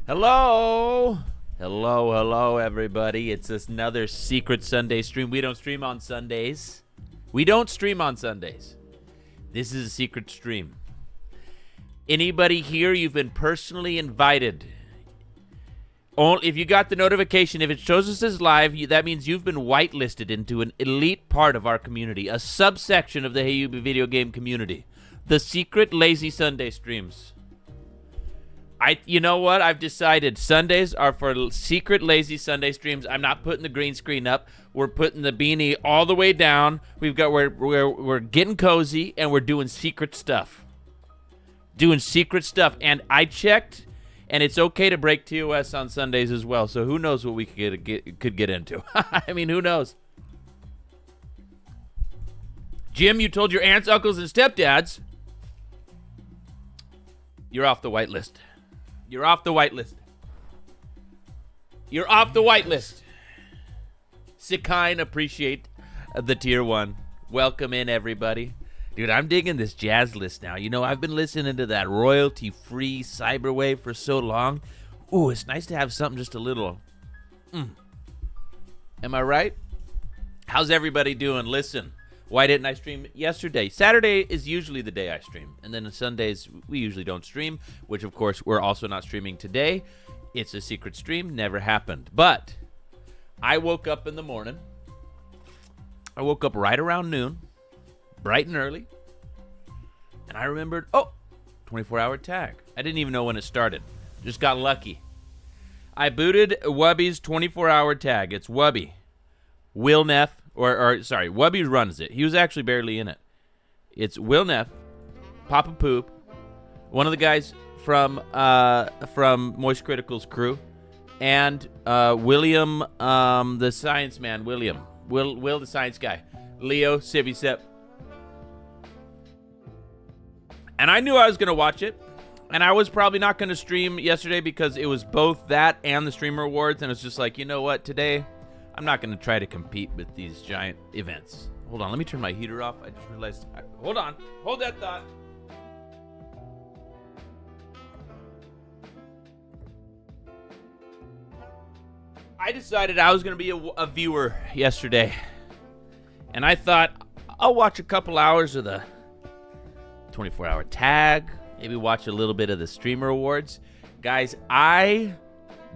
Hello. Hello, everybody. It's another Secret Sunday stream. We don't stream on Sundays. This is a secret stream. Anybody here, you've been personally invited. If you got the notification, if it shows us as live, that means you've been whitelisted into an elite part of our community, a subsection of the Hey You video game community. The secret lazy Sunday streams. You know what? I've decided Sundays are for secret lazy Sunday streams. I'm not putting the green screen up. We're putting the beanie all the way down. We're getting cozy and we're doing secret stuff. And I checked, and it's okay to break TOS on Sundays as well. So who knows what we could get into? I mean, who knows? Jim, you told your aunts, uncles, and stepdads you're off the whitelist. You're off the whitelist. Sikine, appreciate the tier 1. Welcome in, everybody. Dude, I'm digging this jazz list now. You know, I've been listening to that royalty-free cyberwave for so long. Ooh, it's nice to have something just a little. Am I right? How's everybody doing? Listen, why didn't I stream yesterday? Saturday is usually the day I stream. And then on Sundays, we usually don't stream, which, of course, we're also not streaming today. It's a secret stream. Never happened. But I woke up in the morning. I woke up right around noon, bright and early. And I remembered, 24-hour tag. I didn't even know when it started. Just got lucky. I booted Wubby's 24-hour tag. It's Wubby. Will Neff. Wubby runs it. He was actually barely in it. It's Will Neff, Papa Poop, one of the guys from Moist Critical's crew, and William, the science man, Will the science guy, Leo, Sibby-Sep. And I knew I was going to watch it, and I was probably not going to stream yesterday because it was both that and the Streamer Awards, and it's just like, you know what, today I'm not going to try to compete with these giant events. Hold on, let me turn my heater off. I just realized. Hold on. Hold that thought. I decided I was going to be a viewer yesterday. And I thought, I'll watch a couple hours of the 24-hour tag. Maybe watch a little bit of the Streamer Awards. Guys, I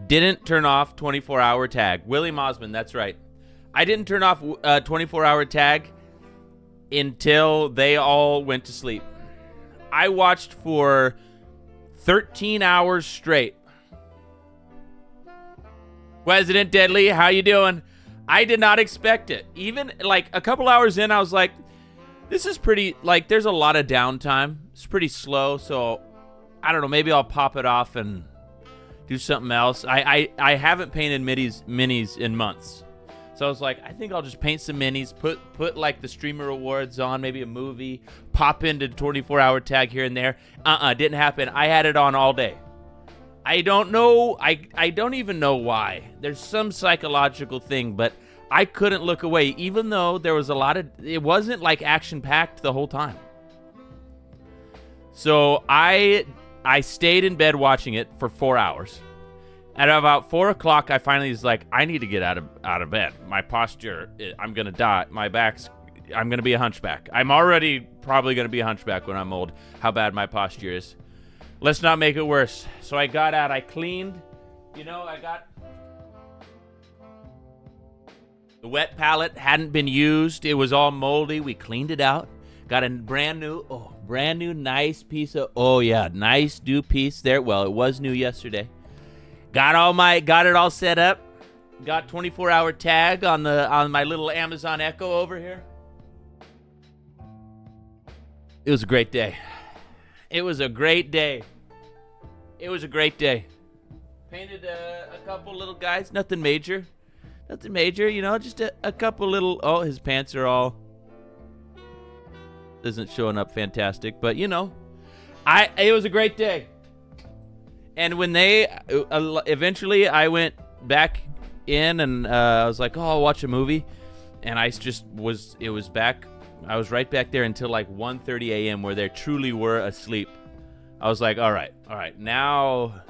didn't turn off 24-hour tag. Willie Mosman, that's right. I didn't turn off 24-hour tag until they all went to sleep. I watched for 13 hours straight. President Deadly, how you doing? I did not expect it. Even like a couple hours in, I was like, this is pretty, like, there's a lot of downtime. It's pretty slow, so I don't know, maybe I'll pop it off and do something else. I haven't painted minis in months. So I was like, I think I'll just paint some minis, put like the Streamer Awards on, maybe a movie, pop into 24-hour tag here and there. Didn't happen. I had it on all day. I don't know. I don't even know why. There's some psychological thing, but I couldn't look away, even though there was a lot of, it wasn't like action-packed the whole time. So I stayed in bed watching it for 4 hours. At about 4 o'clock, I finally was like, I need to get out of bed. My posture, I'm going to die. I'm going to be a hunchback. I'm already probably going to be a hunchback when I'm old, how bad my posture is. Let's not make it worse. So I got out. I cleaned. You know, I got the wet palette hadn't been used. It was all moldy. We cleaned it out. Got a brand new nice piece of, nice new piece there. Well, it was new yesterday. Got it all set up. Got 24-hour tag on my little Amazon Echo over here. It was a great day. Painted a couple little guys. Nothing major, you know, just a couple little, his pants are all, isn't showing up fantastic, but you know, it was a great day. And when they, eventually I went back in and I was like, I'll watch a movie. And I was right back there until like 1:30 a.m. where they truly were asleep. I was like, all right, now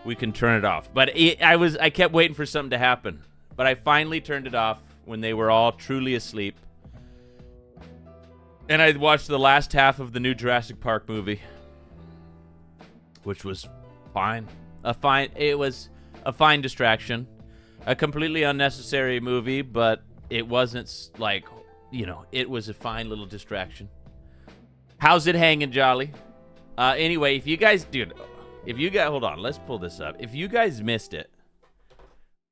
we can turn it off. But I kept waiting for something to happen. But I finally turned it off when they were all truly asleep. And I watched the last half of the new Jurassic Park movie, which was fine. It was a fine distraction. A completely unnecessary movie, but it wasn't like, it was a fine little distraction. How's it hanging, Jolly? Anyway, if you guys, hold on, let's pull this up. If you guys missed it,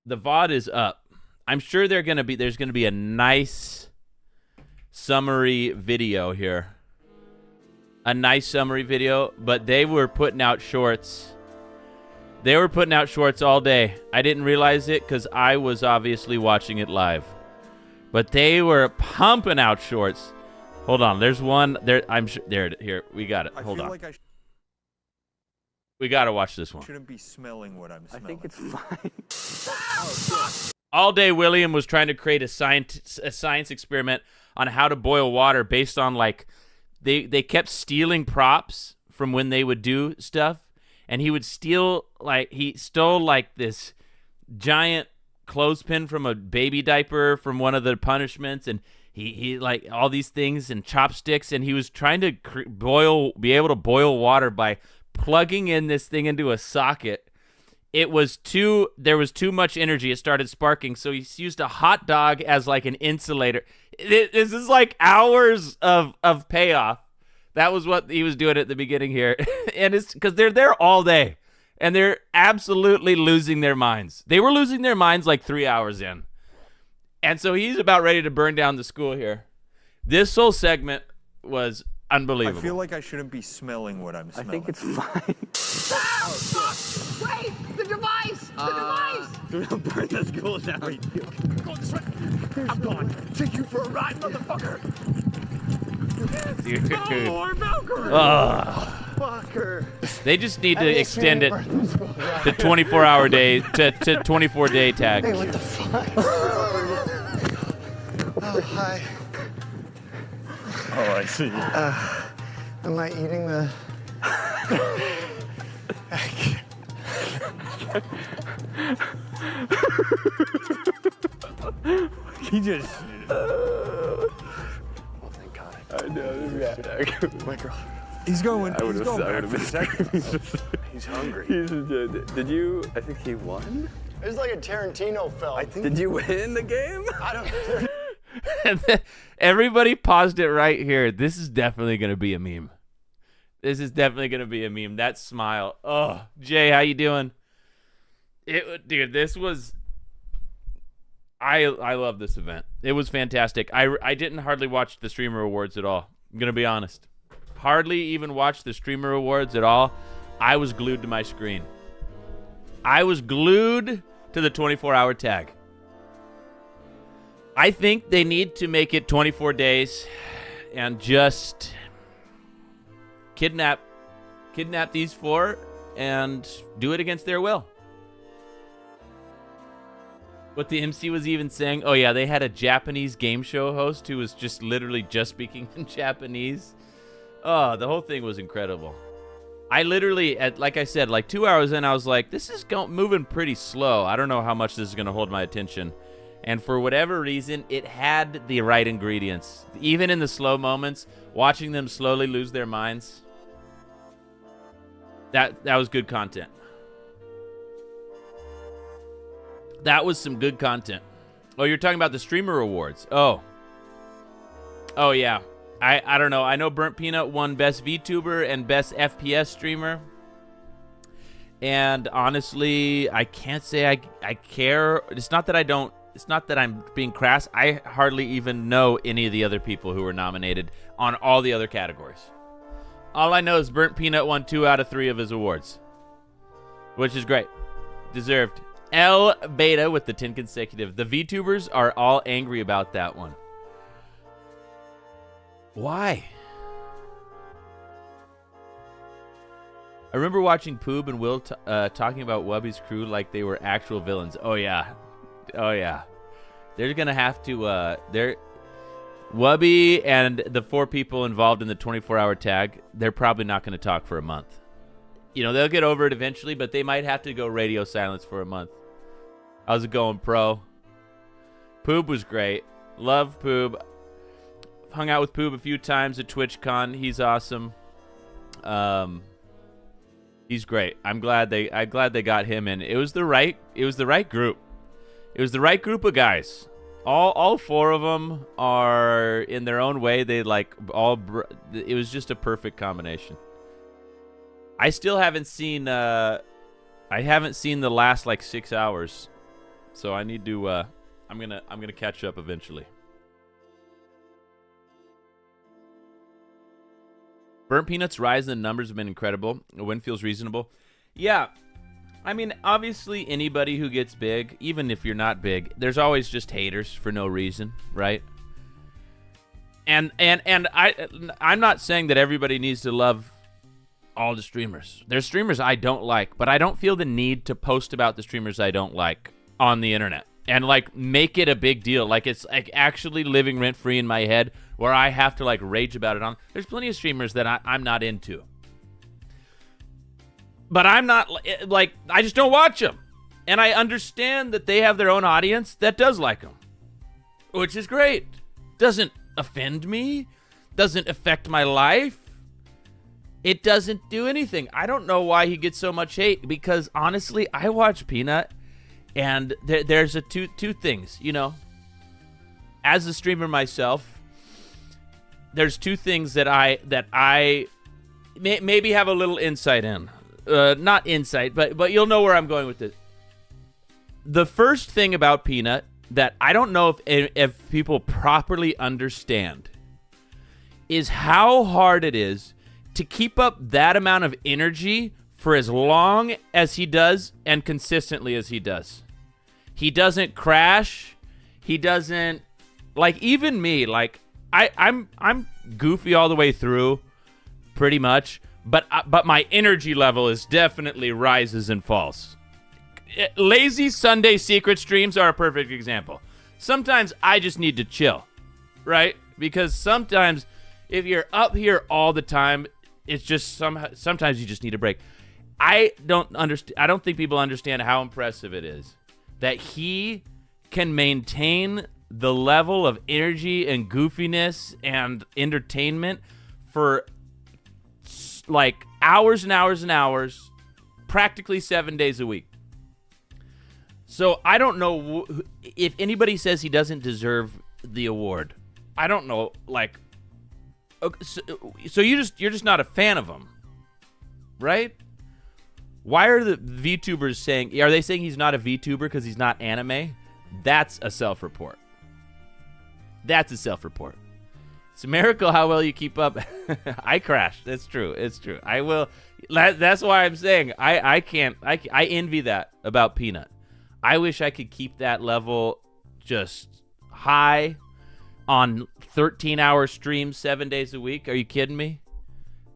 the VOD is up. I'm sure there's gonna be a nice summary video here. A nice summary video, but they were putting out shorts. They were putting out shorts all day. I didn't realize it because I was obviously watching it live. But they were pumping out shorts. Hold on, there's one there. I'm sure here we got it. Hold on. Like we gotta watch this one. Shouldn't be smelling what I'm smelling. I think it's fine. All day, William was trying to create a science experiment on how to boil water based on they kept stealing props from when they would do stuff, and he would steal he stole this giant clothespin from a baby diaper from one of the punishments, and he all these things and chopsticks, and he was trying to be able to boil water by plugging in this thing into a socket. There was too much energy. It started sparking, so he used a hot dog as an insulator. This is hours of payoff. That was what he was doing at the beginning here. And it's because they're there all day, and they're absolutely losing their minds. They were losing their minds 3 hours in. And so he's about ready to burn down the school here. This whole segment was unbelievable. I feel like I shouldn't be smelling what I'm smelling. I think it's fine. Oh, fuck! Wait! The device! The device! Do not burn the school down. Wait, go this way. I'm going. Take you for a ride, motherfucker! Dude. Oh, our Valkyrie! Fucker. They just need to extend it to 24-hour day to 24-day tag. Hey, what the fuck? Oh, hi. Oh, I see. Am I eating the... He just... Oh, thank God. I know. Yeah. My girl. He's going. I would have back. He's hungry. Did you? I think he won. It's like a Tarantino film. Did you win the game? I don't. And then everybody paused it right here. This is definitely going to be a meme. This is definitely going to be a meme. That smile. Oh, Jay, how you doing? Dude, this was... I love this event. It was fantastic. I didn't hardly watch the Streamer Awards at all. I'm going to be honest. Hardly even watched the Streamer Awards at all. I was glued to my screen. I was glued to the 24-hour tag. I think they need to make it 24 days and just kidnap these four and do it against their will. What the MC was even saying, oh yeah, they had a Japanese game show host who was just literally just speaking in Japanese. Oh, the whole thing was incredible. I literally, like I said, 2 hours in, I was like, this is moving pretty slow. I don't know how much this is going to hold my attention. And for whatever reason, it had the right ingredients. Even in the slow moments, watching them slowly lose their minds, that was good content. That was some good content. Oh, you're talking about the Streamer Awards. Oh, yeah. I don't know. I know Burnt Peanut won Best VTuber and Best FPS Streamer. And honestly, I can't say I care. It's not that I'm being crass. I hardly even know any of the other people who were nominated on all the other categories. All I know is Burnt Peanut won 2 out of 3 of his awards, which is great. Deserved. L Beta with the 10 consecutive. The VTubers are all angry about that one. Why? I remember watching Poob and Will talking about Wubby's crew like they were actual villains. Oh yeah. They're gonna have to. Wubby and the 4 people involved in the 24-hour tag. They're probably not gonna talk for a month. they'll get over it eventually, but they might have to go radio silence for a month. How's it going, Pro? Poob was great. Love Poob. Hung out with Poob a few times at TwitchCon. He's awesome. He's great. I'm glad they got him in. It was the right group. It was the right group of guys. All four of them are in their own way. They it was just a perfect combination. I still haven't seen the last 6 hours. So I need to I'm going to catch up eventually. Burnt Peanuts' rise in the numbers have been incredible. The win feels reasonable. Yeah. I mean, obviously anybody who gets big, even if you're not big, there's always just haters for no reason, right? And I'm not saying that everybody needs to love all the streamers. There's streamers I don't like, but I don't feel the need to post about the streamers I don't like on the internet and make it a big deal. It's actually living rent free in my head where I have to rage about it on. There's plenty of streamers that I'm not into. But I'm not I just don't watch them. And I understand that they have their own audience that does like them, which is great. Doesn't offend me, doesn't affect my life. It doesn't do anything. I don't know why he gets so much hate, because honestly, I watch Peanut and there's two things, As a streamer myself, there's two things that I maybe have a little insight in. Not insight, but you'll know where I'm going with this. The first thing about Peanut that I don't know if people properly understand is how hard it is to keep up that amount of energy for as long as he does and consistently as he does. He doesn't crash. He doesn't even me. I'm goofy all the way through, pretty much. But my energy level is definitely rises and falls. Lazy Sunday secret streams are a perfect example. Sometimes I just need to chill, right? Because sometimes if you're up here all the time, it's just sometimes you just need a break. I don't think people understand how impressive it is that he can maintain the level of energy and goofiness and entertainment for hours and hours and hours, practically 7 days a week. So I don't know if anybody says he doesn't deserve the award. I don't know. So you're just not a fan of him, right? Why are the VTubers saying? Are they saying he's not a VTuber because he's not anime? That's a self-report. That's a self-report. It's a miracle how well you keep up. I crashed. That's true. It's true. I will. That's why I'm saying I can't. I envy that about Peanut. I wish I could keep that level just high on 13-hour streams 7 days a week. Are you kidding me?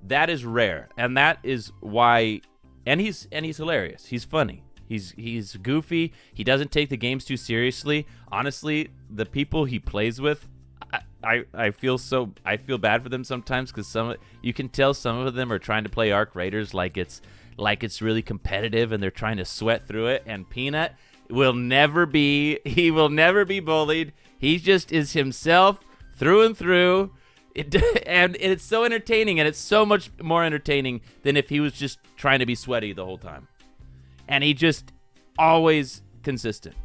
That is rare, and that is why. And he's hilarious. He's funny. He's goofy. He doesn't take the games too seriously. Honestly, the people he plays with, I feel bad for them sometimes, because you can tell some of them are trying to play Arc Raiders like it's really competitive and they're trying to sweat through it. And Peanut will never be bullied. He just is himself through and through. And it's so entertaining, and it's so much more entertaining than if he was just trying to be sweaty the whole time. And he just always consistent.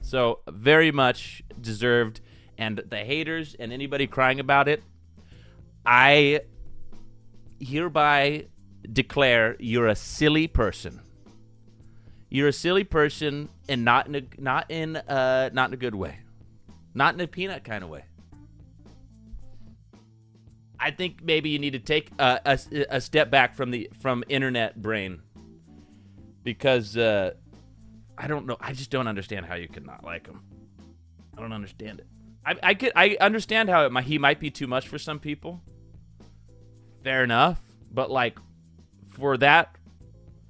So very much deserved. And the haters and anybody crying about it, I hereby declare you're a silly person. You're a silly person, and not in a good way, not in a Peanut kind of way. I think maybe you need to take a step back from internet brain, because I don't know. I just don't understand how you could not like him. I don't understand it. I understand how he might be too much for some people. Fair enough, but for that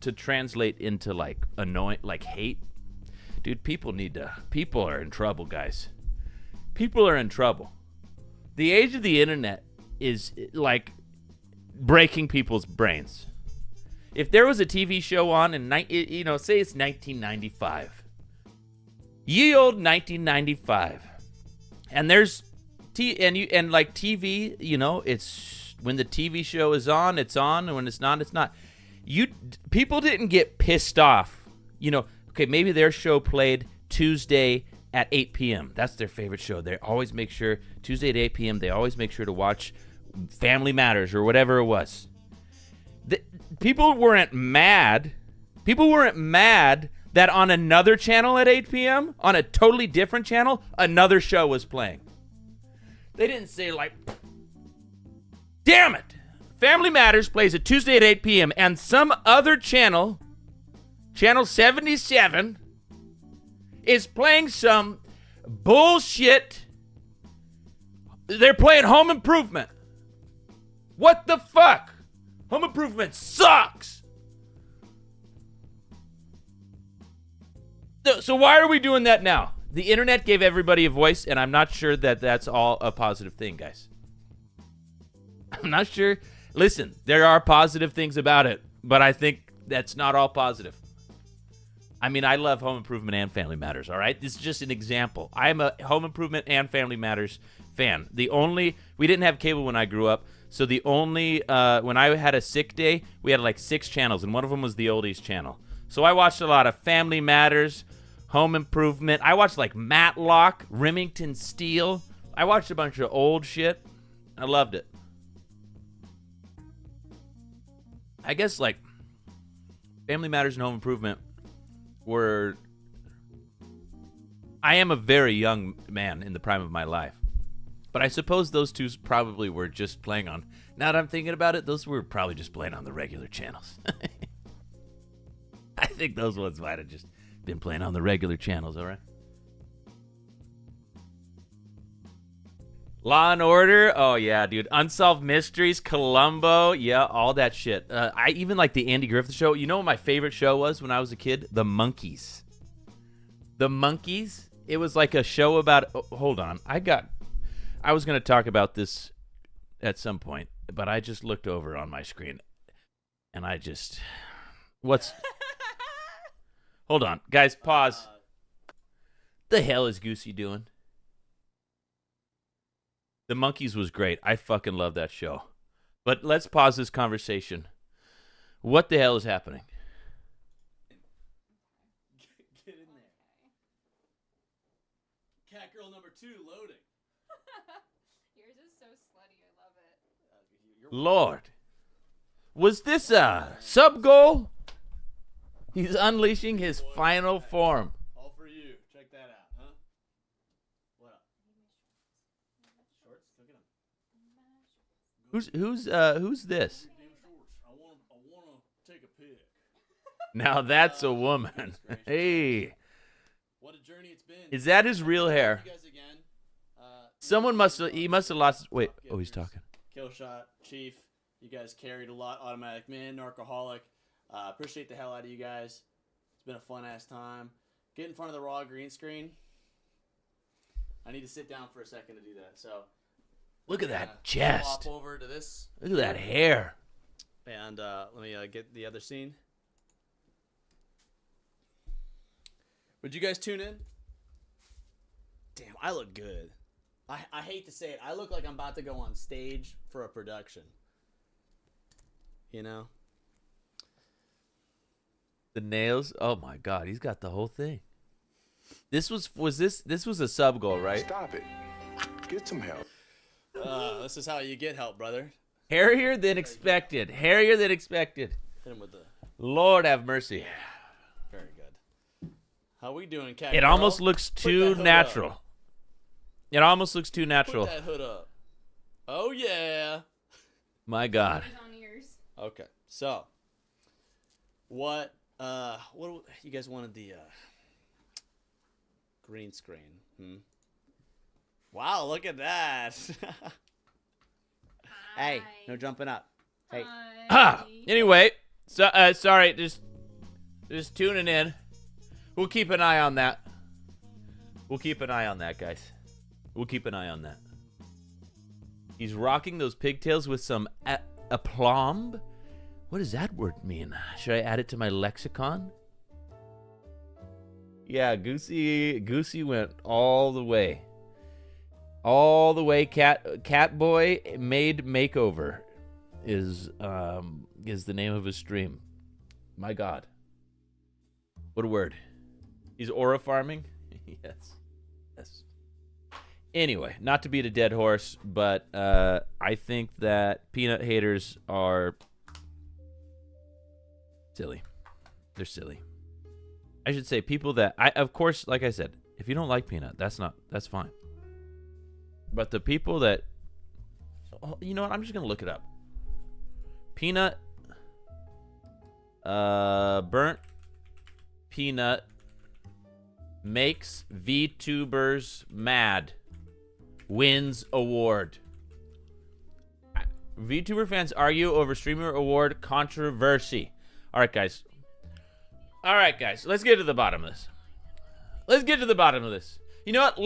to translate into annoying, hate, dude, people are in trouble, guys. People are in trouble. The age of the internet is breaking people's brains. If there was a TV show on in, you know, say it's 1995. Ye old 1995. And there's like TV, you know, it's when the TV show is on, it's on, and when it's not, it's not. People didn't get pissed off. You know, okay, maybe their show played Tuesday at 8 p.m. That's their favorite show. They always make sure, Tuesday at 8 p.m., they always make sure to watch Family Matters or whatever it was. People weren't mad. People weren't mad that on another channel at 8 p.m., on a totally different channel, another show was playing. They didn't say like, damn it, Family Matters plays at Tuesday at 8 p.m. and some other channel, channel 77, is playing some bullshit. They're playing Home Improvement. What the fuck? Home Improvement sucks. So why are we doing that now? The internet gave everybody a voice, and I'm not sure that that's all a positive thing, guys. I'm not sure. Listen, there are positive things about it, but I think that's not all positive. I mean, I love Home Improvement and Family Matters, all right? This is just an example. I'm a Home Improvement and Family Matters fan. We didn't have cable when I grew up, so the only, when I had a sick day, we had like 6 channels, and one of them was the Oldies channel. So I watched a lot of Family Matters, Home Improvement. I watched like Matlock, Remington Steele. I watched a bunch of old shit. I loved it. I guess like Family Matters and Home Improvement were... I am a very young man in the prime of my life. But I suppose those two probably were just playing on... Now that I'm thinking about it, those were probably just playing on the regular channels. I think those ones might have just been playing on the regular channels, all right? Law and Order, oh yeah, dude. Unsolved Mysteries, Columbo, yeah, all that shit. I even like the Andy Griffith Show. You know what my favorite show was when I was a kid? The Monkees. The Monkees? It was like a show about... Oh, hold on. I was going to talk about this at some point, but I just looked over on my screen, and I just... What's... Hold on. Guys, pause. The hell is Goosey doing? The Monkees was great. I fucking love that show. But let's pause this conversation. What the hell is happening? Get in there. Cat girl number 2 loading. Yours is so slutty. I love it. Lord. Was this a sub goal? He's unleashing his final form. All for you. Check that out, huh? What up? Shorts? Go get them. Who's this? Damn shorts. I want to take a pic. Now that's a woman. Hey. What a journey it's been. Is that his real hair? You guys again. Someone must have lost... Wait. Oh, he's talking. Kill shot, Chief. You guys carried a lot. Automatic Man, Narcoholic. Appreciate the hell out of you guys. It's been a fun-ass time. Get in front of the raw green screen. I need to sit down for a second to do that. So, Look at that chest. Swap over to this. Look at that hair. And let me get the other scene. Would you guys tune in? Damn, I look good. I hate to say it. I look like I'm about to go on stage for a production. You know? The nails. Oh my God, he's got the whole thing. This was a sub goal, right? Stop it. Get some help. This is how you get help, brother. Hairier than expected. Hairier than expected. Hit him with the... Lord have mercy. Very good. How we doing, Cat It Girl? almost looks Put too that hood natural. up. It almost looks too natural. Put that hood up. Oh, yeah. My God. Ears on ears. Okay, so what you guys wanted the green screen? Wow, look at that. Hey, no jumping up. Hey. Ah, anyway, so sorry, just tuning in. We'll keep an eye on that. We'll keep an eye on that, guys. We'll keep an eye on that. He's rocking those pigtails with some aplomb. What does that word mean? Should I add it to my lexicon? Yeah, Goosey went all the way. All the way. Catboy Made Makeover is the name of his stream. My God. What a word. He's aura farming? Yes. Yes. Anyway, not to beat a dead horse, but I think that peanut haters are silly. They're silly. I should say people that of course, like I said, if you don't like peanut, that's fine. But the people that, you know what? I'm just gonna look it up. Peanut, burnt peanut makes VTubers mad. Wins award. VTuber fans argue over streamer award controversy. All right, guys. Let's get to the bottom of this. You know what?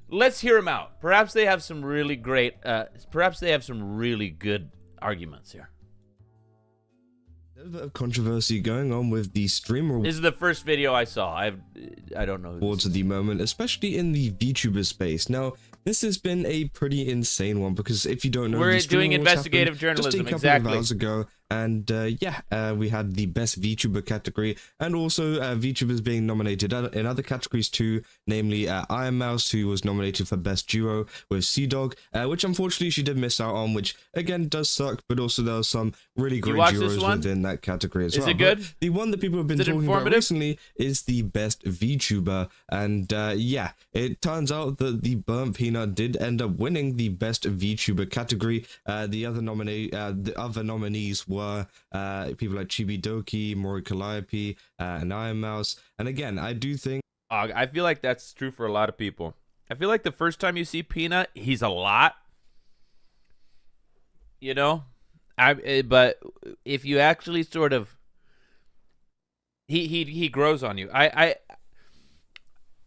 Let's hear them out. Perhaps they have some really great. Perhaps they have some really good arguments here. There's a bit of controversy going on with the streamer This is the first video I saw. I don't know. awards at the moment, especially in the VTuber space. Now, this has been a pretty insane one because if you don't know, We're the Streamer doing Awards investigative happened journalism, just a couple exactly. of hours ago, and we had the best VTuber category, and also VTubers being nominated in other categories too, namely Iron Mouse, who was nominated for best duo with Sea-Dog, which unfortunately she did miss out on, which again does suck, but also there was some really great watched this duos one? within that category as Is well. it good? But the one that people have been Is it talking about informative? recently is the best VTuber, and yeah, it turns out that the Burnt Peanut did end up winning the best VTuber category. The other nominees were people like Chibidoki, Mori Calliope, and Iron Mouse. And again, I do think I feel like that's true for a lot of people. I feel like the first time you see Peanut, he's a lot. You know? But if you actually sort of he grows on you.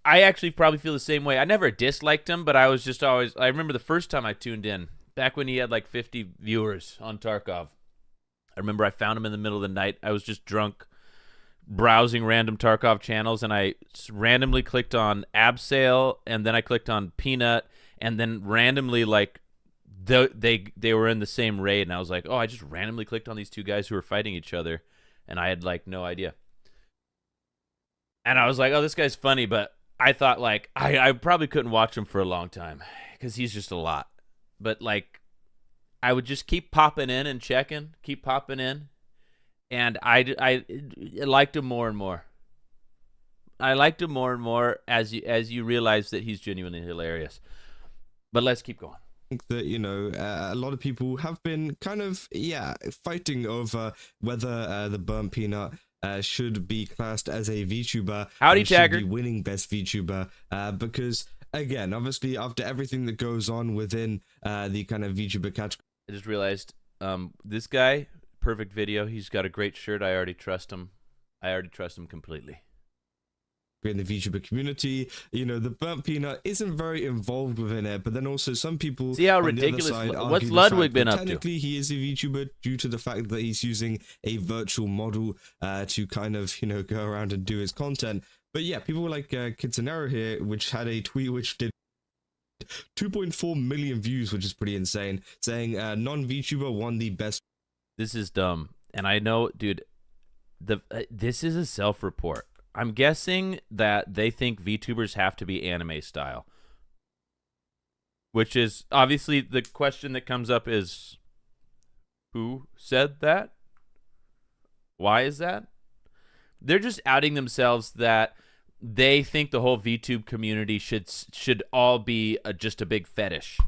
I actually probably feel the same way. I never disliked him, but I was just always I remember the first time I tuned in, back when he had like 50 viewers on Tarkov. I remember I found him in the middle of the night. I was just drunk, browsing random Tarkov channels, and I randomly clicked on Abseil, and then I clicked on Peanut, and then randomly, like, they were in the same raid, and I was like, oh, I just randomly clicked on these two guys who were fighting each other, and I had, like, no idea. And I was like, oh, this guy's funny, but I thought, like, I probably couldn't watch him for a long time, because he's just a lot. But, like, I would just keep popping in and checking, keep popping in, and I liked him more and more. I liked him more and more as you realize that he's genuinely hilarious. But let's keep going. that, you know, a lot of people have been kind of, fighting over whether the Burnt Peanut should be classed as a VTuber. Howdy, and should Taggart. be winning best VTuber, because, again, obviously, after everything that goes on within the kind of VTuber category, I just realized this guy, perfect video. He's got a great shirt. I already trust him. I already trust him completely. in the VTuber community, you know, the Burnt Peanut isn't very involved within it, but then also some people See how on the other ridiculous- side what's argue the Ludwig fact been that up to? Technically, he is a VTuber due to the fact that he's using a virtual model to kind of, you know, go around and do his content. But yeah, people like Kitsunero here, which had a tweet which did 2.4 million views, which is pretty insane, saying non-VTuber won the best. This is dumb, and I know, dude. This is a self-report. I'm guessing that they think VTubers have to be anime style, which is obviously the question that comes up is, who said that? Why is that? They're just outing themselves that they think the whole VTube community should all be just a big fetish.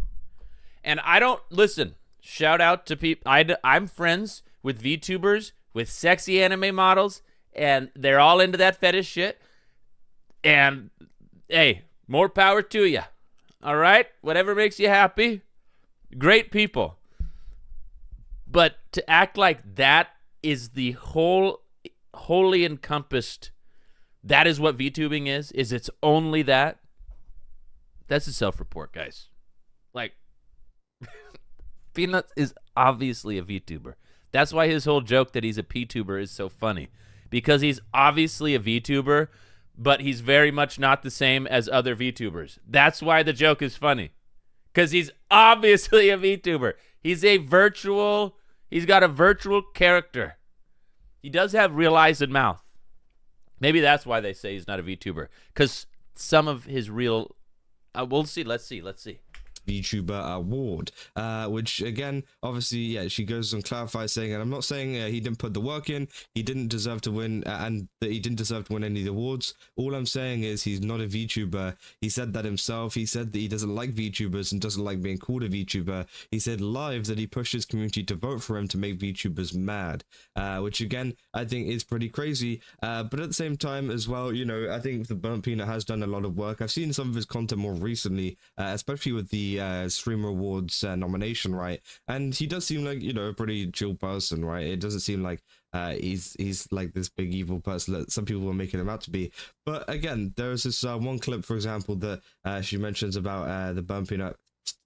And I don't listen. Shout out to people. I'm friends with VTubers with sexy anime models, and they're all into that fetish shit. And hey, more power to you. All right, whatever makes you happy. Great people. But to act like that is the wholly encompassed. That is what VTubing is it's only that? That's a self-report, guys. Like, Peanuts is obviously a VTuber. That's why his whole joke that he's a P-tuber is so funny. Because he's obviously a VTuber, but he's very much not the same as other VTubers. That's why the joke is funny. Because he's obviously a VTuber. He's got a virtual character. He does have real eyes and mouth. Maybe that's why they say he's not a VTuber. Because some of his real... we'll see. Let's see. VTuber award, which again, obviously, yeah, she goes on clarify saying, and I'm not saying he didn't put the work in, he didn't deserve to win, and that he didn't deserve to win any of the awards. All I'm saying is he's not a VTuber. He said that himself. He said that he doesn't like VTubers and doesn't like being called a VTuber. He said live that he pushed his community to vote for him to make VTubers mad, which again, I think is pretty crazy. But at the same time as well, you know, I think the Burnt Peanut has done a lot of work. I've seen some of his content more recently, especially with the Streamer Awards nomination, right? And he does seem like, you know, a pretty chill person, right? It doesn't seem like he's like this big evil person that some people were making him out to be. But again, there's this one clip, for example, that she mentions about the Burnt Peanut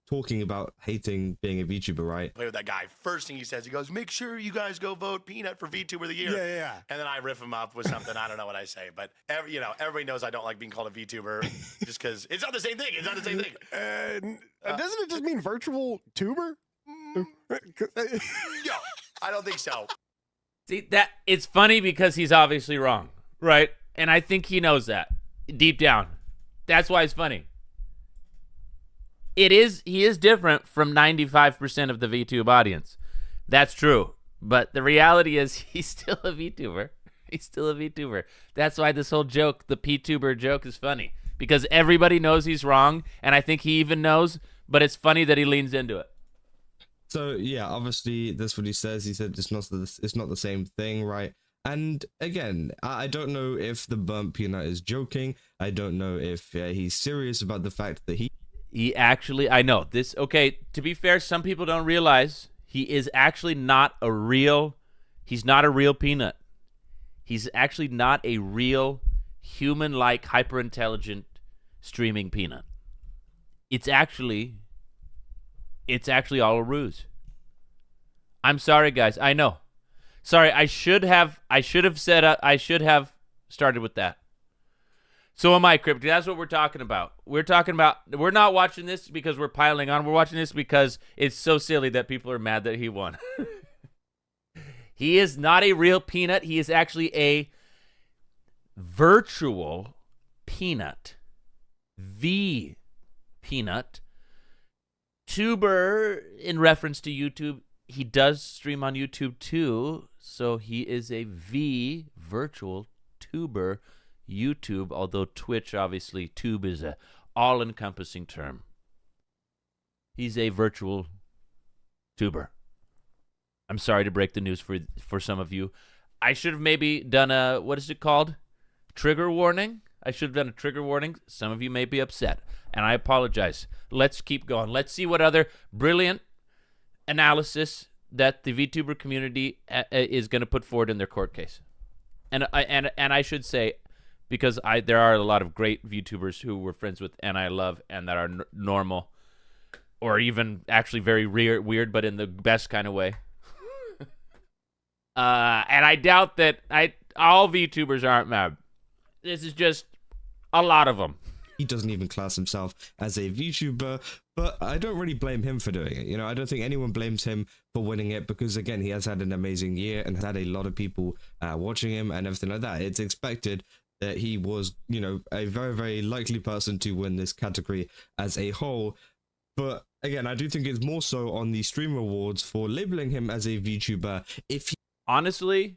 talking about hating being a VTuber, right? Play with that guy. First thing he says, he goes, "Make sure you guys go vote Peanut for VTuber of the year." Yeah. And then I riff him up with something. I don't know what I say, but everybody knows I don't like being called a VTuber just because it's not the same thing. It's not the same thing. Doesn't it just mean virtual tuber? No, I don't think so. See, that it's funny because he's obviously wrong, right? And I think he knows that deep down. That's why it's funny. He is different from 95% of the VTube audience. That's true. But the reality is he's still a VTuber. He's still a VTuber. That's why this whole joke, the P-tuber joke, is funny. Because everybody knows he's wrong, and I think he even knows, but it's funny that he leans into it. So yeah, obviously that's what he says. He said it's not the same thing, right? And again, I don't know if the Burnt Peanut is joking. I don't know if he's serious about the fact that he actually, I know this. Okay, to be fair, some people don't realize he is actually not a real. He's not a real peanut. He's actually not a real human-like, hyper-intelligent streaming peanut. It's actually all a ruse. I'm sorry, guys. I know. Sorry, I should have started with that. So am I, Cryptic. That's what we're talking about. We're not watching this because we're piling on. We're watching this because it's so silly that people are mad that he won. He is not a real peanut. He is actually a virtual peanut. The peanut. Tuber, in reference to YouTube, he does stream on YouTube too. So he is a V virtual tuber YouTube, although Twitch, obviously, tube is a all-encompassing term. He's a virtual tuber. I'm sorry to break the news for some of you. I should have maybe done a, what is it called? Trigger warning? I should have done a trigger warning. Some of you may be upset, and I apologize. Let's keep going. Let's see what other brilliant analysis that the VTuber community is going to put forward in their court case. And I should say, because there are a lot of great VTubers who we're friends with and I love and that are normal or even actually very weird, but in the best kind of way. And I doubt that all VTubers aren't mad. This is just a lot of them. he doesn't even class himself as a VTuber, but I don't really blame him for doing it. You know, I don't think anyone blames him for winning it because, again, he has had an amazing year and has had a lot of people watching him and everything like that. It's expected that he was, you know, a very, very likely person to win this category as a whole. But again, I do think it's more so on the Streamer Awards for labeling him as a VTuber. If he honestly,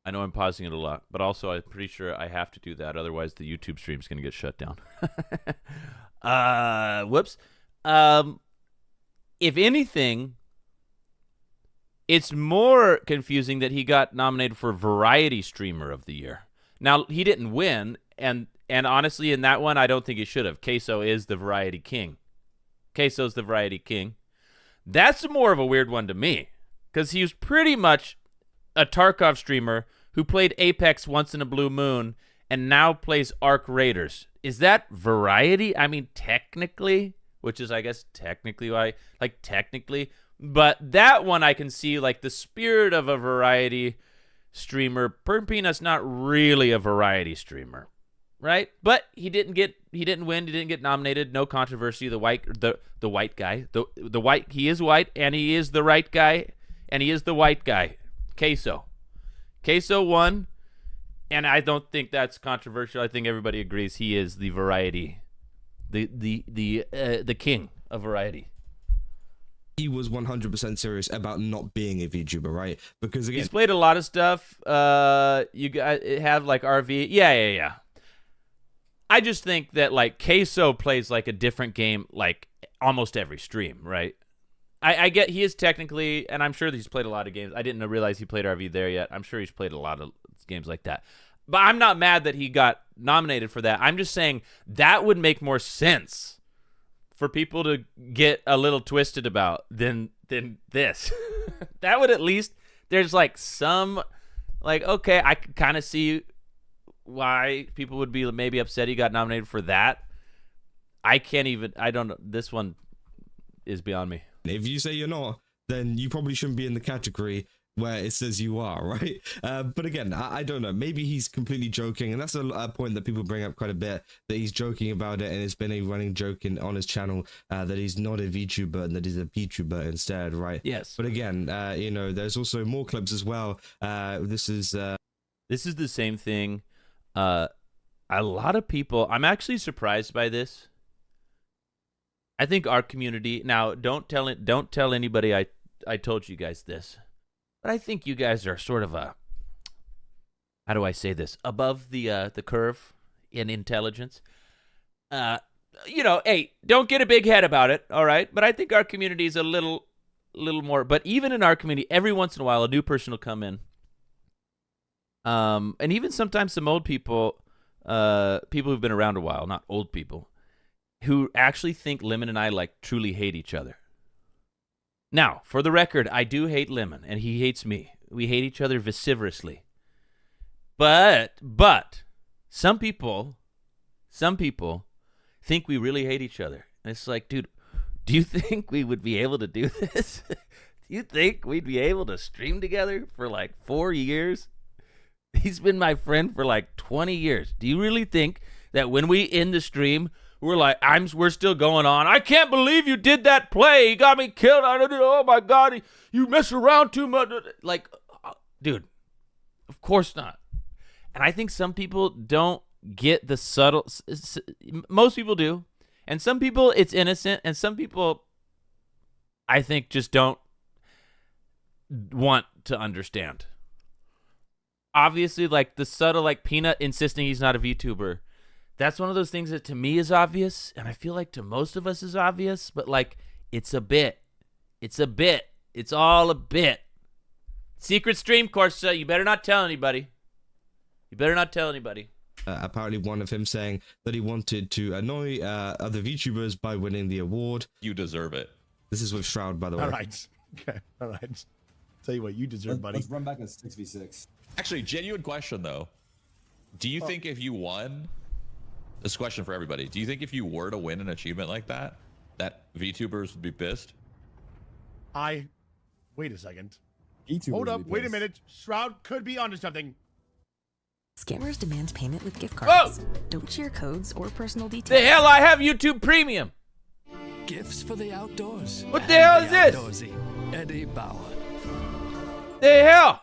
I know I'm pausing it a lot, but also I'm pretty sure I have to do that. Otherwise, the YouTube stream is going to get shut down. Whoops. If anything, it's more confusing that he got nominated for Variety Streamer of the Year. Now, he didn't win, and honestly, in that one, I don't think he should have. Queso is the Variety King. Queso's the Variety King. That's more of a weird one to me, because he was pretty much a Tarkov streamer who played Apex once in a blue moon and now plays Ark Raiders. Is that variety? I mean, technically, which is, I guess, technically why, like, technically, But that one I can see like the spirit of a variety streamer. Burnt Peanut's not really a variety streamer, right? But he didn't win, he didn't get nominated, no controversy. The white guy. The white, he is white and he is the right guy and he is the white guy. Queso won, and I don't think that's controversial. I think everybody agrees he is the variety, the king of variety. He was 100% serious about not being a VTuber, right? Because again, he's played a lot of stuff. You guys have like RV. Yeah. I just think that like Queso plays like a different game like almost every stream, right? I get he is technically, and I'm sure that he's played a lot of games. I didn't realize he played RV there yet. I'm sure he's played a lot of games like that. But I'm not mad that he got nominated for that. I'm just saying that would make more sense for people to get a little twisted about than this. That would at least, there's like some, like, okay, I can kind of see why people would be maybe upset he got nominated for that. I don't know. This one is beyond me. If you say you're not, then you probably shouldn't be in the category where it says you are, right? But again, I don't know. Maybe he's completely joking, and that's a point that people bring up quite a bit, that he's joking about it, and it's been a running joke on his channel that he's not a VTuber and that he's a PTuber instead, right? Yes. But again, you know, there's also more clips as well. This is the same thing. A lot of people, I'm actually surprised by this. I think our community, now don't tell anybody I told you guys this, but I think you guys are sort of how do I say this, above the curve in intelligence. You know, hey, don't get a big head about it, all right? But I think our community is a little more, but even in our community, every once in a while a new person will come in. And even sometimes some old people, people who've been around a while, not old people, who actually think Lemon and I like truly hate each other. Now, for the record, I do hate Lemon, and he hates me. We hate each other vociferously. But some people think we really hate each other. And it's like, dude, do you think we would be able to do this? Do you think we'd be able to stream together for like 4 years? He's been my friend for like 20 years. Do you really think that when we end the stream, we're like, we're still going on? I can't believe you did that play. He got me killed. Oh my God, you mess around too much. Like, dude, of course not. And I think some people don't get the subtle. Most people do, and some people it's innocent, and some people, I think, just don't want to understand. Obviously, like the subtle, like Peanut insisting he's not a VTuber. That's one of those things that to me is obvious, and I feel like to most of us is obvious, but like it's a bit. It's a bit. It's all a bit. Secret stream, Corsa. You better not tell anybody. You better not tell anybody. Apparently one of him saying that he wanted to annoy other VTubers by winning the award. You deserve it. This is with Shroud, by the way. All right. Okay. All right. Tell you what, you deserve, buddy. Let's run back a 6v6. Actually, genuine question though. Do you think if you won, this question for everybody, do you think if you were to win an achievement like that, that VTubers would be pissed? Wait a second. VTubers Hold up. would be Wait a pissed. minute. Shroud could be onto something. Scammers demand payment with gift cards. Don't share codes or personal details. The hell, I have YouTube Premium. Gifts for the outdoors. What the hell is this? Outdoorsy Eddie Bauer. The hell?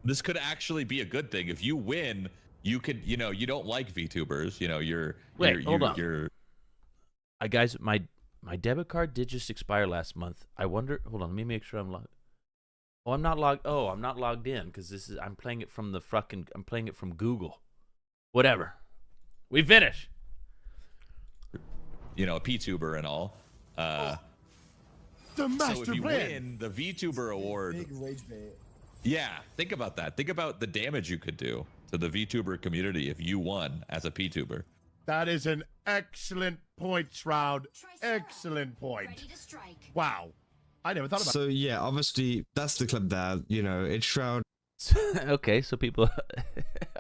This could actually be a good thing. If you win, you could, you know, you don't like VTubers, you know, hold on. Guys, my debit card did just expire last month. I wonder, hold on, let me make sure I'm logged. Oh, I'm not logged in because I'm playing it from I'm playing it from Google. Whatever. We finish. You know, a PTuber and all. The master so if you plan. win the VTuber award, Big rage bait. yeah, think about that. Think about the damage you could do to the VTuber community if you won as a PTuber. That is an excellent point, Shroud. Excellent point. Wow. I never thought about So yeah, obviously that's the clip there. You know, it's Shroud. Okay, so people,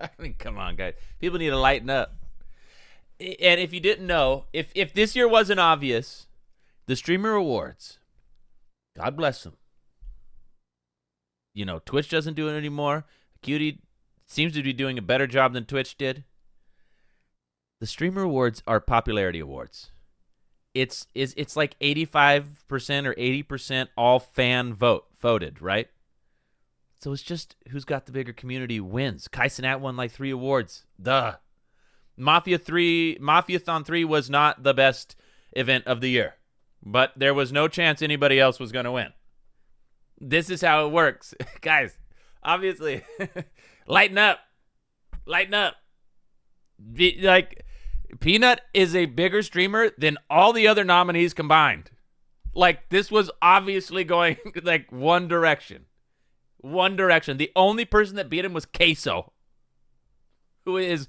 I mean, come on, guys. People need to lighten up. And if you didn't know, if this year wasn't obvious, the Streamer Awards God bless them. You know, Twitch doesn't do it anymore. Cutie seems to be doing a better job than Twitch did. The streamer awards are popularity awards. It's like 85% or 80% all fan voted, right? So it's just who's got the bigger community wins. Kaisenat won like 3 awards. Duh. Mafiathon 3 was not the best event of the year, but there was no chance anybody else was going to win. This is how it works. Guys, obviously, lighten up. Lighten up. Like, Peanut is a bigger streamer than all the other nominees combined. Like, this was obviously going, like, one direction. One direction. The only person that beat him was Queso, who is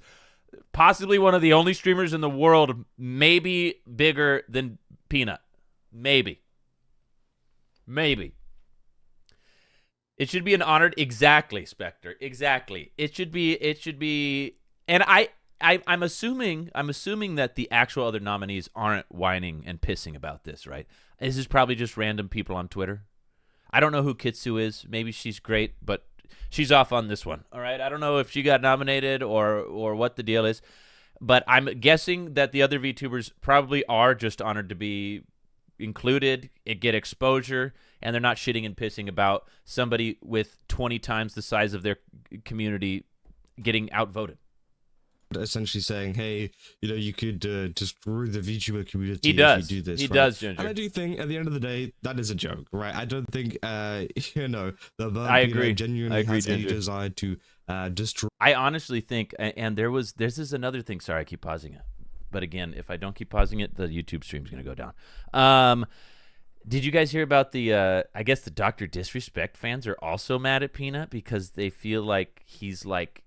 possibly one of the only streamers in the world maybe bigger than Peanut. Maybe. It should be an honored, exactly, Spectre. Exactly. It should be, and I'm assuming that the actual other nominees aren't whining and pissing about this, right? This is probably just random people on Twitter. I don't know who Kitsu is. Maybe she's great, but she's off on this one. All right. I don't know if she got nominated or what the deal is, but I'm guessing that the other VTubers probably are just honored to be included, get exposure, and they're not shitting and pissing about somebody with 20 times the size of their community getting outvoted. Essentially saying, hey, you know, you could destroy the VTuber community he does. if you do this. He right? does, Ginger. And I do think, at the end of the day, that is a joke, right? I don't think, you know, the I agree. genuinely has Ginger. any desire to destroy. I honestly think, and this is another thing. Sorry, I keep pausing it. But again, if I don't keep pausing it, the YouTube stream's going to go down. Did you guys hear about the, I guess the Dr. Disrespect fans are also mad at Peanut because they feel like he's like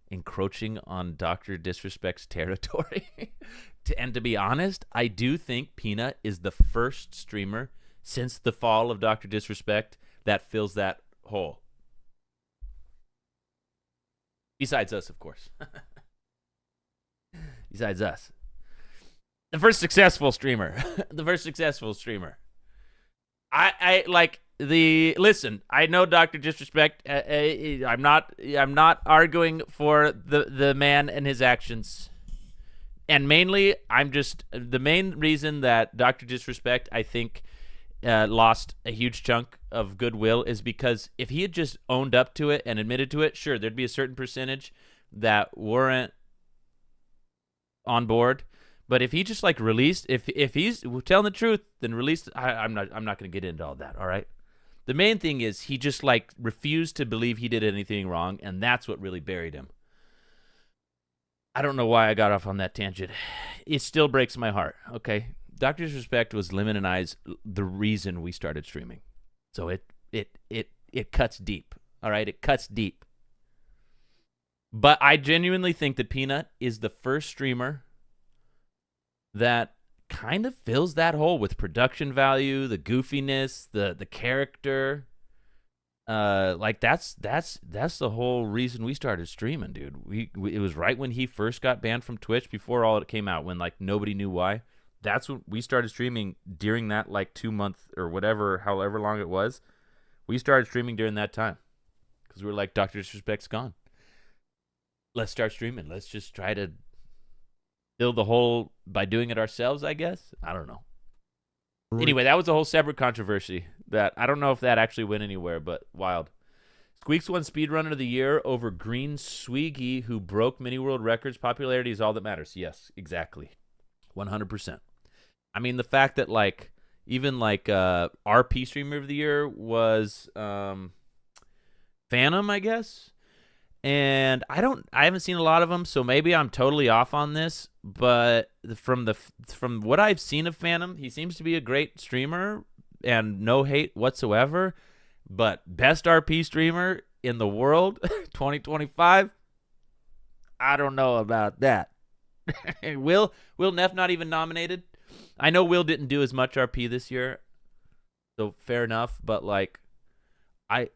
encroaching on Dr. Disrespect's territory. And to be honest, I do think Peanut is the first streamer since the fall of Dr. Disrespect that fills that hole. Besides us, of course. Besides us. The first successful streamer. The first successful streamer. I like the listen. I know Dr. Disrespect. I'm not arguing for the man and his actions, and mainly I'm just the main reason that Dr. Disrespect I think lost a huge chunk of goodwill is because if he had just owned up to it and admitted to it, sure, there'd be a certain percentage that weren't on board. But if he just like released, if he's telling the truth, then released. I'm not going to get into all that. All right. The main thing is he just like refused to believe he did anything wrong, and that's what really buried him. I don't know why I got off on that tangent. It still breaks my heart. Okay, Dr. Disrespect was Lemon and I's the reason we started streaming, so it cuts deep. All right, it cuts deep. But I genuinely think that Peanut is the first streamer that kind of fills that hole with production value, the goofiness, the character. Like that's the whole reason we started streaming, dude. It was right when he first got banned from Twitch before all it came out, when like nobody knew why. That's when we started streaming during that like 2 month or whatever, however long it was. We started streaming during that time because we were like, Dr. Disrespect's gone. Let's start streaming. Let's just try to fill the hole by doing it ourselves, I guess. I don't know. Anyway, that was a whole separate controversy that I don't know if that actually went anywhere, but wild. Squeaks won Speedrunner of the Year over Green Swiggy, who broke many world records. Popularity is all that matters. Yes, exactly. 100%. I mean, the fact that like even like RP Streamer of the Year was Phantom, I guess. And I haven't seen a lot of them, so maybe I'm totally off on this. But from what I've seen of Phantom, he seems to be a great streamer and no hate whatsoever. But best RP streamer in the world, 2025, I don't know about that. Will Neff not even nominated? I know Will didn't do as much RP this year, so fair enough. But like, I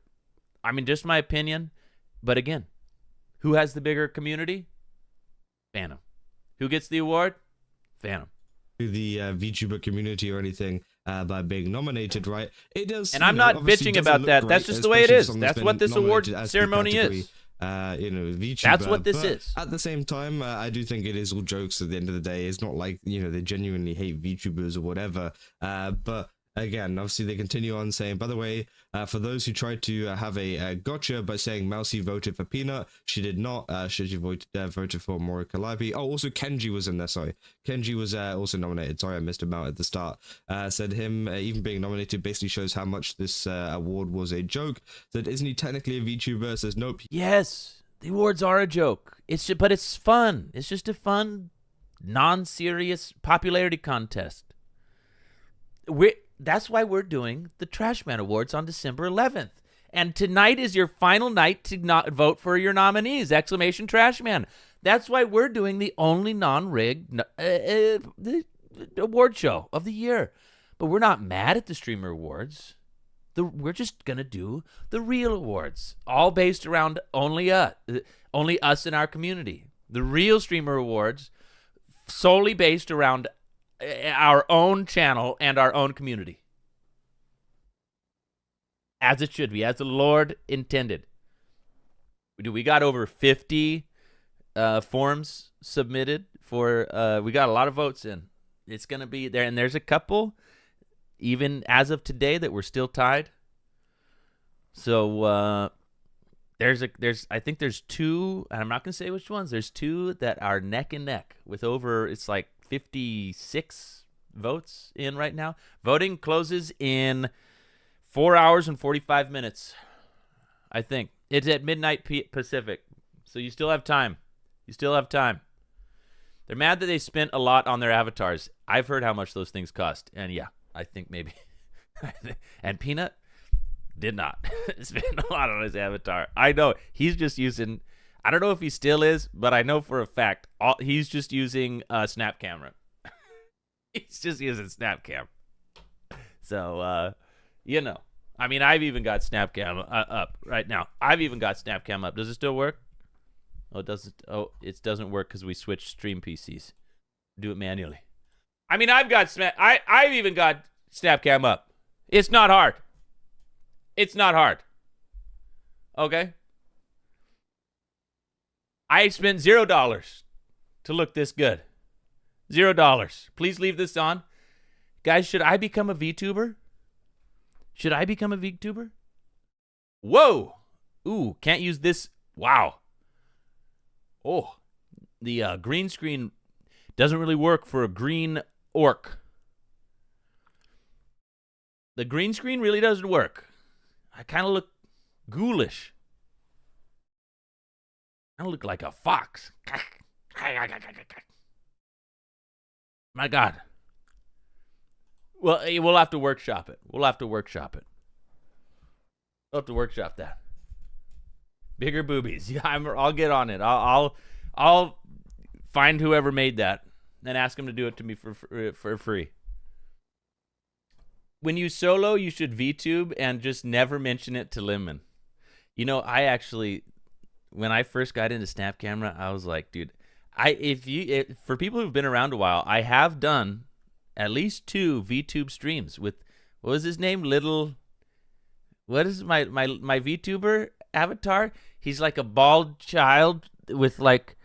mean, just my opinion. But again, who has the bigger community? Phantom. Who gets the award? Phantom. The VTuber community or anything. by being nominated, right? It does, And I'm not obviously bitching doesn't about look that. great, That's just the way it especially for is. someone that's That's what been this award nominated as the ceremony category, is. VTuber. That's what this but is. At the same time, I do think it is all jokes at the end of the day. It's not like, they genuinely hate VTubers or whatever. But again, obviously they continue on saying, by the way, for those who tried to have a gotcha by saying Mousy voted for Peanut, she did not. She voted for Mori Calliope. Oh, also Kenji was in there, sorry. Kenji was also nominated. Sorry, I missed him out at the start. Said him even being nominated basically shows how much this award was a joke. Said, isn't he technically a VTuber? Says, nope. Yes, the awards are a joke. But it's fun. It's just a fun, non-serious popularity contest. That's why we're doing the Trashman Awards on December 11th. And tonight is your final night to not vote for your nominees! Exclamation Trashman. That's why we're doing the only non-rigged award show of the year. But we're not mad at the Streamer Awards. We're just going to do the real awards, all based around only us in our community. The real Streamer Awards, solely based around our own channel and our own community. As it should be, as the Lord intended. We got over 50 forms submitted for, we got a lot of votes in. It's going to be there, and there's a couple, even as of today, that we're still tied. So, I think there's two, and I'm not going to say which ones, there's two that are neck and neck with over, it's like 56 votes in right now. Voting closes in 4 hours and 45 minutes, I think. It's at midnight Pacific, so you still have time. You still have time. They're mad that they spent a lot on their avatars. I've heard how much those things cost, and yeah, I think maybe. And Peanut did not spend a lot on his avatar. I know he's just using, I don't know if he still is, but I know for a fact he's just using Snap Camera. He's just using Snapcam. So, I mean, I've even got Snapcam up right now. I've even got Snapcam up. Does it still work? Oh, it doesn't. Oh, it doesn't work because we switched stream PCs. Do it manually. I mean, I've even got Snapcam up. It's not hard. It's not hard. Okay? I spent $0 to look this good. $0. Please leave this on. Guys, should I become a VTuber? Should I become a VTuber? Whoa. Ooh, can't use this. Wow. Oh, the green screen doesn't really work for a green orc. The green screen really doesn't work. I kind of look ghoulish. I look like a fox. My God. Well, we'll have to workshop it. We'll have to workshop that. Bigger boobies. Yeah, I'll get on it. I'll find whoever made that and ask him to do it to me for free. When you solo, you should VTube and just never mention it to Lemon. I actually, when I first got into Snap Camera, I was like, dude, for people who've been around a while, I have done at least 2 VTube streams with, what was his name? What is my VTuber avatar? He's like a bald child with like,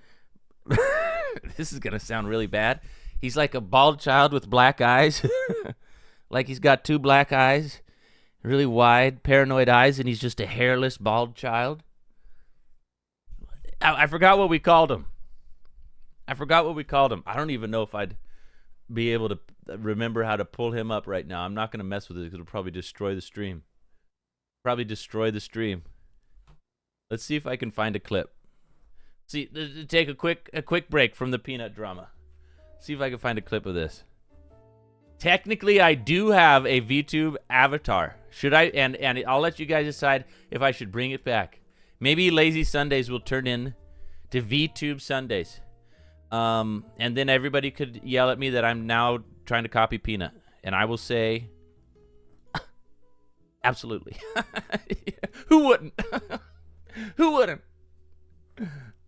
this is going to sound really bad. He's like a bald child with black eyes. Like he's got 2 black eyes, really wide, paranoid eyes, and he's just a hairless bald child. I forgot what we called him. I don't even know if I'd be able to remember how to pull him up right now. I'm not going to mess with it because it'll probably destroy the stream. Let's see if I can find a clip. See, take a quick break from the peanut drama. See if I can find a clip of this. Technically, I do have a VTube avatar. Should I? And I'll let you guys decide if I should bring it back. Maybe Lazy Sundays will turn in to VTube Sundays. And then everybody could yell at me that I'm now trying to copy Peanut. And I will say, absolutely. Who wouldn't? Who wouldn't?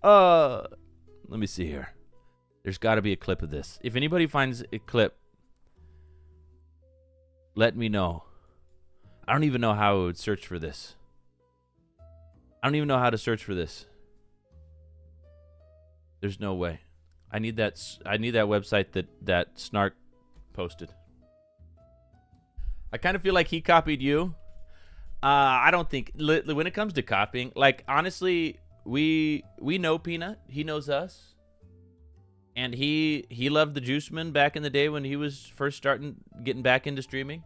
Let me see here. There's got to be a clip of this. If anybody finds a clip. let me know. I don't even know how I would search for this. I don't even know how to search for this. There's no way. I need that website that Snark posted. I kind of feel like he copied you. I don't think when it comes to copying, like honestly, we know Peanut. He knows us, and he loved the Juiceman back in the day when he was first getting back into streaming.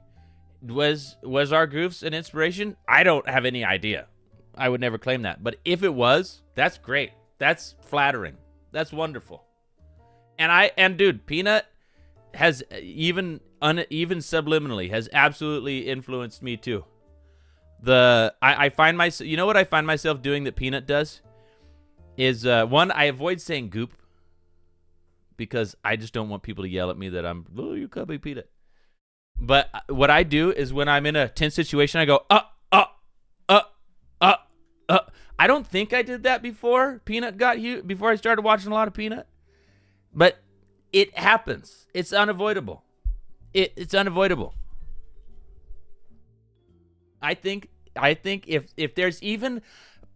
Was our goofs an inspiration? I don't have any idea. I would never claim that, but if it was, that's great. That's flattering. That's wonderful. And dude, Peanut has even subliminally has absolutely influenced me too. I find myself, you know what I find myself doing that Peanut does is one, I avoid saying goop because I just don't want people to yell at me that you copy Peanut. But what I do is when I'm in a tense situation, I go I don't think I did that before before I started watching a lot of Peanut. But it happens. It's unavoidable. It's unavoidable. I think if there's even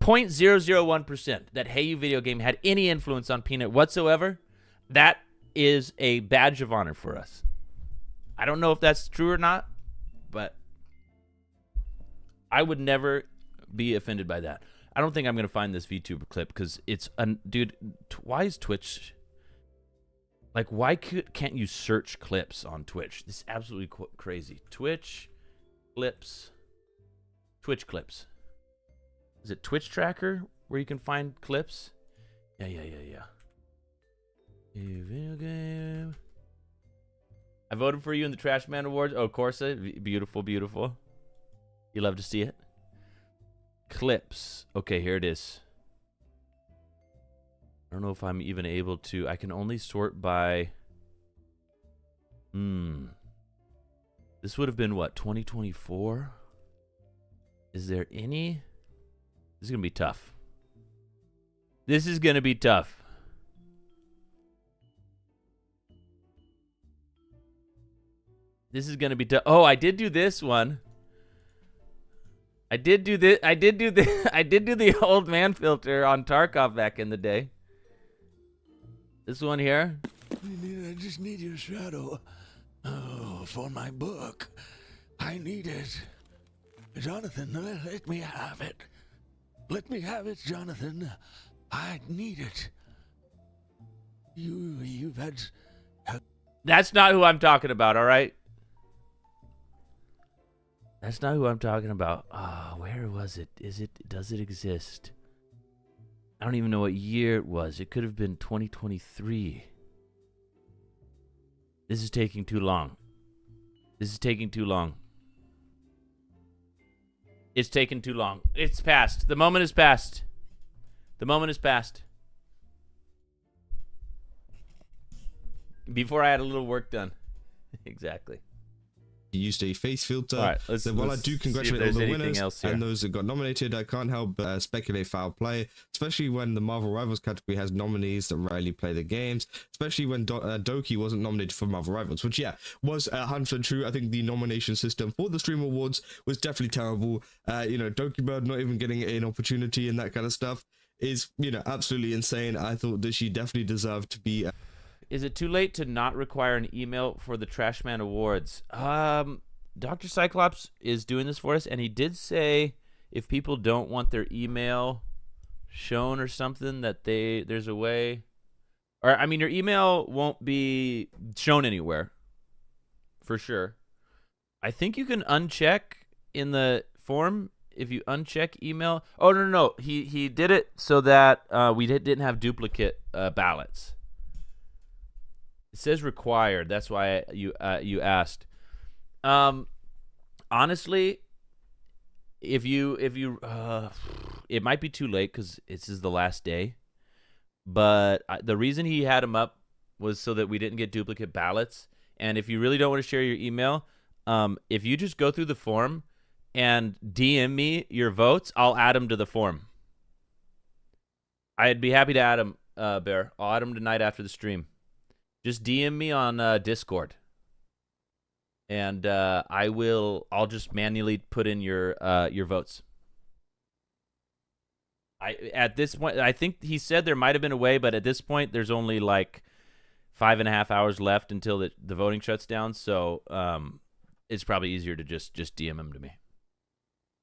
0.001% that Hey You Video Game had any influence on Peanut whatsoever, that is a badge of honor for us. I don't know if that's true or not, but I would never be offended by that. I don't think I'm going to find this VTuber clip because it's dude, why is Twitch like why can't you search clips on Twitch? This is absolutely crazy. Twitch clips. Is it Twitch Tracker where you can find clips? Yeah. Video game. I voted for you in the Trash Man Awards. Oh, Corsa. Beautiful. You love to see it. Clips. Okay, here it is. I don't know if I'm even able to. I can only sort by. This would have been what, 2024? Is there any? This is going to be tough. This is going to be tough. Oh, I did do this one. I did do the old man filter on Tarkov back in the day. This one here. I just need your shadow. Oh, for my book. I need it. Jonathan, let me have it. Let me have it, Jonathan. I need it. You've had... That's not who I'm talking about, all right? That's not who I'm talking about. Where was it? Does it exist? I don't even know what year it was. It could have been 2023. This is taking too long. It's taking too long. It's past. The moment is past. Before I had a little work done. Exactly. He used a face filter. All right, so while I do congratulate all the winners and those that got nominated, I can't help but speculate foul play, especially when the Marvel Rivals category has nominees that rarely play the games, especially when Doki wasn't nominated for Marvel Rivals, which, yeah, was 100% true. I think the nomination system for the Stream Awards was definitely terrible. Doki Bird not even getting an opportunity and that kind of stuff is, absolutely insane. I thought that she definitely deserved to be... Is it too late to not require an email for the Trashman Awards? Dr. Cyclops is doing this for us, and he did say if people don't want their email shown or something, that there's a way. Or, I mean, your email won't be shown anywhere, for sure. I think you can uncheck in the form if you uncheck email. Oh, no. He did it so that we didn't have duplicate ballots. It says required. That's why you asked. Honestly, if you it might be too late because this is the last day. But the reason he had them up was so that we didn't get duplicate ballots. And if you really don't want to share your email, if you just go through the form and DM me your votes, I'll add them to the form. I'd be happy to add them, Bear. I'll add them tonight after the stream. Just DM me on Discord, and I'll just manually put in your votes. At this point, I think he said there might have been a way, but at this point, there's only like 5.5 hours left until the voting shuts down. So it's probably easier to just DM him to me.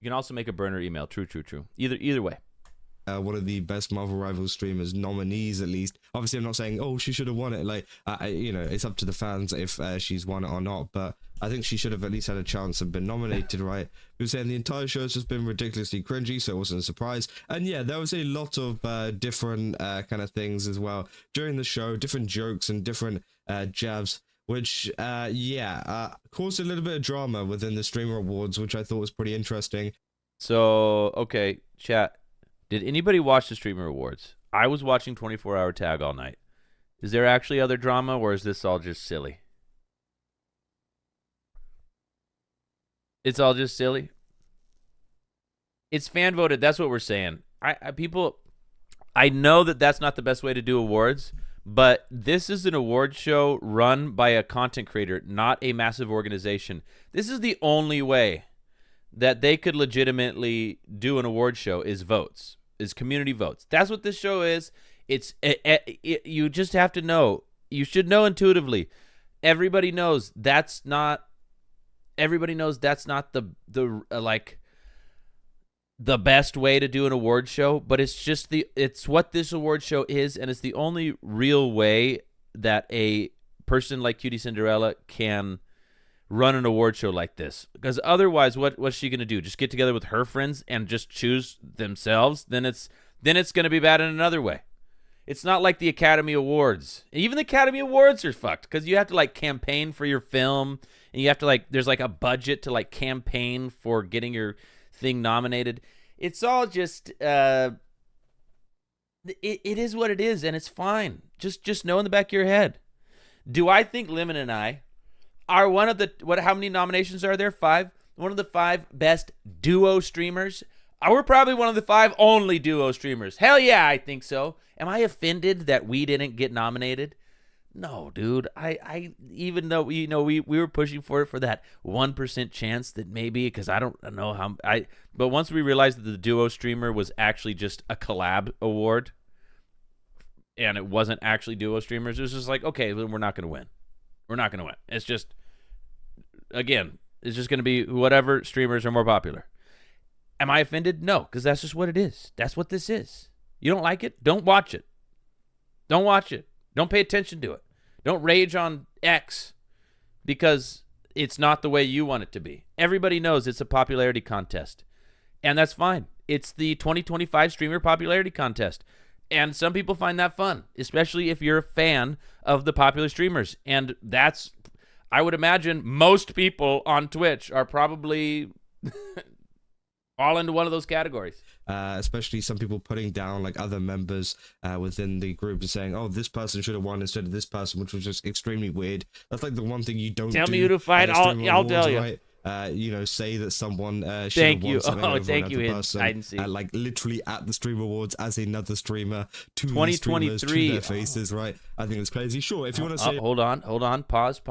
You can also make a burner email. True. Either way. One of the best Marvel Rivals streamers nominees, at least. Obviously, I'm not saying, oh, she should have won it. Like, it's up to the fans if she's won it or not. But I think she should have at least had a chance of been nominated, right? We were saying the entire show has just been ridiculously cringy, so it wasn't a surprise. And yeah, there was a lot of different kind of things as well during the show, different jokes and different jabs, which, caused a little bit of drama within the Streamer Awards, which I thought was pretty interesting. So, okay, chat. Did anybody watch the Streamer Awards? I was watching 24-Hour Tag all night. Is there actually other drama, or is this all just silly? It's all just silly? It's fan voted. That's what we're saying. I know that that's not the best way to do awards, but this is an award show run by a content creator, not a massive organization. This is the only way that they could legitimately do an award show is votes. Is community votes. That's what this show is. You just have to know. You should know intuitively. Everybody knows that's not the best way to do an award show, but it's what this award show is, and it's the only real way that a person like Cutie Cinderella can run an award show like this. Because otherwise, what's she gonna do? Just get together with her friends and just choose themselves? Then it's gonna be bad in another way. It's not like the Academy Awards. Even the Academy Awards are fucked because you have to like campaign for your film, and you have to like there's like a budget to like campaign for getting your thing nominated. It's all just it is what it is, and it's fine. Just know in the back of your head. Do I think Lemon and I are one of the how many nominations are there? 5. One of the 5 best duo streamers. We're probably one of the 5 only duo streamers. Hell yeah, I think so. Am I offended that we didn't get nominated? No, dude. I even though we were pushing for it for that 1% chance that maybe, because I don't know how but once we realized that the duo streamer was actually just a collab award and it wasn't actually duo streamers, it was just like, okay, then we're not gonna win. We're not gonna win. It's just, again, it's just gonna be whatever streamers are more popular. Am I offended? No, because that's just what it is. That's what this is. You don't like it? Don't watch it. Don't watch it. Don't pay attention to it. Don't rage on X because it's not the way you want it to be. Everybody knows it's a popularity contest, and that's fine. It's the 2025 Streamer Popularity Contest, and some people find that fun, especially if you're a fan of the popular streamers, and that's, I would imagine most people on Twitch are probably all into one of those categories. Especially some people putting down like other members within the group and saying, oh, this person should have won instead of this person, which was just extremely weird. That's like the one thing you don't tell do. Me who to fight, I'll tell you. Right? Say that someone should have won something over thank you, person, hide and seek. like literally at the Stream Awards as another streamer to 2023 the streamers, to their faces, right? I think it's crazy. Sure, if you want to say, hold on, pause.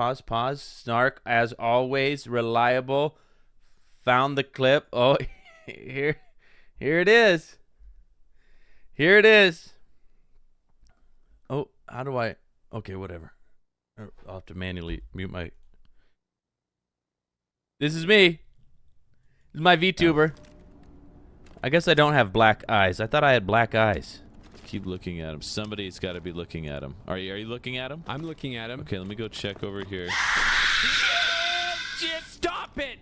Snark, as always, reliable. Found the clip. Oh, here it is. Here it is. Oh, how do I? Okay, whatever. I'll have to manually mute my. This is me. This is my VTuber. I guess I don't have black eyes. I thought I had black eyes. Keep looking at him. Somebody's got to be looking at him. Are you looking at him? I'm looking at him. Okay, let me go check over here. Stop it!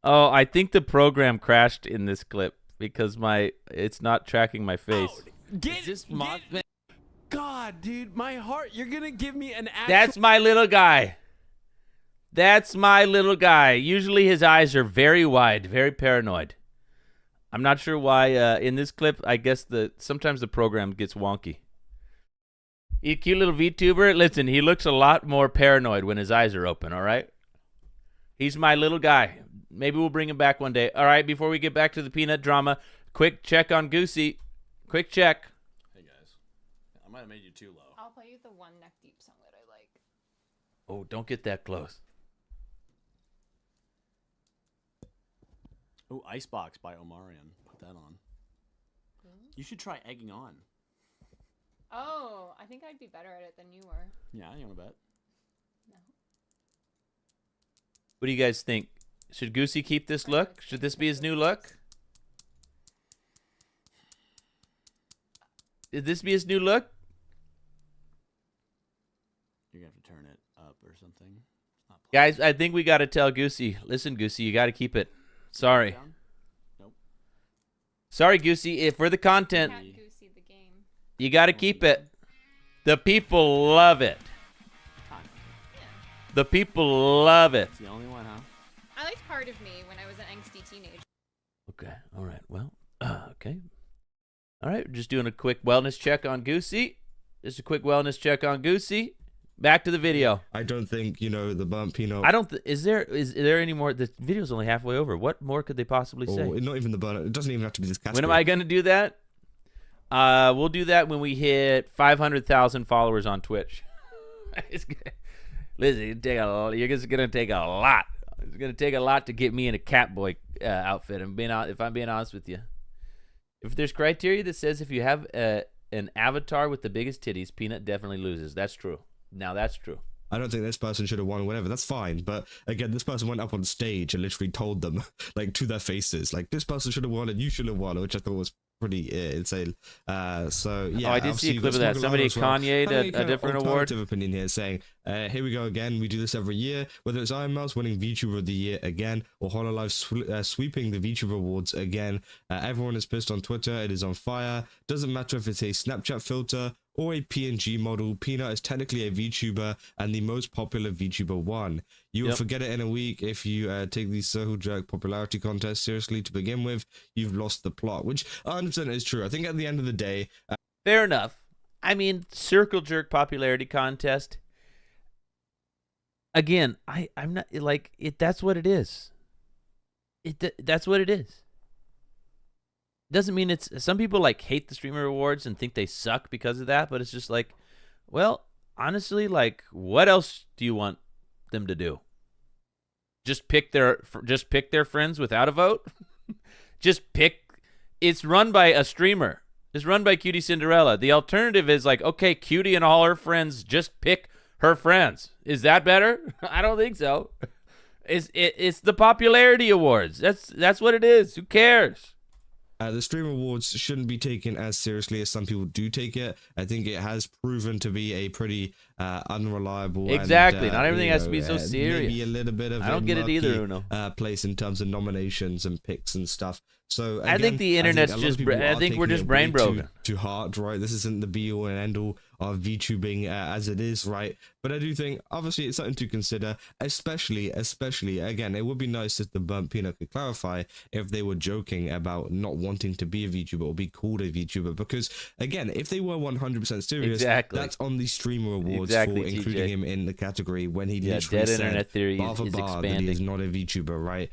Oh, I think the program crashed in this clip because it's not tracking my face. Is this Mothman? God, dude, my heart. You're gonna give me an actual. That's my little guy. That's my little guy. Usually his eyes are very wide, very paranoid. I'm not sure why in this clip, I guess sometimes the program gets wonky. He's a cute little VTuber. Listen, he looks a lot more paranoid when his eyes are open, all right? He's my little guy. Maybe we'll bring him back one day. All right, before we get back to the peanut drama, quick check on Goosey. Quick check. Hey, guys. I might have made you too low. I'll play you the one neck deep song that I like. Oh, don't get that close. Oh, Icebox by Omarion. Put that on. You should try egging on. Oh, I think I'd be better at it than you were. Yeah, you want to bet? No. What do you guys think? Should Goosey keep this look? Should this be his new look? Should this be his new look? You're going to have to turn it up or something. Guys, I think we got to tell Goosey. Listen, Goosey, you got to keep it. Sorry. Nope. Sorry, Goosey. If for the content, you got to keep it. The people love it. The people love it. It's the only one, huh? I liked Part of Me when I was an angsty teenager. Okay. All right. Well, okay. All right. Just doing a quick wellness check on Goosey. Just a quick wellness check on Goosey. Back to the video. I don't think, the bump peanut. I don't. Is there any more? The video's only halfway over. What more could they possibly say? Not even the bun. It doesn't even have to be this category. When am I going to do that? We'll do that when we hit 500,000 followers on Twitch. Listen, you're just going to take a lot. It's going to take a lot to get me in a Catboy outfit. If I'm being honest with you. If there's criteria that says if you have an avatar with the biggest titties, Peanut definitely loses. That's true. Now that's true. I don't think this person should have won, whatever. That's fine. But again, this person went up on stage and literally told them, like, to their faces, like, this person should have won and you should have won, which I thought was pretty insane. So yeah. I did see a clip of that. Somebody Kanye'd a different award. Alternative opinion here saying, here we go again. We do this every year. Whether it's Iron Mouse winning VTuber of the Year again or HoloLive sweeping the VTuber awards again. Everyone is pissed on Twitter. It is on fire. Doesn't matter if it's a Snapchat filter or a PNG model. Peanut is technically a VTuber and the most popular VTuber one. You will forget it in a week if you take the Circle Jerk popularity contest seriously to begin with. You've lost the plot, which 100% is true. I think at the end of the day... Fair enough. I mean, Circle Jerk popularity contest. Again, I'm not, like, that's what it is. That's what it is. Doesn't mean it's, some people like hate the streamer awards and think they suck because of that, but it's just like, well, honestly, like, what else do you want them to do? Just pick their friends without a vote? It's run by a streamer. It's run by Cutie Cinderella. The alternative is like, okay, Cutie and all her friends just pick her friends. Is that better? I don't think so. It's the popularity awards. That's what it is. Who cares? The Stream Awards shouldn't be taken as seriously as some people do take it. I think it has proven to be a pretty unreliable. Exactly. And, not everything has to be so serious. Maybe a little bit of I don't get it either, Uno. Place in terms of nominations and picks and stuff. So again, I think the internet's I think we're just brain broken. To heart, right? This isn't the be all and end all of VTubing as it is, right? But I do think, obviously, it's something to consider, especially, again, it would be nice if the Burnt Peanut could clarify if they were joking about not wanting to be a VTuber or be called a VTuber, because, again, if they were 100% serious, that's on the Streamer Awards for including him in the category when he literally said internet theory bar for is bar that expanding. he is not a VTuber, right?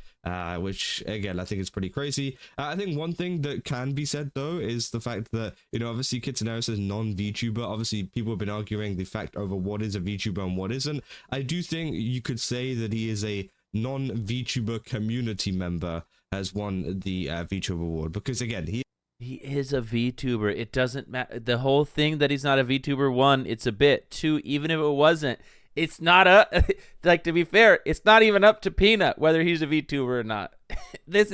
Which, again, I think is pretty crazy. I think one thing that can be said, though, is the fact that, obviously, Kitsunero says non-VTuber. Obviously, people have been arguing the fact over what is a VTuber and what isn't. I do think you could say that he is a non-VTuber community member, has won the VTuber award, because, again, he is a VTuber. It doesn't matter. The whole thing that he's not a VTuber, one, it's a bit. Two, even if it wasn't, it's not like, to be fair, it's not even up to Peanut whether he's a VTuber or not. It's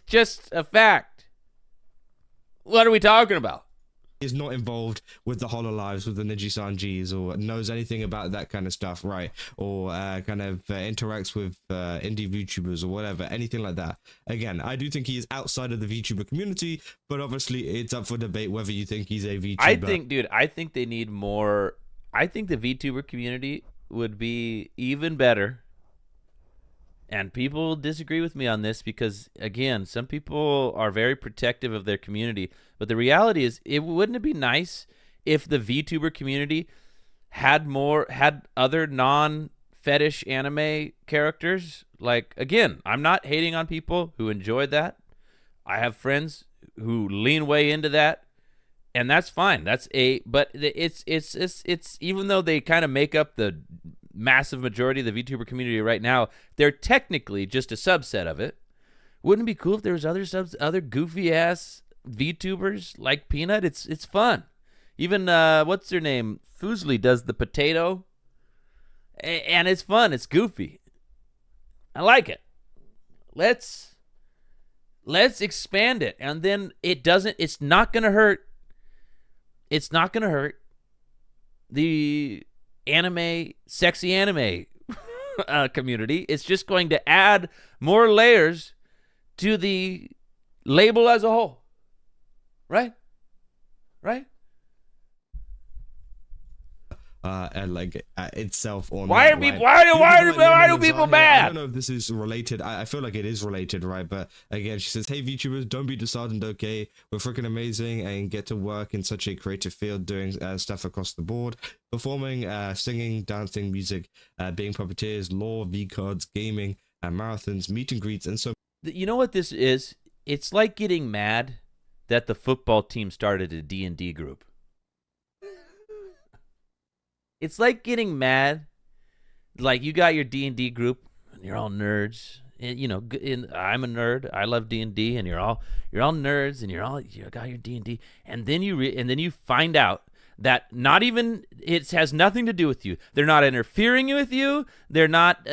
just a fact. What are we talking about? Is not involved with the HoloLives, with the Niji-Sanjis, or knows anything about that kind of stuff, right? Or kind of interacts with indie VTubers or whatever, anything like that. Again, I do think he is outside of the VTuber community, but obviously it's up for debate whether you think he's a VTuber. I think they need more. I think the VTuber community would be even better. And people disagree with me on this because, again, some people are very protective of their community. But the reality is, wouldn't it be nice if the VTuber community had other non-fetish anime characters? Like, again, I'm not hating on people who enjoy that. I have friends who lean way into that. and that's fine. But it's even though they kind of make up the massive majority of the VTuber community right now, they're technically just a subset of it. Wouldn't it be cool if there was other goofy ass VTubers like Peanut? It's fun. Even what's her name? Fusely does the potato, and it's fun. It's goofy. I like it. Let's expand it, and then it's not gonna hurt. It's not gonna hurt the sexy anime community. It's just going to add more layers to the label as a whole. Right? And like itself on why do people mad? I don't know if this is related. I feel like it is related, right? But again, she says, hey VTubers, don't be disheartened, okay? We're freaking amazing and get to work in such a creative field, doing stuff across the board, performing, singing, dancing, music, being puppeteers, lore, V-cards, gaming, marathons, meet and greets, and so. You know what this is? It's like getting mad that the football team started a D&D group. It's like getting mad, like you got your D&D group, and you're all nerds. And, you know, I'm a nerd. I love D&D, and you're all nerds, and you got your D&D, and then you find out that not even it has nothing to do with you. They're not interfering with you. They're not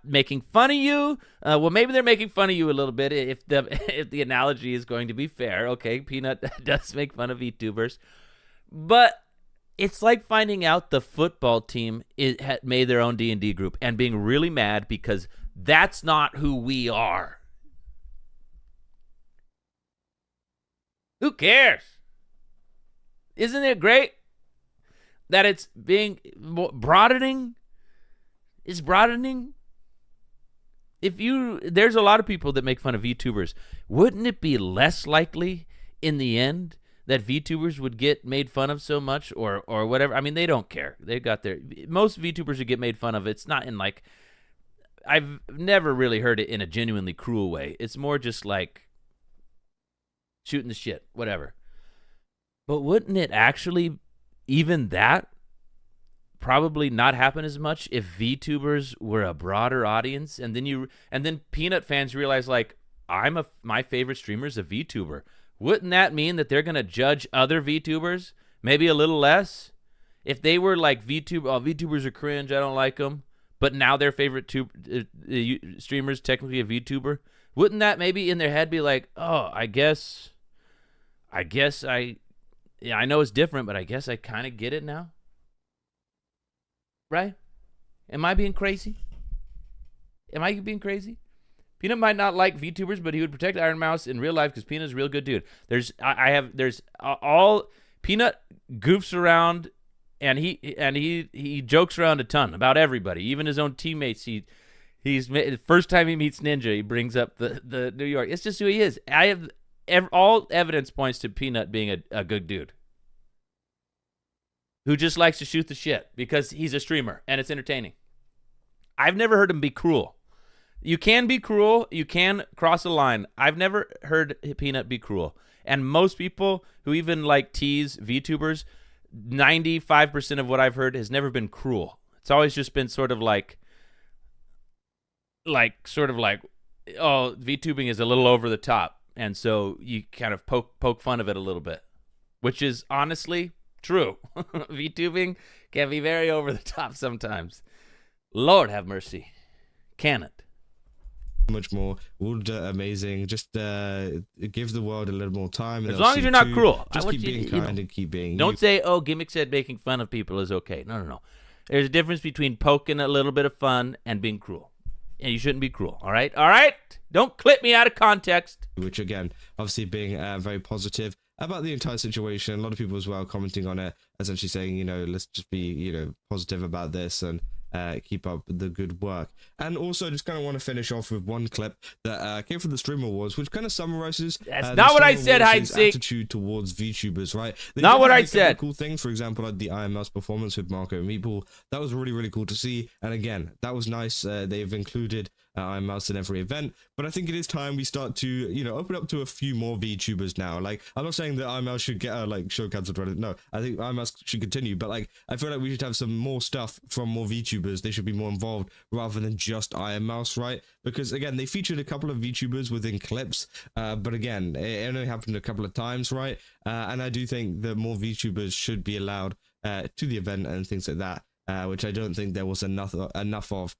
making fun of you. Well, maybe they're making fun of you a little bit if the analogy is going to be fair. Okay, Peanut does make fun of VTubers, but. It's like finding out the football team had made their own D&D group and being really mad because that's not who we are. Who cares? Isn't it great that it's being broadening? It's broadening. There's a lot of people that make fun of VTubers. Wouldn't it be less likely in the end that VTubers would get made fun of so much or whatever? I mean, they don't care. They got most VTubers who get made fun of, it's not in like, I've never really heard it in a genuinely cruel way. It's more just like shooting the shit, whatever. But wouldn't it actually, even that, probably not happen as much if VTubers were a broader audience? And then Peanut fans realize, like, my favorite streamer is a VTuber. Wouldn't that mean that they're going to judge other VTubers maybe a little less? If they were like VTubers are cringe, I don't like them, but now their favorite streamer is technically a VTuber, wouldn't that maybe in their head be like, oh, I guess I know it's different, but I guess I kind of get it now? Right? Am I being crazy? Peanut might not like VTubers, but he would protect Iron Mouse in real life because Peanut's a real good dude. Peanut goofs around, and he jokes around a ton about everybody, even his own teammates. He's the first time he meets Ninja, he brings up the New York. It's just who he is. All evidence points to Peanut being a good dude who just likes to shoot the shit because he's a streamer and it's entertaining. I've never heard him be cruel. You can be cruel. You can cross a line. I've never heard Peanut be cruel. And most people who even like tease VTubers, 95% of what I've heard has never been cruel. It's always just been sort of like, oh, VTubing is a little over the top. And so you kind of poke fun of it a little bit, which is honestly true. VTubing can be very over the top sometimes. Lord have mercy. Can it? Much more amazing. Just give the world a little more time. As long as you're not cruel. Just keep being kind and keep being. Don't say, oh, Gimmick said making fun of people is okay. No. There's a difference between poking a little bit of fun and being cruel. And you shouldn't be cruel. All right? Don't clip me out of context. Which, again, obviously being very positive about the entire situation. A lot of people as well commenting on it, essentially saying, let's just be, positive about this and keep up the good work. And also just kind of want to finish off with one clip that came from the Stream Awards, which kind of summarizes that's not what I said, hide-and-seek attitude towards VTubers, right? Not what I said. Cool things, for example, like the IMS performance with Marco and Meeple. That was really, really cool to see. And again, that was nice. They've included Iron Mouse in every event. But I think it is time we start to, you know, open up to a few more VTubers now. Like, I'm not saying that Iron Mouse should get like show cancelled or anything. No, I think Iron Mouse should continue. But like, I feel like we should have some more stuff from more VTubers. They should be more involved rather than just Iron Mouse, right? Because again, they featured a couple of VTubers within clips, but again, it only happened a couple of times, right? And I do think that more VTubers should be allowed to the event and things like that, which I don't think there was enough of,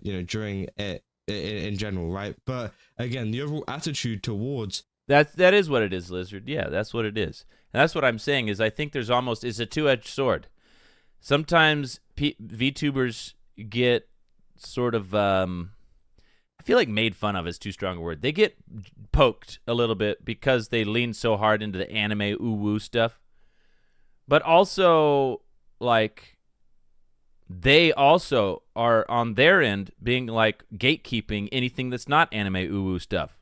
you know, during it in general, right? But again, the overall attitude towards that is what it is, Lizard. Yeah, that's what it is. And that's what I'm saying is I think there's almost it's a two-edged sword. Sometimes VTubers get sort of I feel like made fun of is too strong a word. They get poked a little bit because they lean so hard into the anime woo stuff. But also, like, they also are on their end being like gatekeeping anything that's not anime woo stuff.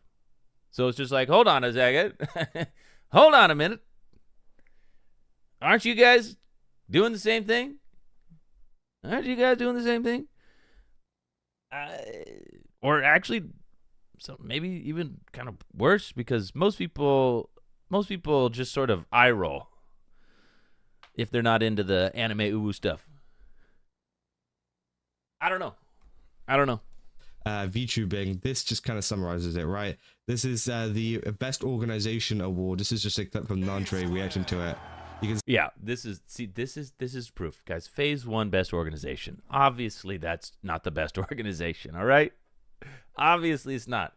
So it's just like, hold on a second. Hold on a minute. Aren't you guys doing the same thing? Aren't you guys doing the same thing? Or actually, so maybe even kind of worse, because most people just sort of eye roll if they're not into the anime uwu stuff. I don't know. VTubing, this just kind of summarizes it, right? This is the Best Organization Award. This is just a clip from Nandre reacting to it. Yeah, this is proof, guys. Phase 1 best organization. Obviously, that's not the best organization, all right? Obviously, it's not.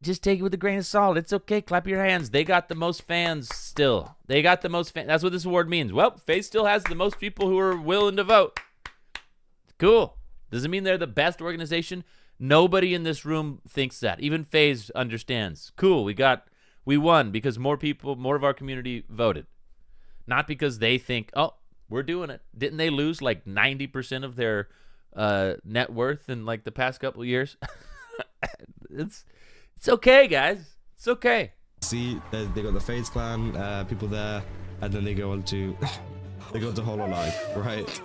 Just take it with a grain of salt. It's okay. Clap your hands. They got the most fans still. They got the most fans. That's what this award means. Well, Phase still has the most people who are willing to vote. Cool. Doesn't mean they're the best organization. Nobody in this room thinks that. Even FaZe understands. Cool, we won because more of our community voted. Not because they think, oh, we're doing it. Didn't they lose like 90% of their net worth in like the past couple of years? It's okay, guys. It's okay. See, they got the FaZe clan people there, and then they go on to HoloLive, right?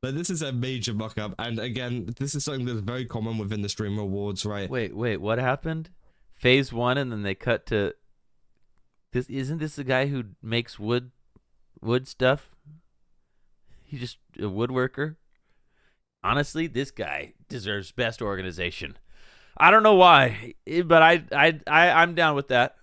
But this is a major mock-up, and again, this is something that's very common within the streamer awards, right? Wait, what happened? Phase 1, and then they cut to this. Isn't this the guy who makes wood stuff? He's just a woodworker. Honestly, this guy deserves best organization. I don't know why, but I'm down with that.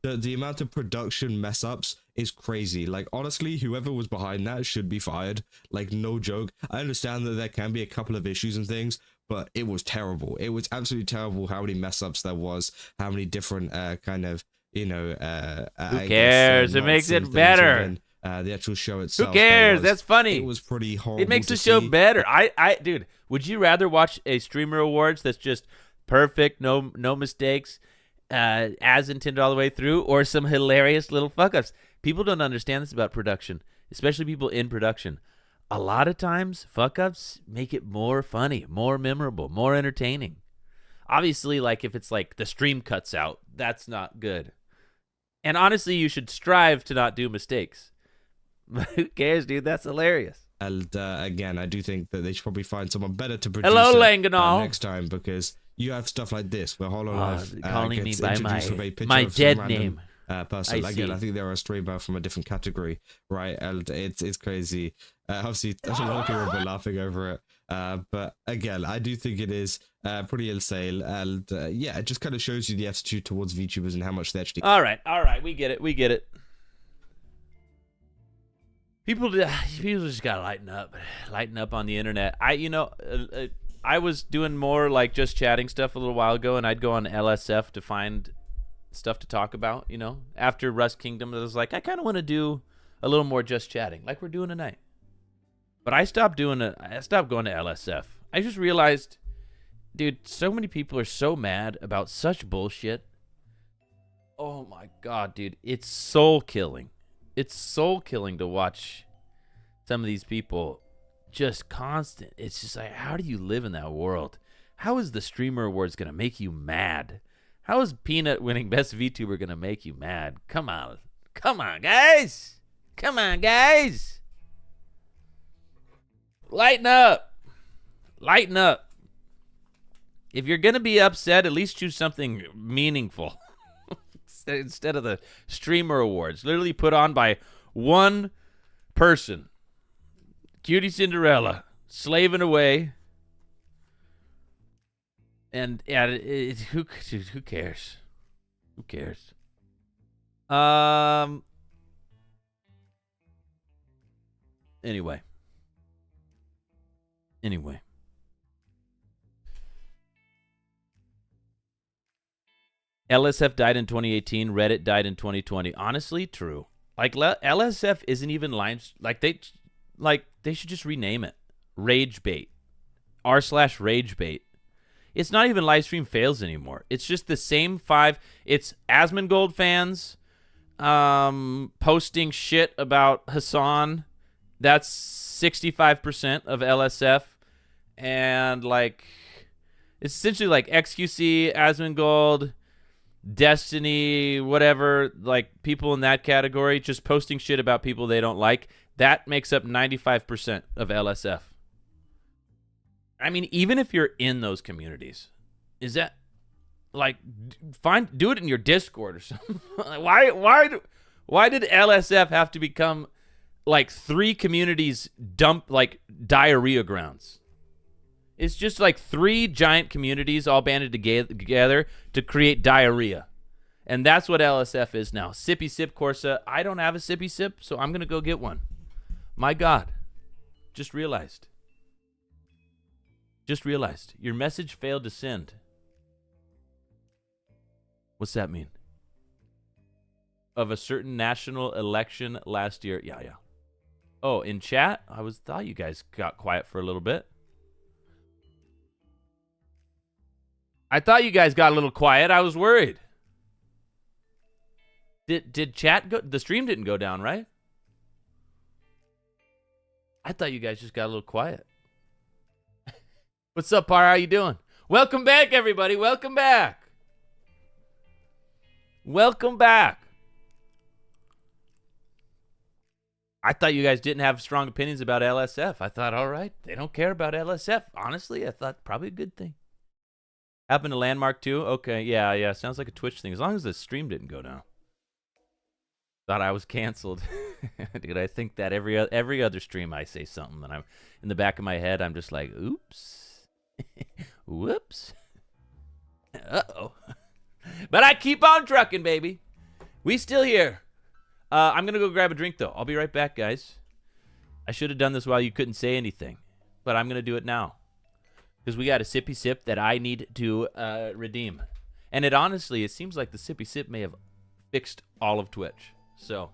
The amount of production mess ups is crazy. Like, honestly, whoever was behind that should be fired. Like, no joke. I understand that there can be a couple of issues and things, but it was terrible. It was absolutely terrible how many mess ups there was, how many different kind of, you know, who cares? It makes it better. The actual show itself. Who cares? That's funny. It was pretty horrible. It makes the show better. Dude, would you rather watch a streamer awards that's just perfect, no mistakes, as intended all the way through, or some hilarious little fuck ups? People don't understand this about production, especially people in production. A lot of times, fuck ups make it more funny, more memorable, more entertaining. Obviously, like if it's like the stream cuts out, that's not good. And honestly, you should strive to not do mistakes. Who cares, dude? That's hilarious. And again, I do think that they should probably find someone better to produce next time, because you have stuff like this where HoloLive calling me gets by introduced with a picture my of some dead random name. Person. Again, I think they're a streamer from a different category, right? And it's crazy. Obviously, a lot of people have been laughing over it. But again, I do think it is pretty insane. And yeah, it just kind of shows you the attitude towards VTubers and how much they actually... All right. We get it. People just gotta lighten up on the internet. I was doing more like just chatting stuff a little while ago, and I'd go on LSF to find stuff to talk about. You know, after Rust Kingdom, I was like, I kind of want to do a little more just chatting, like we're doing tonight. But I stopped doing it. I stopped going to LSF. I just realized, dude, so many people are so mad about such bullshit. Oh my god, dude, it's soul killing. It's soul killing to watch some of these people just constant. It's just like, how do you live in that world? How is the Streamer Awards going to make you mad? How is Peanut winning Best VTuber going to make you mad? Come on, guys. Lighten up. If you're gonna be upset, at least choose something meaningful instead of the streamer awards, literally put on by one person. Cutie Cinderella slaving away, and yeah, who cares? Who cares? Anyway. LSF died in 2018. Reddit died in 2020. Honestly, true. Like LSF isn't even lines. Like they should just rename it. Rage bait. r/rage bait. It's not even live stream fails anymore. It's just the same 5. It's Asmongold fans posting shit about Hassan. That's 65% of LSF. And like it's essentially like XQC, Asmongold, Destiny, whatever, like people in that category just posting shit about people they don't like. That makes up 95% of LSF. I mean, even if you're in those communities, is that like do it in your Discord or something? Why did LSF have to become like 3 communities dump like diarrhea grounds? It's just like 3 giant communities all banded together to create diarrhea. And that's what LSF is now. Sippy Sip Corsa. I don't have a Sippy Sip, so I'm going to go get one. My God. Just realized. Your message failed to send. What's that mean? Of a certain national election last year. Yeah. Oh, in chat? Thought you guys got quiet for a little bit. I thought you guys got a little quiet. I was worried. Did chat go? The stream didn't go down, right? I thought you guys just got a little quiet. What's up, Par? How you doing? Welcome back, everybody. Welcome back. I thought you guys didn't have strong opinions about LSF. I thought, all right, they don't care about LSF. Honestly, I thought probably a good thing. Happened to Landmark too? Okay, yeah. Sounds like a Twitch thing. As long as the stream didn't go down. Thought I was canceled. Dude, I think that every other stream I say something and I'm in the back of my head, I'm just like, oops. Whoops. Uh-oh. But I keep on trucking, baby. We still here. I'm going to go grab a drink, though. I'll be right back, guys. I should have done this while you couldn't say anything. But I'm going to do it now. Because we got a Sippy Sip that I need to redeem. And it seems like the Sippy Sip may have fixed all of Twitch. So,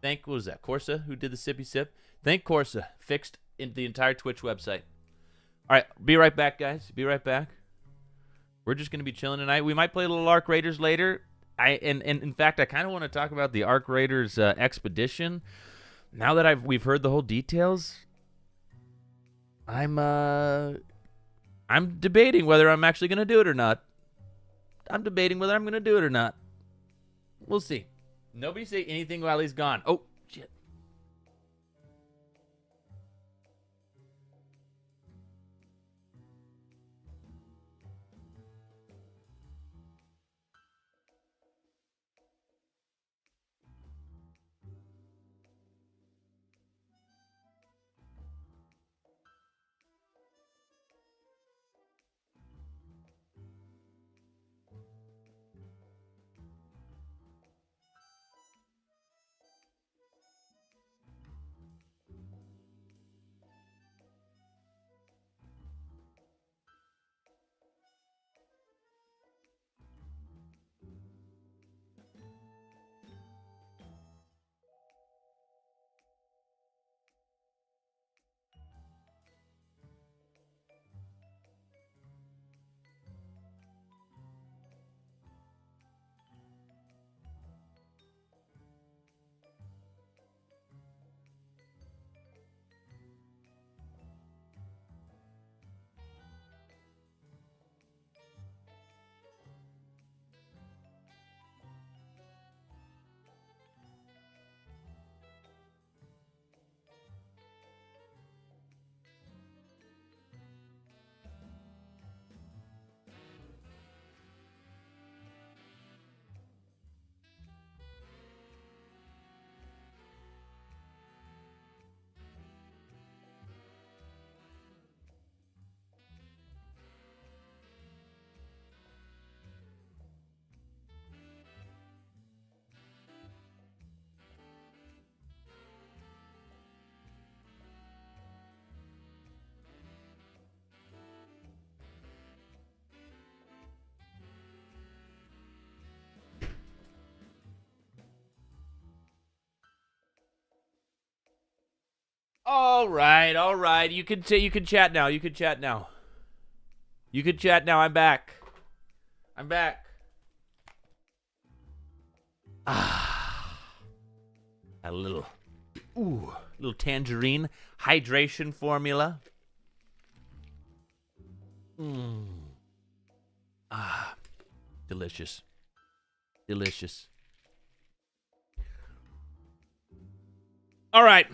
what was that, Corsa who did the Sippy Sip? Thank Corsa. Fixed the entire Twitch website. All right, be right back, guys. Be right back. We're just going to be chilling tonight. We might play a little Arc Raiders later. And in fact, I kind of want to talk about the Arc Raiders expedition. Now that we've heard the whole details, I'm debating whether I'm actually going to do it or not. We'll see. Nobody say anything while he's gone. Oh, shit. All right. You can chat now. You can chat now. I'm back. A little tangerine hydration formula. Delicious. All right.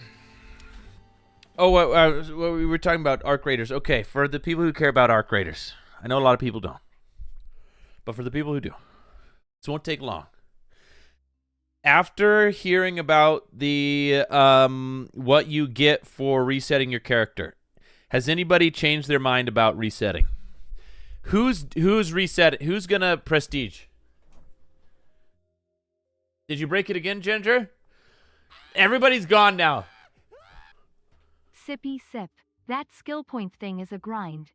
Oh, what we were talking about Arc Raiders. Okay, for the people who care about Arc Raiders, I know a lot of people don't, but for the people who do, this won't take long. After hearing about the what you get for resetting your character, has anybody changed their mind about resetting? Who's reset? Who's gonna prestige? Did you break it again, Ginger? Everybody's gone now. Sippy sip. That skill point thing is a grind.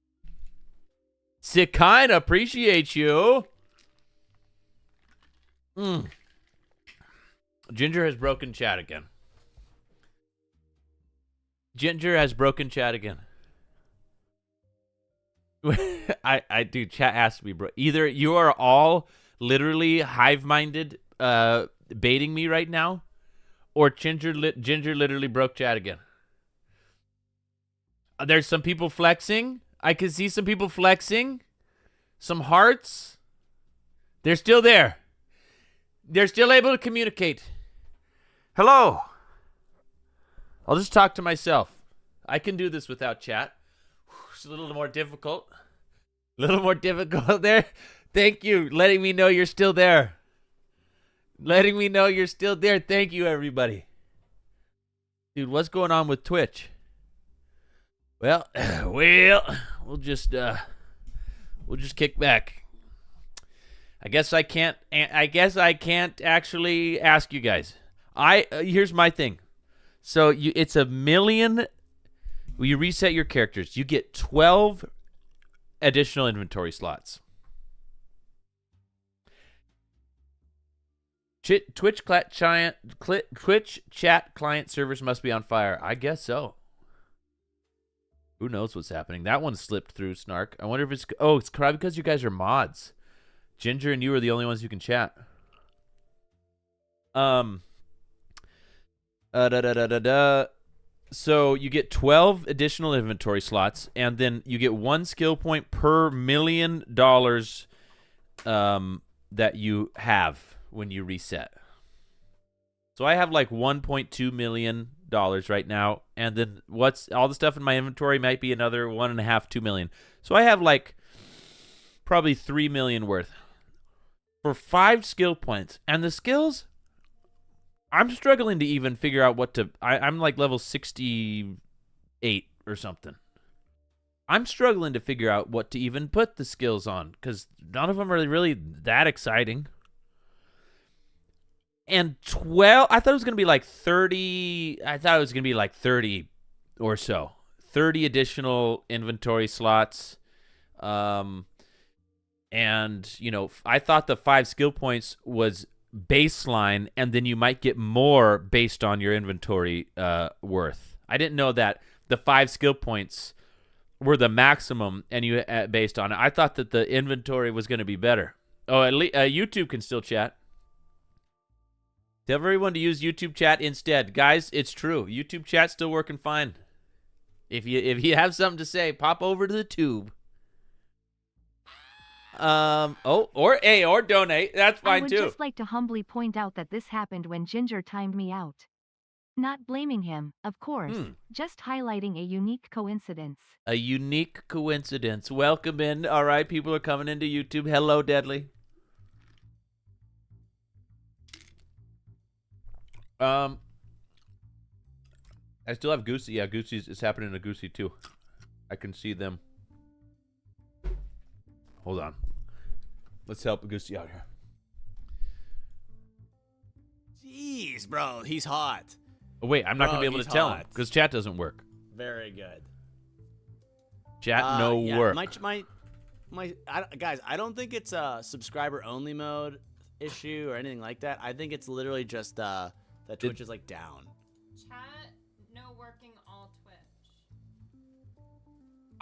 Sick, kind appreciate you. Ginger has broken chat again. I do. Chat has to be bro. Either you are all literally hive-minded, baiting me right now, or Ginger literally broke chat again. There's some people flexing. I can see some people flexing. Some hearts. They're still there. They're still able to communicate. Hello. I'll just talk to myself. I can do this without chat. It's a little more difficult. There. Thank you. Letting me know you're still there. Thank you, everybody. Dude, what's going on with Twitch? Well, we'll just kick back. I guess I can't actually ask you guys. Here's my thing. So it's $1 million. When you reset your characters, you get 12 additional inventory slots. Twitch chat client servers must be on fire. I guess so. Who knows what's happening? That one slipped through, Snark. I wonder if it's... Oh, it's probably because you guys are mods. Ginger and you are the only ones who can chat. So you get 12 additional inventory slots, and then you get 1 skill point per $1 million that you have when you reset. So I have like $1.2 million right now, and then what's all the stuff in my inventory might be another $1.5–2 million. So I have like probably $3 million worth for 5 skill points. And the skills, I'm struggling to even figure out what to. I'm like level 68 or something. I'm struggling to figure out what to even put the skills on because none of them are really that exciting. And 12, I thought it was going to be like 30. I thought it was going to be like 30 or so. 30 additional inventory slots. And, you know, I thought the 5 skill points was baseline, and then you might get more based on your inventory worth. I didn't know that the 5 skill points were the maximum, and you based on it. I thought that the inventory was going to be better. Oh, at least YouTube can still chat. Tell everyone to use YouTube chat instead. Guys, it's true. YouTube chat's still working fine. If you have something to say, pop over to the tube. Or donate. That's fine too. I would just like to humbly point out that this happened when Ginger timed me out. Not blaming him, of course. Just highlighting a unique coincidence. A unique coincidence. Welcome in. All right, people are coming into YouTube. Hello, Deadly. I still have Goosey. Yeah, Goosey's is happening to Goosey too. I can see them. Hold on. Let's help Goosey out here. Jeez, bro, he's hot. Oh, wait, I'm not going to be able to tell him because chat doesn't work. Very good. Chat work. Guys, I don't think it's a subscriber-only mode issue or anything like that. I think it's literally just that Twitch is like down. Chat, no working all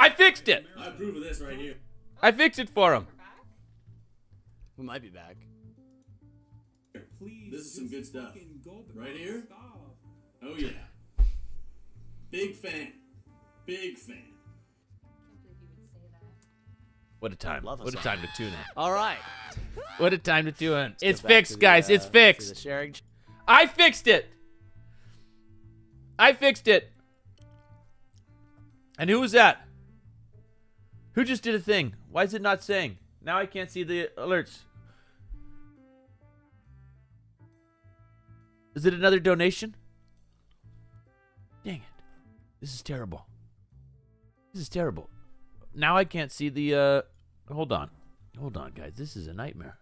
I fixed it. I approve of this right here. I fixed it for him. We might be back. This is some good stuff. Right here? Oh, yeah. Big fan. Big fan. What a time. What a time to tune in. All right. What a time to tune in. It's Go back fixed, to the, guys. It's to the fixed. sharing. I fixed it. I fixed it. And who was that? Who just did a thing? Why is it not saying? Now I can't see the alerts. Is it another donation? Dang it. This is terrible. This is terrible. Now I can't see the, hold on. Hold on, guys. This is a nightmare.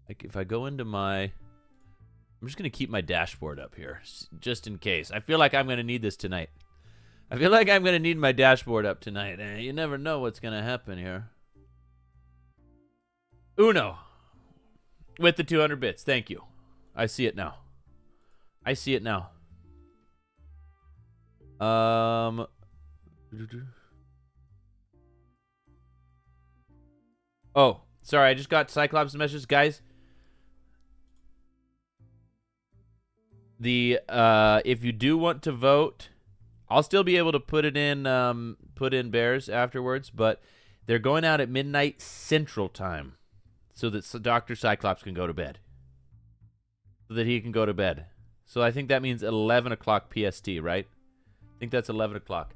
Like, if I go into my... I'm just going to keep my dashboard up here, just in case. I feel like I'm going to need this tonight. I feel like I'm going to need my dashboard up tonight. And you never know what's going to happen here. Uno. With the 200 bits. Thank you. I see it now. I see it now. Oh, sorry. I just got Cyclops' messages. Guys, the if you do want to vote, I'll still be able to put in Bears afterwards, but they're going out at midnight Central Time so that Dr. Cyclops can go to bed. So that he can go to bed. So I think that means 11 o'clock PST, right? I think that's 11 o'clock.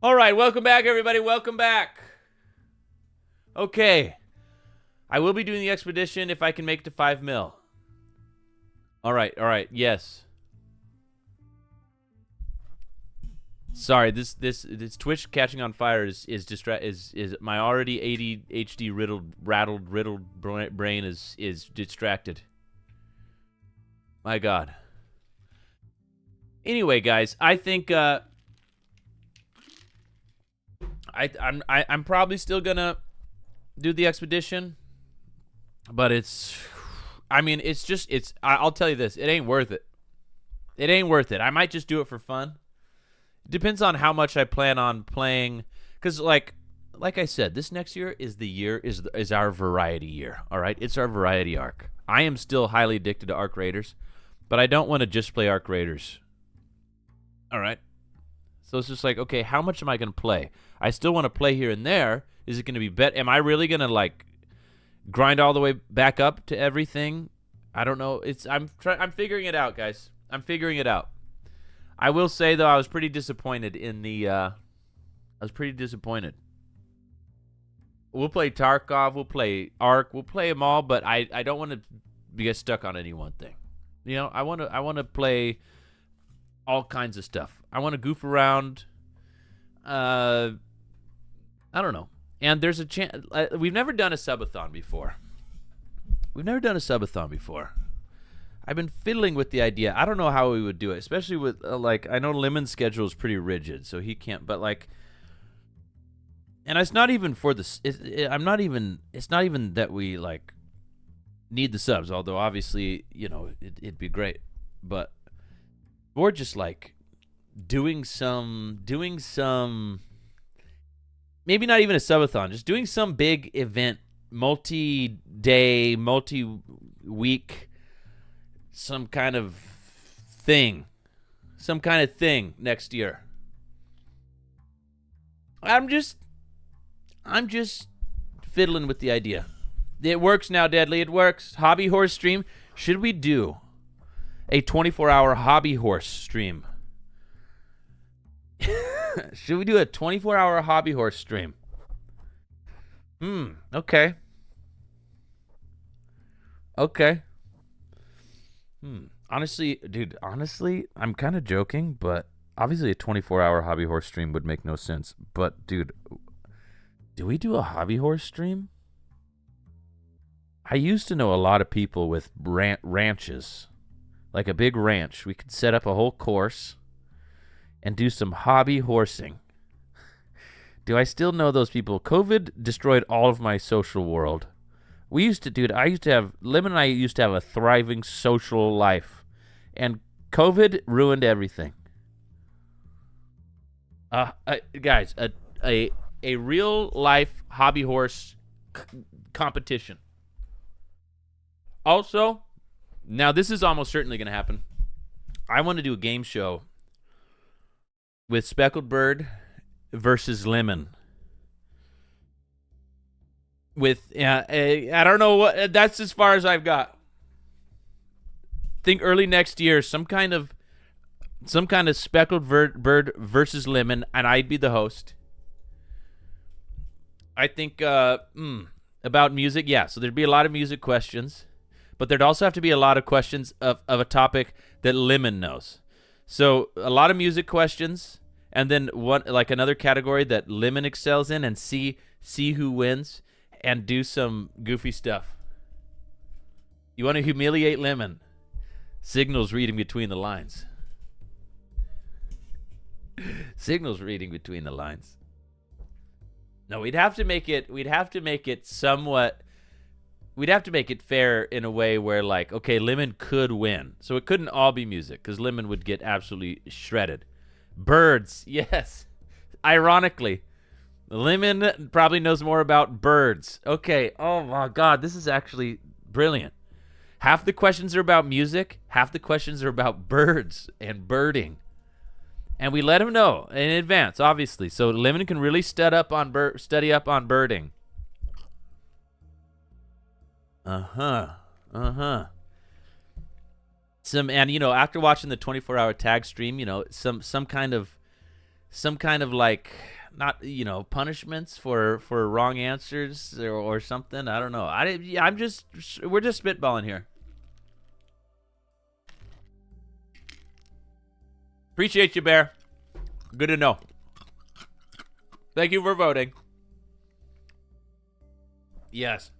All right, welcome back, everybody. Welcome back. Okay. I will be doing the expedition if I can make it to 5 mil. All right, yes. Sorry, this Twitch catching on fire is my already ADHD riddled brain is distracted. My God. Anyway, guys, I think I'm probably still gonna do the expedition, but I'll tell you this, it ain't worth it. It ain't worth it. I might just do it for fun. It depends on how much I plan on playing, because like I said, this next year is our variety year. All right, it's our variety arc. I am still highly addicted to Arc Raiders, but I don't want to just play Arc Raiders. All right. So it's just like, okay, how much am I going to play? I still want to play here and there. Is it going to be bet? Am I really going to like grind all the way back up to everything? I don't know. I'm figuring it out, guys. I'm figuring it out. I will say though, I was pretty disappointed in the We'll play Tarkov, we'll play Ark, we'll play them all, but I don't want to get stuck on any one thing. You know, I want to play all kinds of stuff. I want to goof around. I don't know. And there's a chance. We've never done a subathon before. I've been fiddling with the idea. I don't know how we would do it, especially with I know Lemon's schedule is pretty rigid, so he can't. But and it's not even for the. It's not even that we need the subs. Although obviously, it'd be great, but. Or just doing some maybe not even a subathon, just doing some big event, multi-day, multi-week, some kind of thing next year. I'm just fiddling with the idea. It works now, Deadly. It works. Hobby horse stream. Should we do a 24-hour hobby horse stream? Should we do a 24-hour hobby horse stream? Okay. Honestly, dude, I'm kind of joking, but obviously a 24-hour hobby horse stream would make no sense. But, dude, do we do a hobby horse stream? I used to know a lot of people with ranches. Like a big ranch. We could set up a whole course and do some hobby horsing. Do I still know those people? COVID destroyed all of my social world. Lemon and I used to have a thriving social life. And COVID ruined everything. Guys, a real life hobby horse competition. Also, now this is almost certainly going to happen. I want to do a game show with Speckled Bird versus Lemon. With I don't know what, that's as far as I've got. Think early next year, some kind of Speckled Bird versus Lemon, and I'd be the host. I think about music, yeah. So there'd be a lot of music questions, but there'd also have to be a lot of questions of a topic that Lemon knows. So a lot of music questions, and then one like another category that Lemon excels in, and see who wins, and do some goofy stuff. You want to humiliate Lemon? Signal's reading between the lines. Signal's reading between the lines. No, we'd have to make it somewhat. We'd have to make it fair in a way where, like, okay, Lemon could win, so it couldn't all be music because Lemon would get absolutely shredded. Birds, yes. Ironically, Lemon probably knows more about birds. Okay. Oh my God, this is actually brilliant. Half the questions are about music, half the questions are about birds and birding. And we let him know in advance, obviously, so Lemon can really study up on birding. And after watching the 24-hour tag stream, some kind of like, not punishments for wrong answers or something. I don't know. We're just spitballing here. Appreciate you, Bear. Good to know. Thank you for voting. Yes.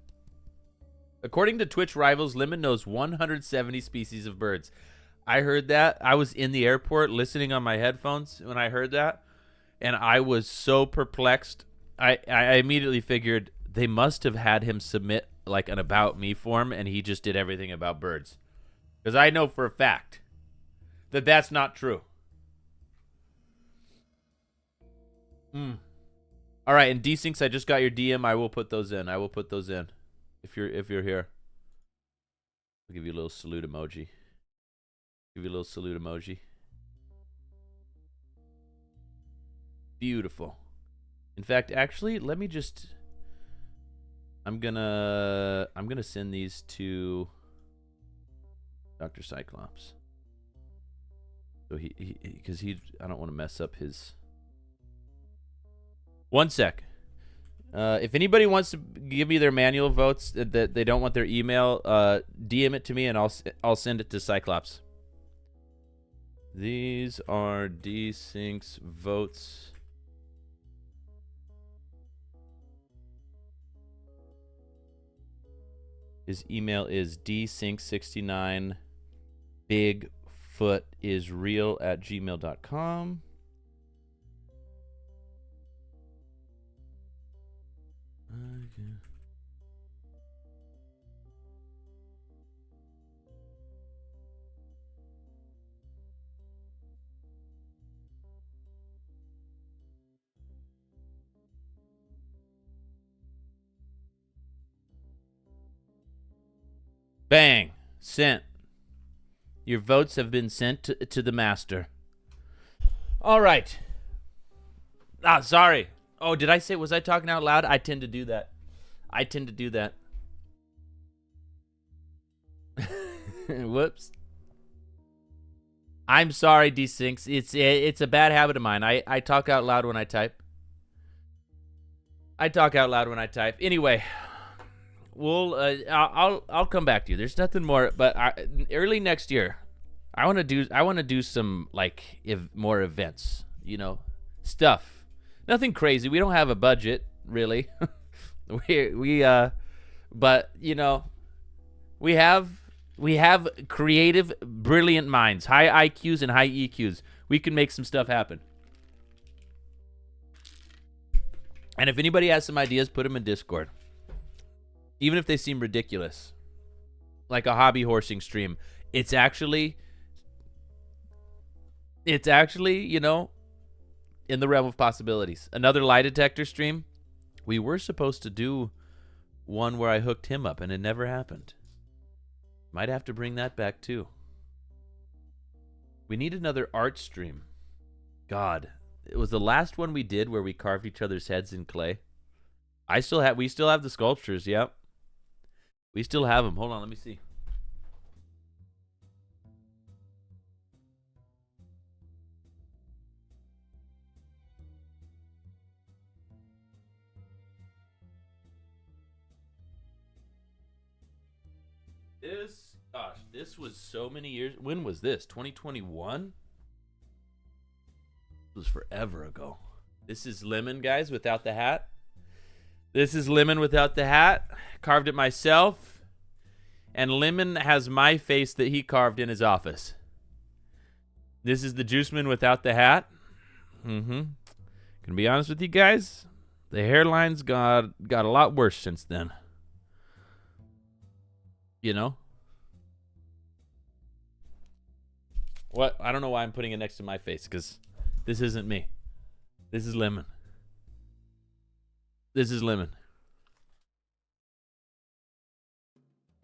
According to Twitch Rivals, Lemon knows 170 species of birds. I heard that. I was in the airport listening on my headphones when I heard that, and I was so perplexed. I immediately figured they must have had him submit like an About Me form, and he just did everything about birds. Because I know for a fact that that's not true. All right, and D-Syncs, I just got your DM. I will put those in. If you're here. I'll give you a little salute emoji. Beautiful. In fact, actually, let me just I'm gonna send these to Dr. Cyclops. So because I don't want to mess up his. One sec. If anybody wants to give me their manual votes that they don't want their email, DM it to me and I'll send it to Cyclops. These are D-Sync's votes. His email is dsync69 bigfootisreal@gmail.com. Okay. Bang. Sent. Your votes have been sent to the master. All right. Sorry. Oh, was I talking out loud? I tend to do that. Whoops. I'm sorry, D-Syncs. It's a bad habit of mine. I talk out loud when I type. Anyway, I'll come back to you. There's nothing more, but early next year, I want to do some like more events, stuff. Nothing crazy. We don't have a budget, really. but we have creative, brilliant minds, high IQs and high EQs. We can make some stuff happen. And if anybody has some ideas, put them in Discord. Even if they seem ridiculous, like a hobby horsing stream, it's actually in the realm of possibilities. Another lie detector stream. We were supposed to do one where I hooked him up, and it never happened. Might have to bring that back too. We need another art stream. God, it was the last one we did where we carved each other's heads in clay. We still have the sculptures. Yep, we still have them. Hold on, let me see. This was so many years. When was this? 2021? This was forever ago. This is Lemon, guys, without the hat. This is Lemon without the hat. Carved it myself. And Lemon has my face that he carved in his office. This is the Juiceman without the hat. Gonna be honest with you guys. The hairline's got a lot worse since then. You know? What? I don't know why I'm putting it next to my face, because this isn't me. This is Lemon. This is Lemon.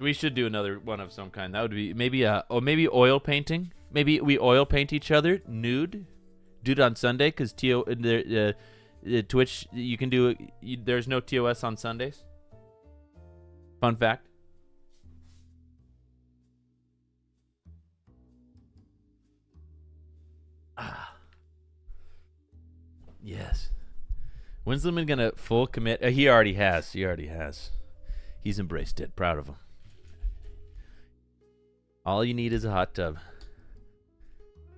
We should do another one of some kind. That would be maybe maybe oil painting. Maybe we oil paint each other nude. Do it on Sunday, because Twitch, you can do it. There's no TOS on Sundays. Fun fact. Yes. When's Lemon gonna full commit? He already has. He's embraced it. Proud of him. All you need is a hot tub.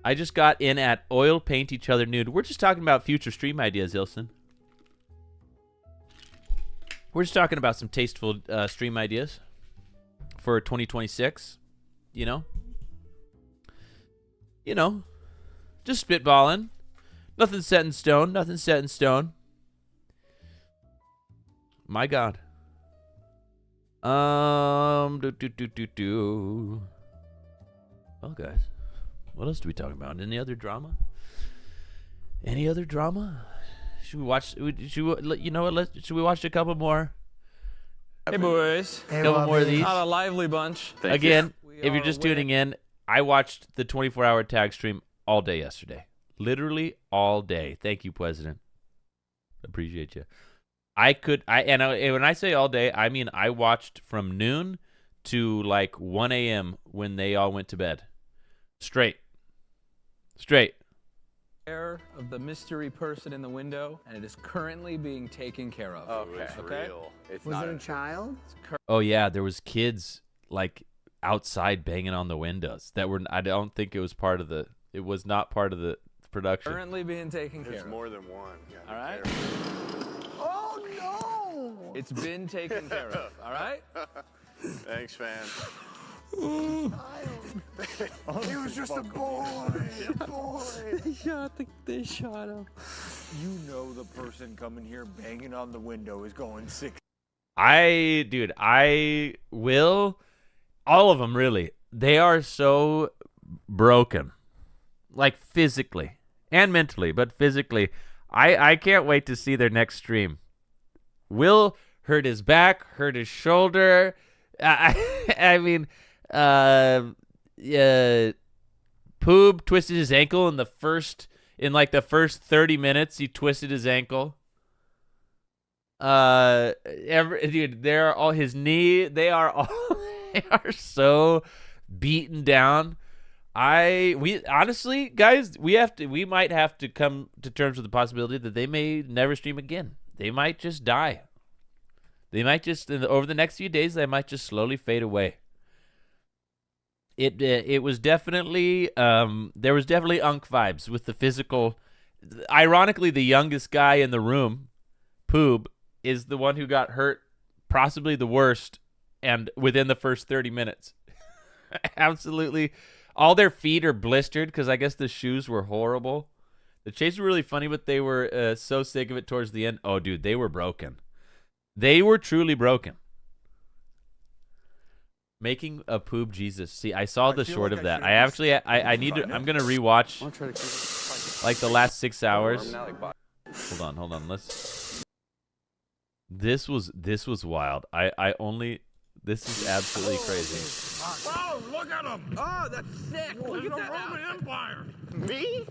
I just got in at oil paint each other nude. We're just talking about future stream ideas, Ilson. We're just talking about some tasteful stream ideas for 2026. You know, just spitballing. Nothing set in stone. My God. Well, guys, what else do we talk about? Any other drama? Should we watch? You know what? Should we watch a couple more? Hey, boys. A couple more of these. Not a lively bunch. Again, if you're just tuning in, I watched the 24-hour tag stream all day yesterday. Literally all day. Thank you, President. Appreciate you. When I say all day, I mean I watched from noon to like 1 a.m. when they all went to bed. Straight. Of the mystery person in the window, and it is currently being taken care of. Okay. Real. Was it a child? Oh yeah, there was kids like outside banging on the windows that were. I don't think it was part of the. It was not part of the production. Currently being taken care of. There's more than one. All right. Oh no! It's been taken care of. All right. Thanks, fan. He was just a boy. They shot him. You know the person coming here banging on the window is going 6. I will. All of them, really. They are so broken. Like physically and mentally, but physically. I can't wait to see their next stream. Will hurt his back, hurt his shoulder. I mean, Poob twisted his ankle in the first 30 minutes. He twisted his ankle. Dude, they're all his knee. They are so beaten down. We honestly, guys, we might have to come to terms with the possibility that they may never stream again. They might just die. They might just over the next few days. They might just slowly fade away. It was definitely there was definitely Unk vibes with the physical. Ironically, the youngest guy in the room, Poob, is the one who got hurt, possibly the worst, and within the first 30 minutes. Absolutely. All their feet are blistered because I guess the shoes were horrible. The chase were really funny, but they were so sick of it towards the end. Oh, dude, they were broken. They were truly broken. Making a Poob Jesus. See, I saw the short of that. I actually, I need to. I'm gonna rewatch. Like the last 6 hours. Hold on. This was wild. This is absolutely crazy. Oh, look at him! Oh, that's sick. Look at that. Roman Empire. Me?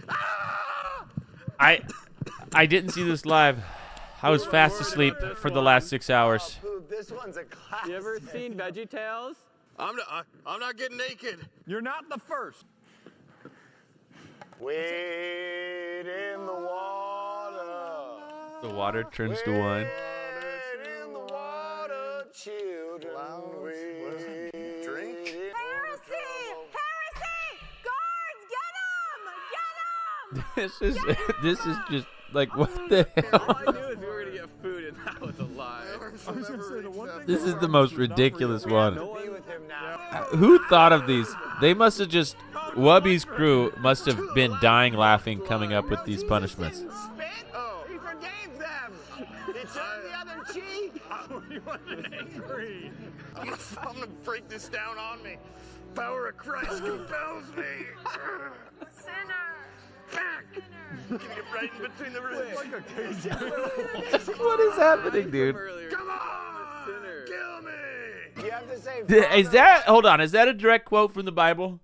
Ah! I didn't see this live. I was fast asleep for the last 6 hours. This one's a classic. You ever seen VeggieTales? I'm not getting naked. You're not the first. Wade in the water. The water turns to wine. Wade in the water, children. Wade. Drink? Heresy! Guards, get him! This is just like, what the hell? All I knew is we were gonna get food, and that was a lie. This is the most ridiculous one. Be with him now. Who thought of these? They must have just, Wubby's crew must have been dying laughing coming up with these punishments. Spit? Oh. He forgave them. He turned the other cheek. He wasn't angry. I'm gonna break this down on me. Power of Christ compels me. Sinner! Back. Give me it right in between the ribs. What is happening, dude? Come on! Kill me! You have to say. Is that, hold on, is that a direct quote from the Bible?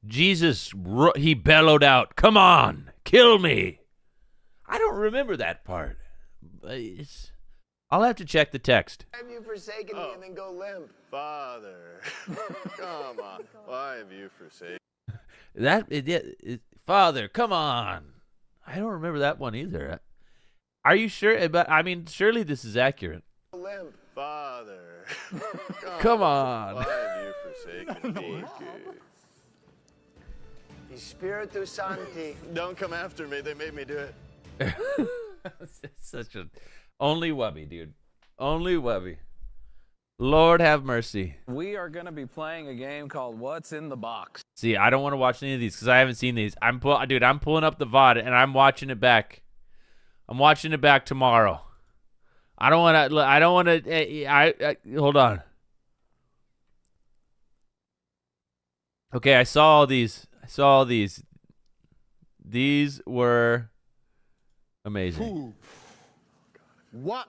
Jesus, he bellowed out, "Come on, kill me." I don't remember that part. I'll have to check the text. Have you forsaken me and then go limp? Father, come on. Why have you forsaken? Father, come on. I don't remember that one either. Are you sure? But I mean, surely this is accurate. Limp. Father, come on. Why have you forsaken me? Spiritu Sancti. Don't come after me. They made me do it. Such a only Wubby, dude. Only Wubby. Lord have mercy. We are going to be playing a game called What's in the Box. See, I don't want to watch any of these because I haven't seen these. I'm pulling up the VOD and I'm watching it back. I'm watching it back tomorrow. I don't want to. Hold on. Okay, I saw all these. These were amazing. What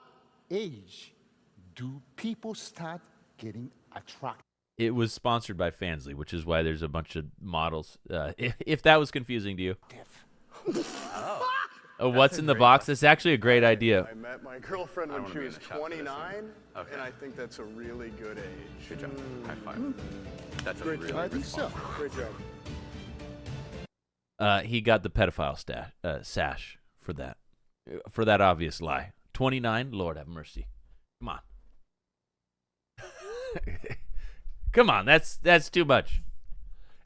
age do people start getting attracted? It was sponsored by Fansly, which is why there's a bunch of models. If that was confusing to you. What's in the box? It's actually a great idea. I met my girlfriend when she was 29, and I think that's a really good age. Good job. High five. That's a really good sponsor. Great job. He got the pedophile sash for that obvious lie. 29, Lord have mercy. Come on. Come on, that's too much.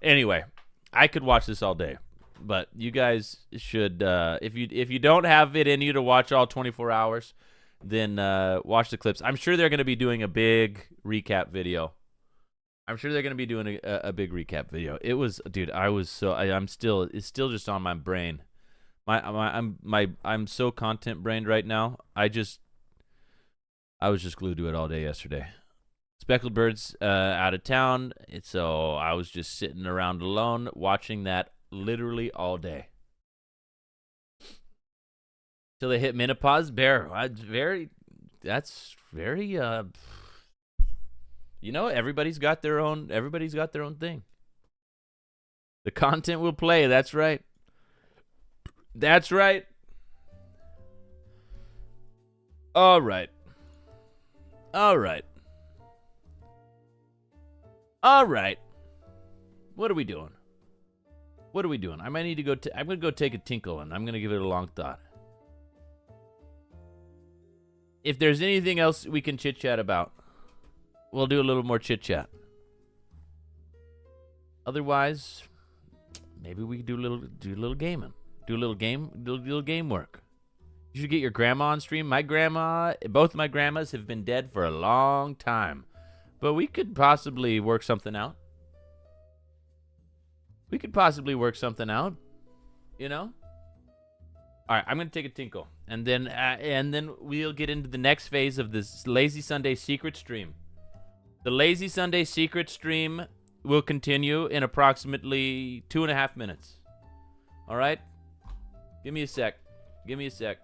Anyway, I could watch this all day, but you guys should if you don't have it in you to watch all 24 hours, then watch the clips. I'm sure they're going to be doing a big recap video. It was, dude, it's still just on my brain. I'm so content brained right now. I was just glued to it all day yesterday. Speckled Bird's out of town, so I was just sitting around alone watching that literally all day. Till they hit menopause. Bear, that's very everybody's got their own thing. The content will play, that's right. That's right. All right. What are we doing? I might need to go. I'm gonna go take a tinkle, and I'm gonna give it a long thought. If there's anything else we can chit chat about, we'll do a little more chit chat. Otherwise, maybe we could do a little gaming, do a little game work. You should get your grandma on stream. Both my grandmas have been dead for a long time. But we could possibly work something out. You know? All right, I'm going to take a tinkle. And then we'll get into the next phase of this Lazy Sunday Secret Stream. The Lazy Sunday Secret Stream will continue in approximately 2.5 minutes. All right? Give me a sec. Give me a sec.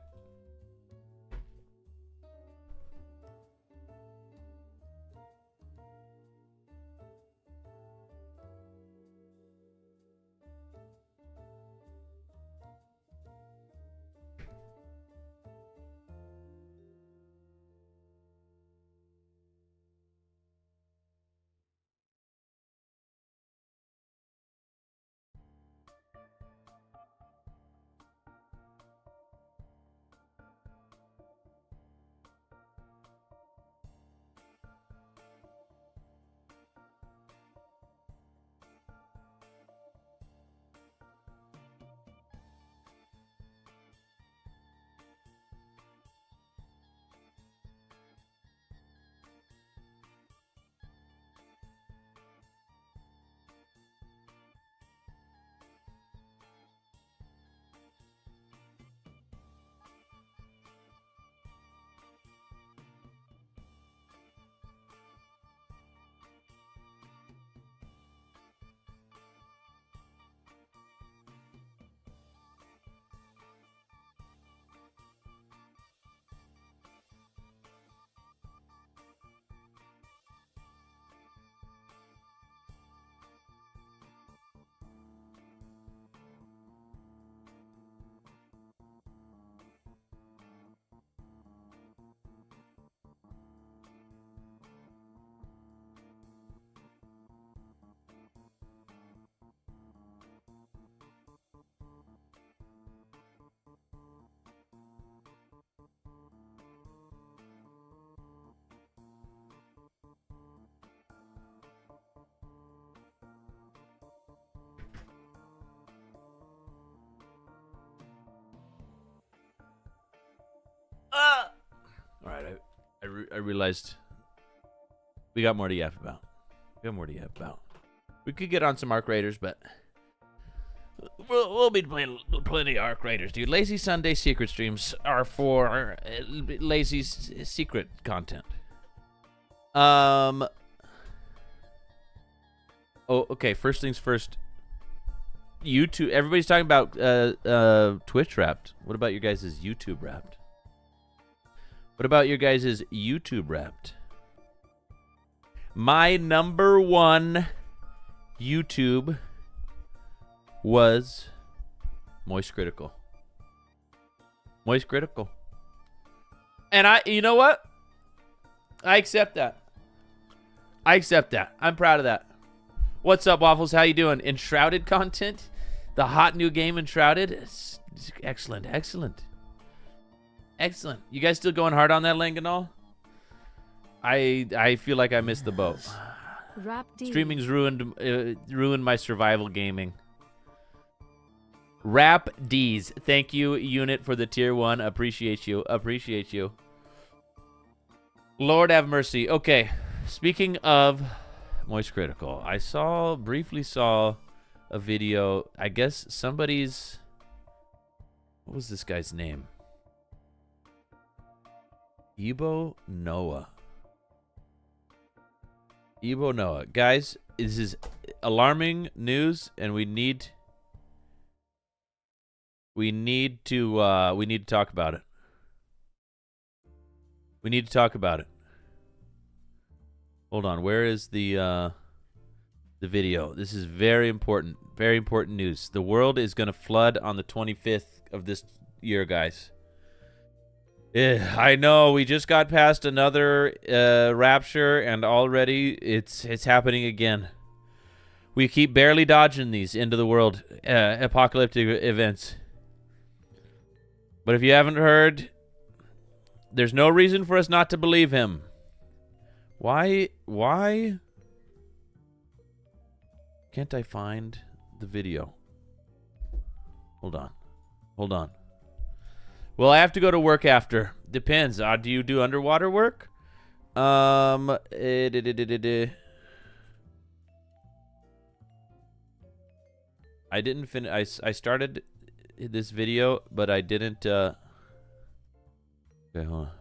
All right, I realized we got more to yap about. We could get on some Arc Raiders, but we'll be playing plenty of Arc Raiders, dude. Lazy Sunday secret streams are for lazy secret content. Oh, okay. First things first. YouTube. Everybody's talking about Twitch Wrapped. What about your guys' YouTube Wrapped? What about your guys' YouTube Wrapped? My number one YouTube was Moist Critical. Moist Critical. And you know what? I accept that. I'm proud of that. What's up, Waffles? How you doing? Enshrouded content? The hot new game Enshrouded? It's excellent. You guys still going hard on that, Langanol? I feel like I missed the boat. Streaming's ruined my survival gaming. Rap D's. Thank you, Unit, for the tier 1. Appreciate you. Lord have mercy. Okay. Speaking of Moist Critical, I briefly saw a video. I guess somebody's... What was this guy's name? Ebo Noah. Guys, this is alarming news, and we need to talk about it. Hold on, where is the video? This is very important news. The world is going to flood on the 25th of this year, guys. I know, we just got past another rapture, and already it's happening again. We keep barely dodging these end of the world apocalyptic events. But if you haven't heard, there's no reason for us not to believe him. Why can't I find the video? Hold on. Well, I have to go to work after. Depends. Do you do underwater work? I didn't finish. I started this video, but I didn't. Okay, hold on.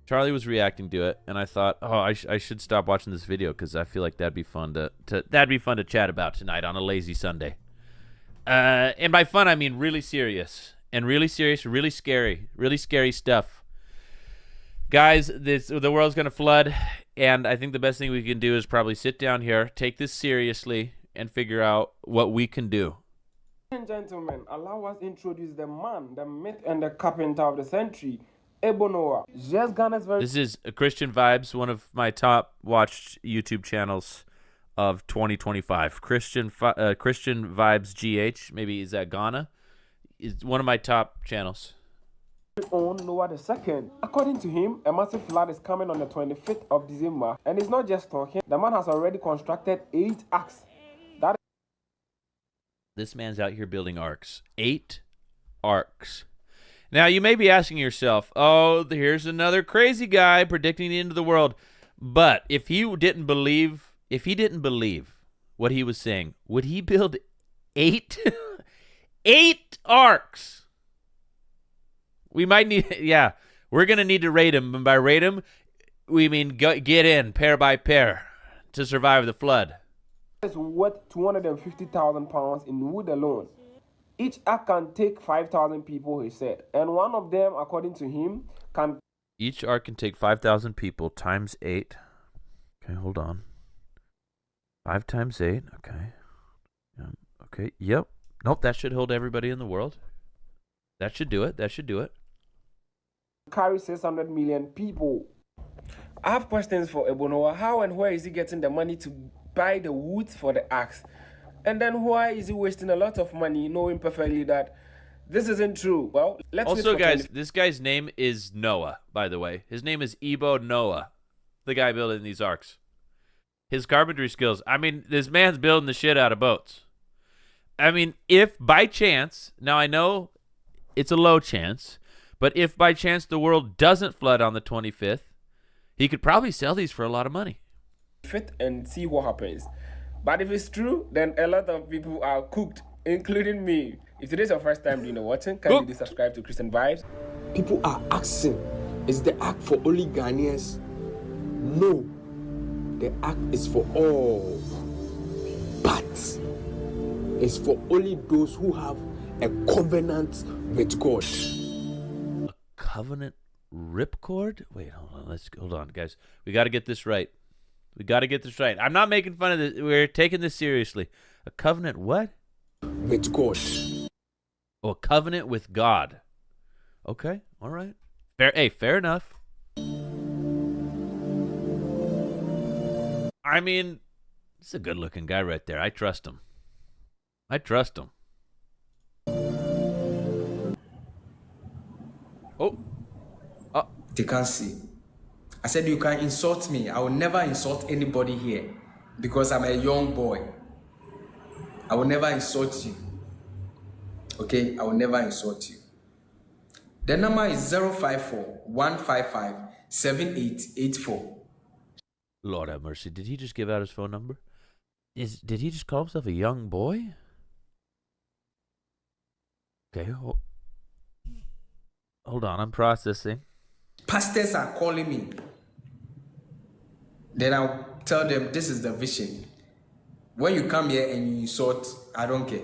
Charlie was reacting to it, and I thought, oh, I should stop watching this video because I feel like that'd be fun to chat about tonight on a lazy Sunday. And by fun, I mean really serious, really scary stuff. Guys, the world's gonna flood, and I think the best thing we can do is probably sit down here, take this seriously, and figure out what we can do. Ladies and gentlemen, allow us introduce the man, the myth, and the carpenter of the century, Ebonoa. This is Christian Vibes, one of my top watched YouTube channels of 2025. Christian Vibes GH, maybe is that Ghana? Is one of my top channels. On Noah II. According to him, a massive flood is coming on the 25th of December, and it's not just talking. The man has already constructed 8 arcs. This man's out here building arcs. 8 arcs. Now, you may be asking yourself, oh, here's another crazy guy predicting the end of the world. But if he didn't believe what he was saying, would he build 8? 8 arcs? We might need, yeah, we're going to need to rate him. And by rate him, we mean get in pair by pair to survive the flood. It's worth £250,000 in wood alone. Each ark can take 5,000 people, he said. And one of them, according to him, can... Each ark can take 5,000 people times 8. Okay, hold on. 5 times 8. Okay. Okay, yep. Nope, that should hold everybody in the world. That should do it. Carry 600 million people. I have questions for Ebonoa. How and where is he getting the money to buy the wood for the arks? And then why is he wasting a lot of money knowing perfectly that this isn't true? Well, let's also, guys, this guy's name is Noah, by the way. His name is Ebo Noah, the guy building these arcs. His carpentry skills. I mean, this man's building the shit out of boats. I mean, if by chance, now I know it's a low chance, but if by chance the world doesn't flood on the 25th, he could probably sell these for a lot of money. Fit and see what happens. But if it's true, then a lot of people are cooked, including me. If today's your first time doing the watching, kindly subscribe to Christian Vibes. People are asking, is the act for only Ghanaians? No, the act is for all. But it's for only those who have a covenant with God. A covenant ripcord? Wait, hold on, guys. We got to get this right. I'm not making fun of this. We're taking this seriously. A covenant what? With God. Oh, a covenant with God. Okay, all right. Fair enough. I mean, it's a good-looking guy right there. I trust him. Oh. They can't see. I said, you can insult me. I will never insult anybody here because I'm a young boy. I will never insult you. Okay? I will never insult you. The number is 054-155-7884. Lord have mercy. Did he just give out his phone number? Did he just call himself a young boy? Okay, hold on. I'm processing. Pastors are calling me. Then I'll tell them this is the vision. When you come here and you insult, I don't care.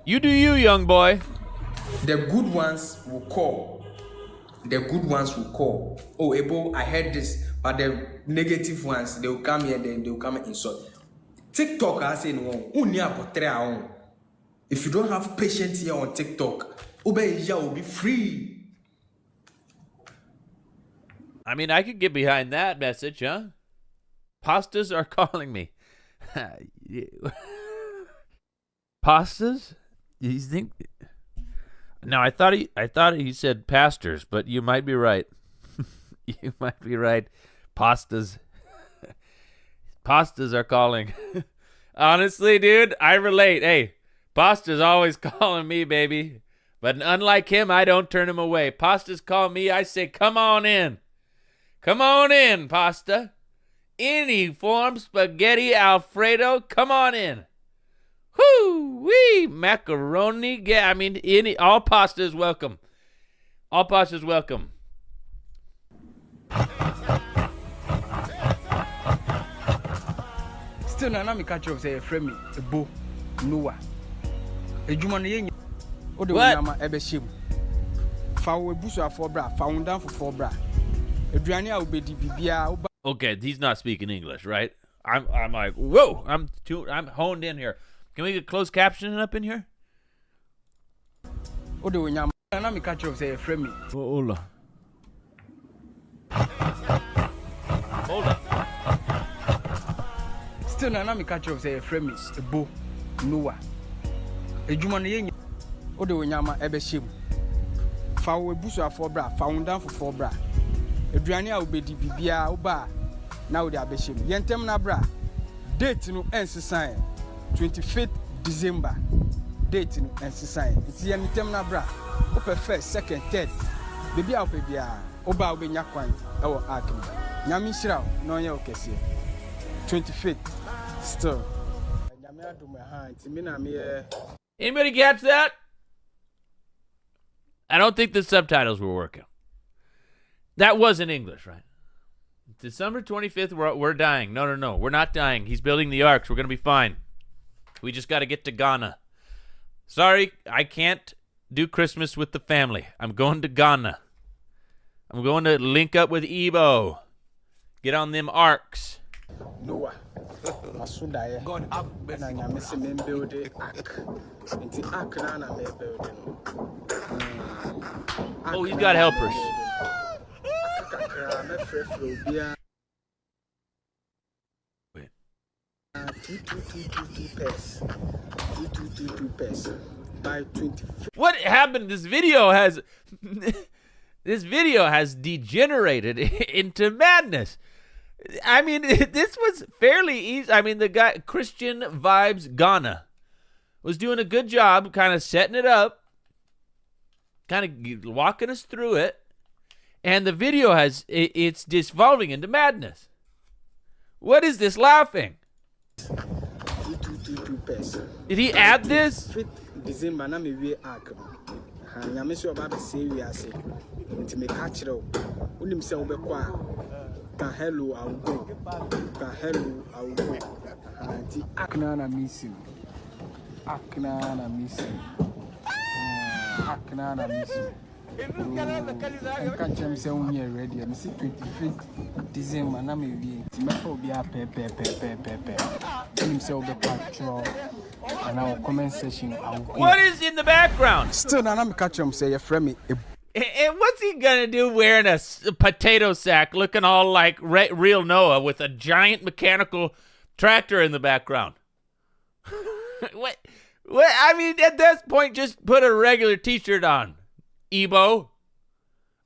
You do you, young boy. The good ones will call. Oh, Ebo, I heard this. But the negative ones, they will come here, then they will come and insult. TikTok, I say no. If you don't have patience here on TikTok, Uber will be free. I mean, I could get behind that message, huh? Pastas are calling me. Pastas? You think? No, I thought he said pastors, but you might be right. You might be right. Pastas. Pastas are calling. Honestly, dude, I relate. Hey, Pasta's always calling me, baby. But unlike him, I don't turn him away. Pasta's call me, I say, come on in. Come on in, Pasta. Any form, spaghetti, Alfredo, come on in. Whoo wee macaroni. Yeah, I mean all pasta is welcome. All pasta is welcome. Still na me catch up say a friend me a bo Noah. Ejuma no yen. O de nyama ebe shim. Fa we busu afo bra, fa undan for bra. Aduane a obedi bibia. Okay, he's not speaking English, right? I'm like, whoa, I'm honed in here. Can we get closed captioning up in here? O de nyama na me catch up say a friend me. Hola. Hold on. Still na me catch up say a friend me a bo Noah. Ejuma no yen. O de nyama ebe shim. Fa we busu afo bra, fa undan for bra. Aduane a obedi bibia oba na wo de abehim. Yentem na bra. Date no ensesan 25th December. Date no ensesan. Iti yentem na bra. Ope first, second, third. Bibia ope bia. Oba obenya kwan e wo akim. Nyame hira no ye okese. 25th still. Nyame adum ha nti me na me. Anybody catch that? I don't think the subtitles were working. That wasn't English, right? December 25th, we're dying. No. We're not dying. He's building the arcs. We're going to be fine. We just got to get to Ghana. Sorry, I can't do Christmas with the family. I'm going to Ghana. I'm going to link up with Ebo. Get on them arcs. Noah. Masuda God have mercy. Na nyame se me build ark. Nti ark na me building. Oh, he's got helpers. Wait. 2 pairs. By 20. What happened? This video has degenerated into madness. I mean, this was fairly easy. I mean, the guy, Christian Vibes Ghana, was doing a good job kind of setting it up, kind of walking us through it. And the video it's devolving into madness. What is this laughing? 2 pairs. Did he add this? 5th December, na me we ark. Nyame so ba be say we ase. Nti me catch it. Unim se obekwa a. Ka hello I will go. Ka hello I will go. Nti ark na missing. Ark na missing. Ark na missing. I can't tell me say we are ready. I'm 25th December. Na me we. Ti me for be a pe. Unim se obekwa and our comment section. What is in the background? Still, na me catch him say, "You friend me." And what's he gonna do wearing a potato sack, looking all like real Noah with a giant mechanical tractor in the background? What? I mean, at this point, just put a regular T-shirt on, Ebo.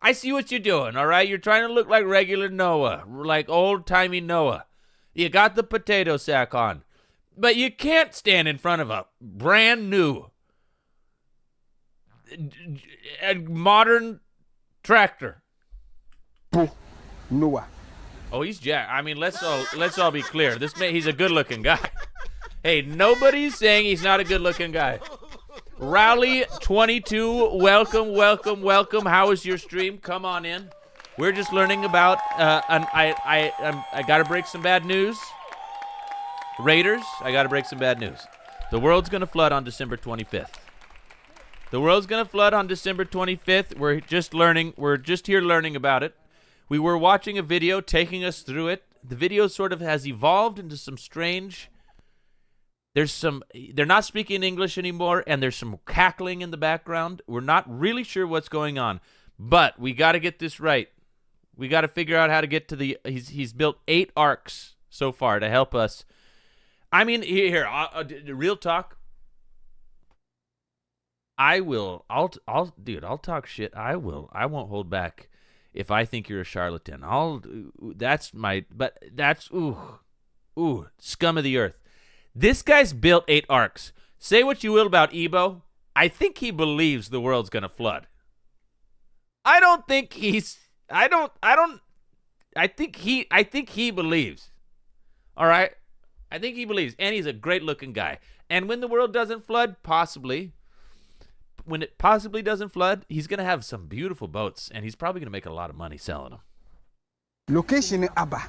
I see what you're doing. All right, you're trying to look like regular Noah, like old-timey Noah. You got the potato sack on. But you can't stand in front of a brand new modern tractor. Noah. Oh, he's Jack. I mean, let's all be clear. He's a good-looking guy. Hey, nobody's saying he's not a good-looking guy. Rowley 22, welcome. How was your stream? Come on in. We're just learning about. I got to break some bad news. Raiders, I got to break some bad news. The world's going to flood on December 25th. The world's going to flood on December 25th. We're just here learning about it. We were watching a video taking us through it. The video sort of has evolved into some strange... They're not speaking English anymore, and there's some cackling in the background. We're not really sure what's going on, but we got to get this right. We got to figure out how to get to the... He's built 8 arcs so far to help us. I mean, here, real talk. I'll talk shit. I won't hold back if I think you're a charlatan. That's scum of the earth. This guy's built 8 arcs. Say what you will about Ebo. I think he believes the world's going to flood. I think he believes. All right? I think he believes, and he's a great-looking guy. And when the world doesn't flood, possibly, when it possibly doesn't flood, he's going to have some beautiful boats, and he's probably going to make a lot of money selling them. Location Abba.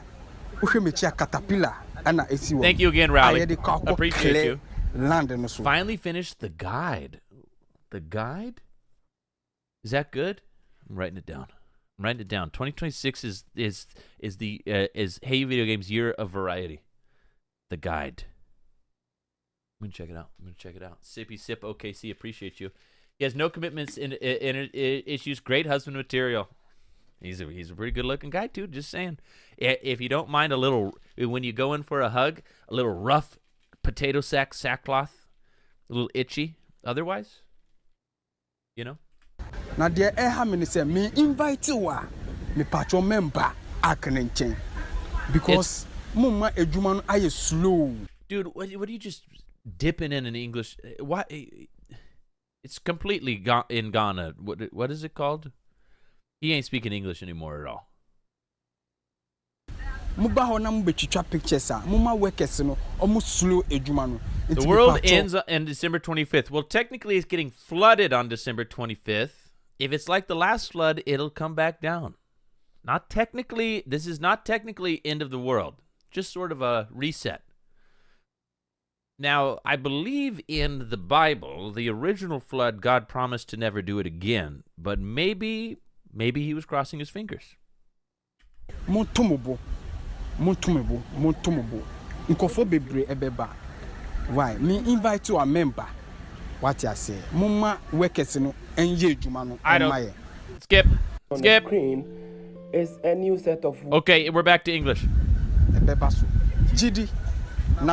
Caterpillar. Thank you again, Rowley. Appreciate you. Finally finished the guide. The guide? Is that good? I'm writing it down. 2026 is Hey You Video Games Year of Variety. The guide. I'm gonna check it out. Sippy Sip OKC, appreciate you. He has no commitments in issues. Great husband material. He's a pretty good looking guy too. Just saying. If you don't mind a little, when you go in for a hug, a little rough potato sackcloth, a little itchy. Otherwise, you know. Now there say me invite you me patron member akanenchen because mumma ejuma no slow. Dude, what are you just dipping in English? Why? It's completely in Ghana. What is it called? He ain't speaking English anymore at all. The world ends on December 25th. Well, technically, it's getting flooded on December 25th. If it's like the last flood, it'll come back down. Not technically. This is not technically end of the world. Just sort of a reset. Now, I believe in the Bible, the original flood, God promised to never do it again. But maybe he was crossing his fingers. Montomobo. Nkofo bebre ebeba. Why? Me invite you a member. What you say? Mumma workers no enye adwuma no. I don't. Skip. On the screen is a new set of. Okay, we're back to English. GD.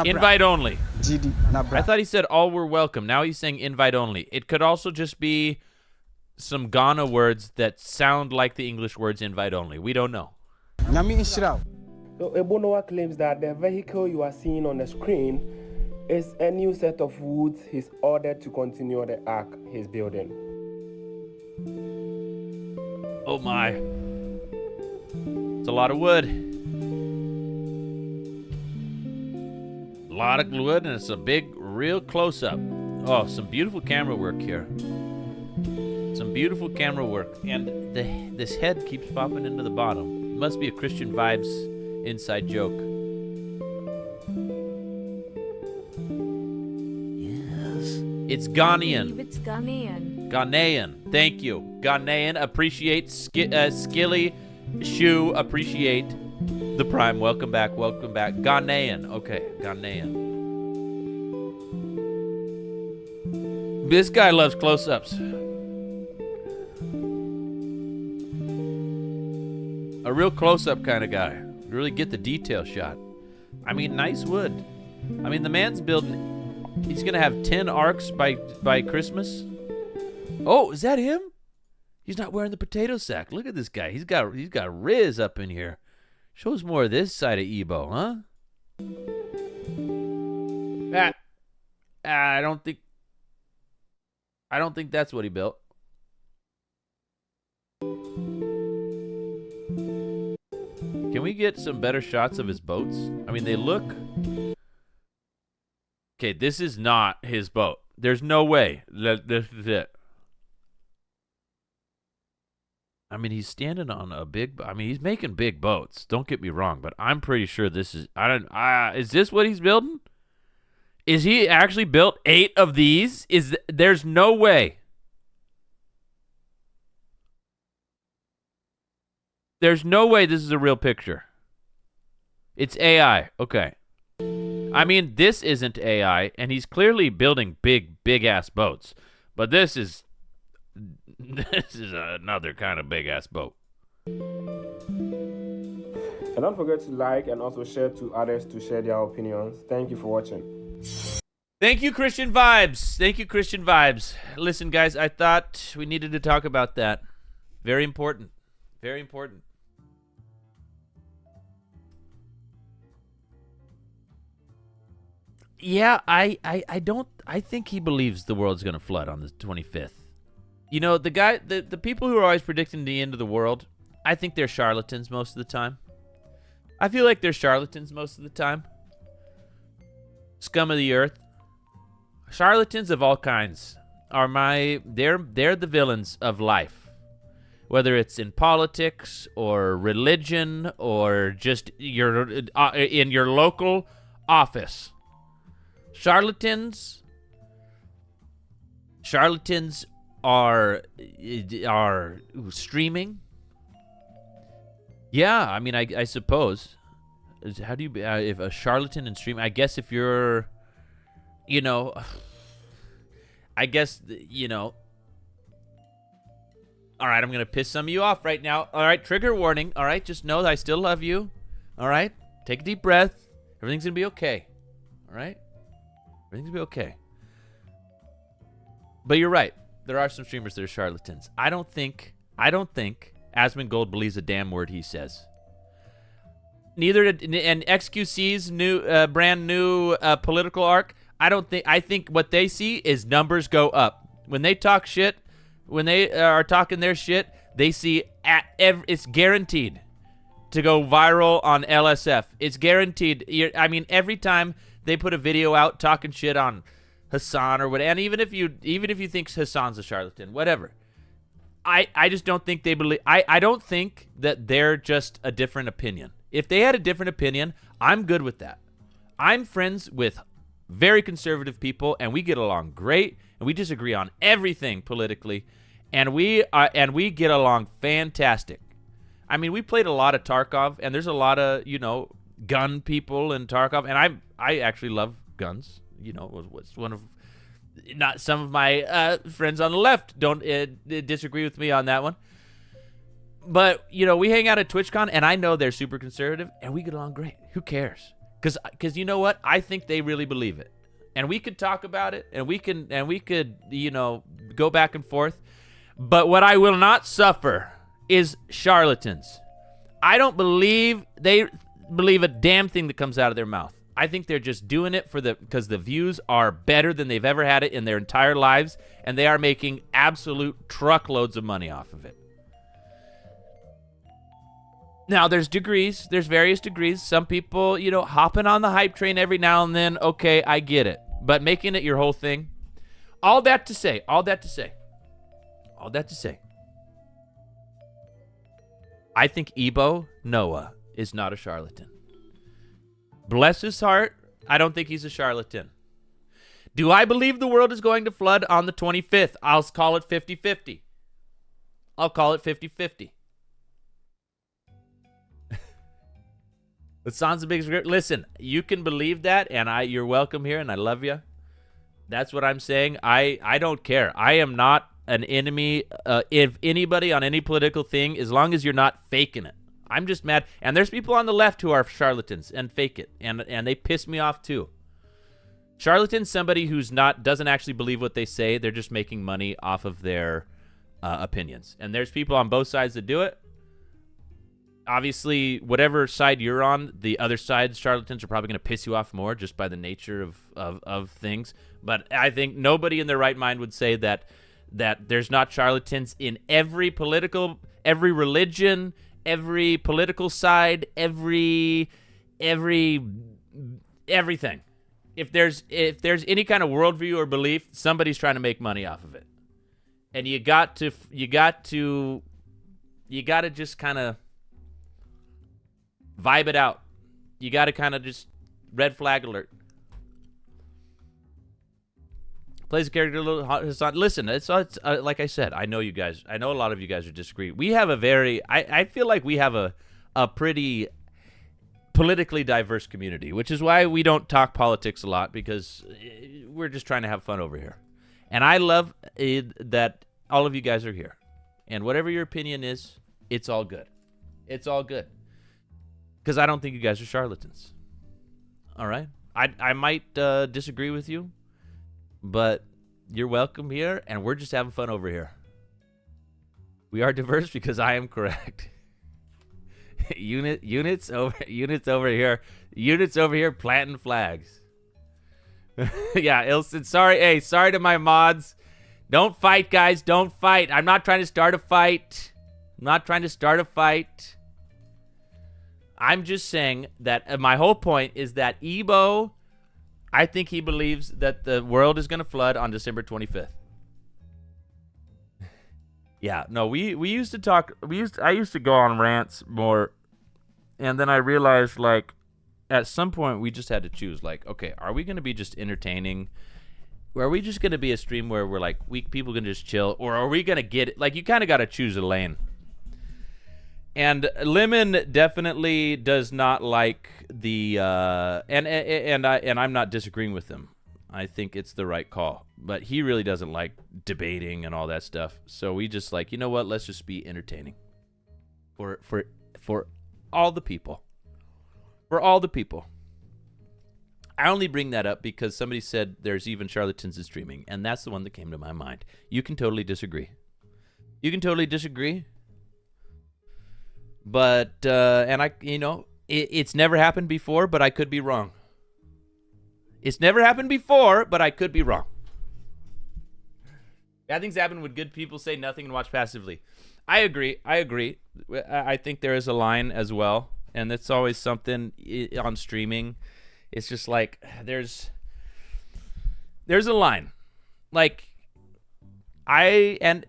Invite only. GD. I thought he said all were welcome. Now he's saying invite only. It could also just be some Ghana words that sound like the English words invite only. We don't know. So Ebonoa claims that the vehicle you are seeing on the screen is a new set of woods he's ordered to continue the arc he's building. Oh my. It's a lot of wood. A lot of wood, and it's a big, real close-up. Oh, some beautiful camera work here. Some beautiful camera work. And this head keeps popping into the bottom. It must be a Christian Vibes inside joke. Yes. It's Ghanaian. It's Ghanaian. Ghanaian. Thank you. Ghanaian. Appreciate. Skilly. Shoe. Appreciate the Prime. Welcome back. Welcome back. Ghanaian. Okay. Ghanaian. This guy loves close-ups. A real close-up kind of guy. Really get the detail shot. I mean, nice wood. I mean, the man's building. He's gonna have 10 arcs by Christmas. Oh, is that him? He's not wearing the potato sack. Look at this guy. He's got Riz up in here. Shows more of this side of Ebo, huh? I don't think that's what he built. Can we get some better shots of his boats? I mean, they look... Okay, this is not his boat. There's no way that this is it. I mean, he's standing on a big... I mean, he's making big boats. Don't get me wrong, but I'm pretty sure this is... is this what he's building? Is he actually built 8 of these? There's no way. There's no way this is a real picture. It's AI. Okay. I mean, this isn't AI, and he's clearly building big-ass boats. But this is another kind of big-ass boat. And don't forget to like and also share to others to share their opinions. Thank you for watching. Thank you, Christian Vibes. Thank you, Christian Vibes. Listen, guys, I thought we needed to talk about that. Very important. Very important. Yeah, I think he believes the world's going to flood on the 25th. You know, the people who are always predicting the end of the world, I think they're charlatans most of the time. I feel like they're charlatans most of the time. Scum of the earth. Charlatans of all kinds are they're the villains of life. Whether it's in politics or religion or just in your local office. Charlatans are streaming. Yeah, I mean, I suppose. How do you if a charlatan in stream? I guess if you're, I guess All right, I'm gonna piss some of you off right now. All right, trigger warning. All right, just know that I still love you. All right, take a deep breath. Everything's gonna be okay. All right, everything's gonna be okay. But you're right. There are some streamers that are charlatans. I don't think Asmongold believes a damn word he says. Neither did, and XQC's brand new political arc. I think what they see is numbers go up. When they talk shit, when they are talking their shit, they see it's guaranteed to go viral on LSF. It's guaranteed. I mean, every time they put a video out talking shit on Hassan or what, and even if you think Hassan's a charlatan, whatever. I just don't think they believe. I don't think that they're just a different opinion. If they had a different opinion, I'm good with that. I'm friends with very conservative people, and we get along great, and we disagree on everything politically, and we get along fantastic. I mean, we played a lot of Tarkov, and there's a lot of gun people in Tarkov, and I actually love guns. Was one of not some of my friends on the left don't disagree with me on that one. But, we hang out at TwitchCon, and I know they're super conservative, and we get along great. Who cares? Because you know what? I think they really believe it. And we could talk about it, and we could go back and forth. But what I will not suffer is charlatans. I don't believe they believe a damn thing that comes out of their mouth. I think they're just doing it because the views are better than they've ever had it in their entire lives, and they are making absolute truckloads of money off of it. Now, there's various degrees. Some people, hopping on the hype train every now and then, okay, I get it. But making it your whole thing, all that to say, I think Ebo Noah is not a charlatan. Bless his heart, I don't think he's a charlatan. Do I believe the world is going to flood on the 25th? I'll call it 50-50. But San's the biggest. Listen, you can believe that, and you're welcome here, and I love you. That's what I'm saying. I don't care. I am not an enemy of anybody on any political thing, as long as you're not faking it. I'm just mad. And there's people on the left who are charlatans and fake it, and they piss me off too. Charlatan's somebody who's doesn't actually believe what they say. They're just making money off of their opinions. And there's people on both sides that do it. Obviously, whatever side you're on, the other side's charlatans are probably going to piss you off more just by the nature of things. But I think nobody in their right mind would say that there's not charlatans in every religion, every political side, everything. If there's any kind of worldview or belief, somebody's trying to make money off of it, and you got to just kind of vibe it out. You got to kind of just red flag alert. Plays a character a little hot. Listen, it's like I said, I know you guys. I know a lot of you guys are disagree. We have I feel like we have a pretty politically diverse community, which is why we don't talk politics a lot, because we're just trying to have fun over here. And I love that all of you guys are here. And whatever your opinion is, it's all good. It's all good. Because I don't think you guys are charlatans. All right? I might disagree with you, but you're welcome here, and we're just having fun over here. We are diverse because I am correct. Units over here planting flags. Yeah, Ilson, sorry. Hey, sorry to my mods. Don't fight, guys. Don't fight. I'm not trying to start a fight. I'm just saying that my whole point is that Ebo I think he believes that the world is going to flood on December 25th. Yeah, no, we used to talk. I used to go on rants more, and then I realized like at some point we just had to choose. Like, okay, are we going to be just entertaining? Or are we just going to be a stream where we're like people can just chill, or are we going to get it? Like, you kind of got to choose a lane. And Lemon definitely does not like the and I'm not disagreeing with him. I think it's the right call, but he really doesn't like debating and all that stuff. So we just like, you know what? Let's just be entertaining for all the people. For all the people. I only bring that up because somebody said there's even charlatans in streaming, and that's the one that came to my mind. You can totally disagree. You can totally disagree. But and I, you know, it's never happened before, but I could be wrong. It's never happened before, but I could be wrong. Bad things happen when good people say nothing and watch passively. I agree. I think there is a line as well, and it's always something on streaming. It's just like there's a line. Like I'm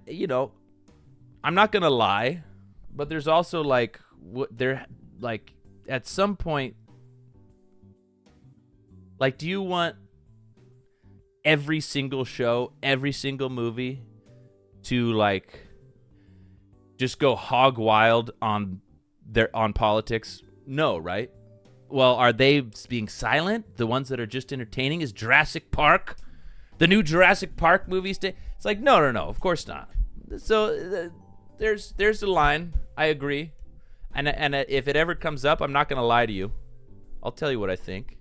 not gonna lie, but there's also like at some point, like, do you want every single show, every single movie to like just go hog wild on politics? No, right? Well, are they being silent? The ones that are just entertaining? Is Jurassic Park, the new Jurassic Park movie? It's like, no, of course not. So there's the line. I agree, and if it ever comes up, I'm not gonna lie to you. I'll tell you what I think.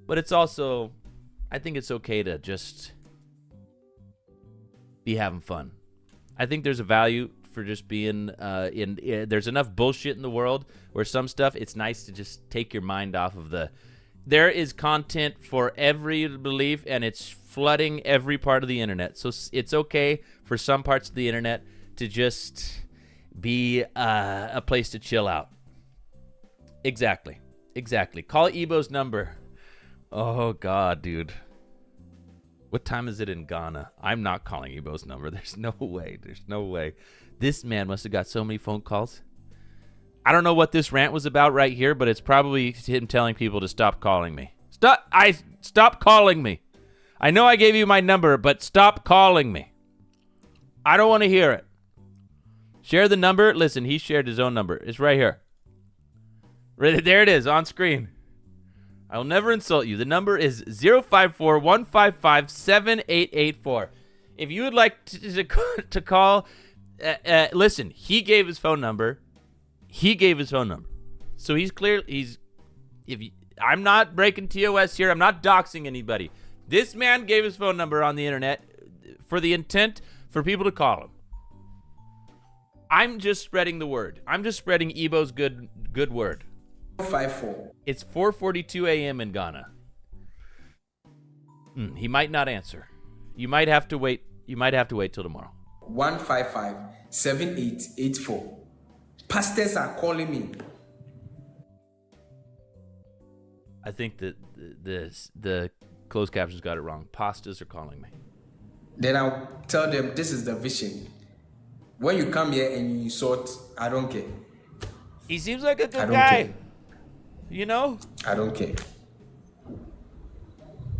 But it's also, I think it's okay to just be having fun. I think there's a value for just being there's enough bullshit in the world where some stuff, it's nice to just take your mind off of there is content for every belief, and it's flooding every part of the internet. So it's okay for some parts of the internet to just be a place to chill out. Exactly. Call Ebo's number. Oh, God, dude. What time is it in Ghana? I'm not calling Ebo's number. There's no way. This man must have got so many phone calls. I don't know what this rant was about right here, but it's probably him telling people to stop calling me. Stop calling me. I know I gave you my number, but stop calling me. I don't want to hear it. Share the number. Listen, he shared his own number. It's right here. There it is on screen. I will never insult you. The number is 054-155-7884. If you would like to call, listen, he gave his phone number. So he's clear. I'm not breaking TOS here. I'm not doxing anybody. This man gave his phone number on the internet for the intent for people to call him. I'm just spreading the word. I'm just spreading Ebo's good word. 54. It's 4:42 a.m. in Ghana. He might not answer. You might have to wait. Till tomorrow. 155-7884. Pastors are calling me. I think that the closed captions got it wrong. Pastors are calling me. Then I'll tell them this is the vision. When you come here and you insult, I don't care. He seems like a good guy. Care. You know? I don't care.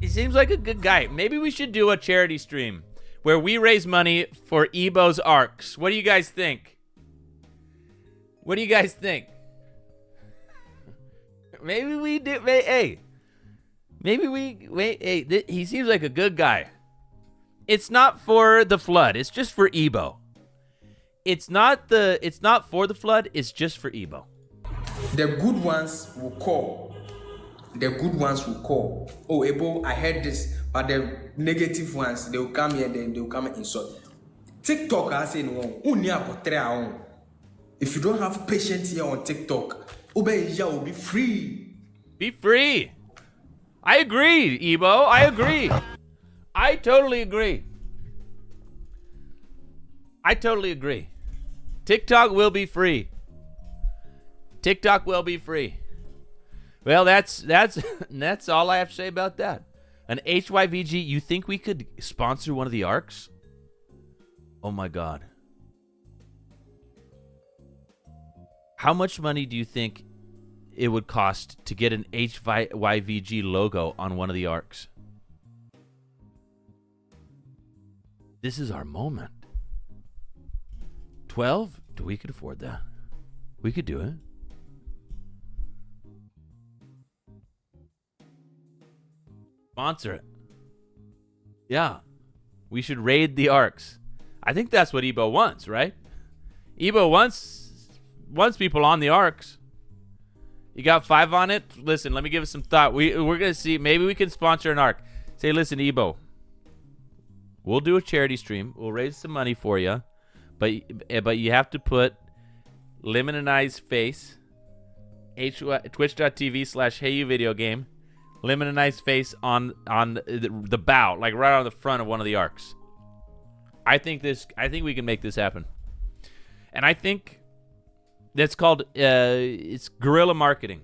He seems like a good guy. Maybe we should do a charity stream where we raise money for Ebo's ARCs. What do you guys think? Maybe we do. Hey. Maybe we wait. Hey, he seems like a good guy. It's not for the flood. It's just for Ebo. It's not for the flood. It's just for Ebo. The good ones will call. Oh, Ebo, I heard this. But the negative ones, they will come here, then they will come and insult. TikTok, I say no. If you don't have patience here on TikTok, Ubeja will be free. Be free. I agree, Ebo. I agree. I totally agree. TikTok will be free. Well, that's all I have to say about that. An HYVG, you think we could sponsor one of the arcs? Oh my God. How much money do you think it would cost to get an HYVG logo on one of the arcs? This is our moment. 12? We could afford that. We could do it. Sponsor it. Yeah. We should raid the arcs. I think that's what Ebo wants, right? Ebo wants people on the arcs. You got 5 on it? Listen, let me give it some thought. We're going to see. Maybe we can sponsor an arc. Say, listen, Ebo. We'll do a charity stream. We'll raise some money for you. But you have to put Lemon and I's face, twitch.tv/HeyYouVideoGame, Lemon and I's face on the bow, like right on the front of one of the arcs. I think we can make this happen. And I think that's called it's guerrilla marketing.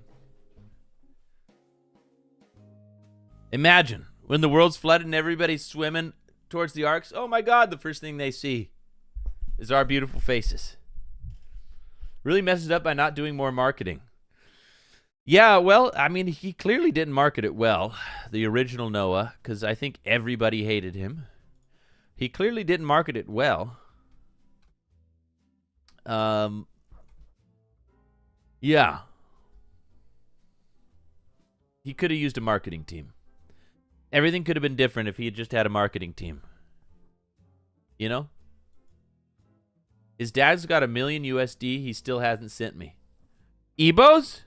Imagine when the world's flooded and everybody's swimming towards the arcs. Oh my God, the first thing they see is our beautiful faces. Really messes up by not doing more marketing. Yeah, well, I mean, he clearly didn't market it well, the original Noah, because I think everybody hated him. He clearly didn't market it well. Yeah. He could have used a marketing team. Everything could have been different if he had just had a marketing team. You know? His dad's got $1 million USD. He still hasn't sent me. Ebos?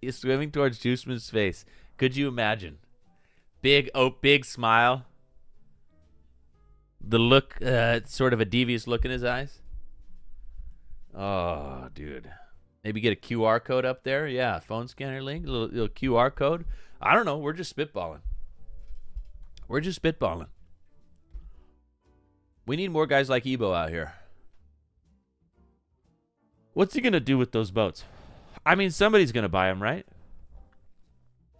He's swimming towards Juiceman's face. Could you imagine? Big smile. The look, sort of a devious look in his eyes. Oh, dude. Maybe get a QR code up there. Yeah, phone scanner link, little QR code. I don't know. We're just spitballing. We need more guys like Ebo out here. What's he going to do with those boats? I mean, somebody's going to buy them, right?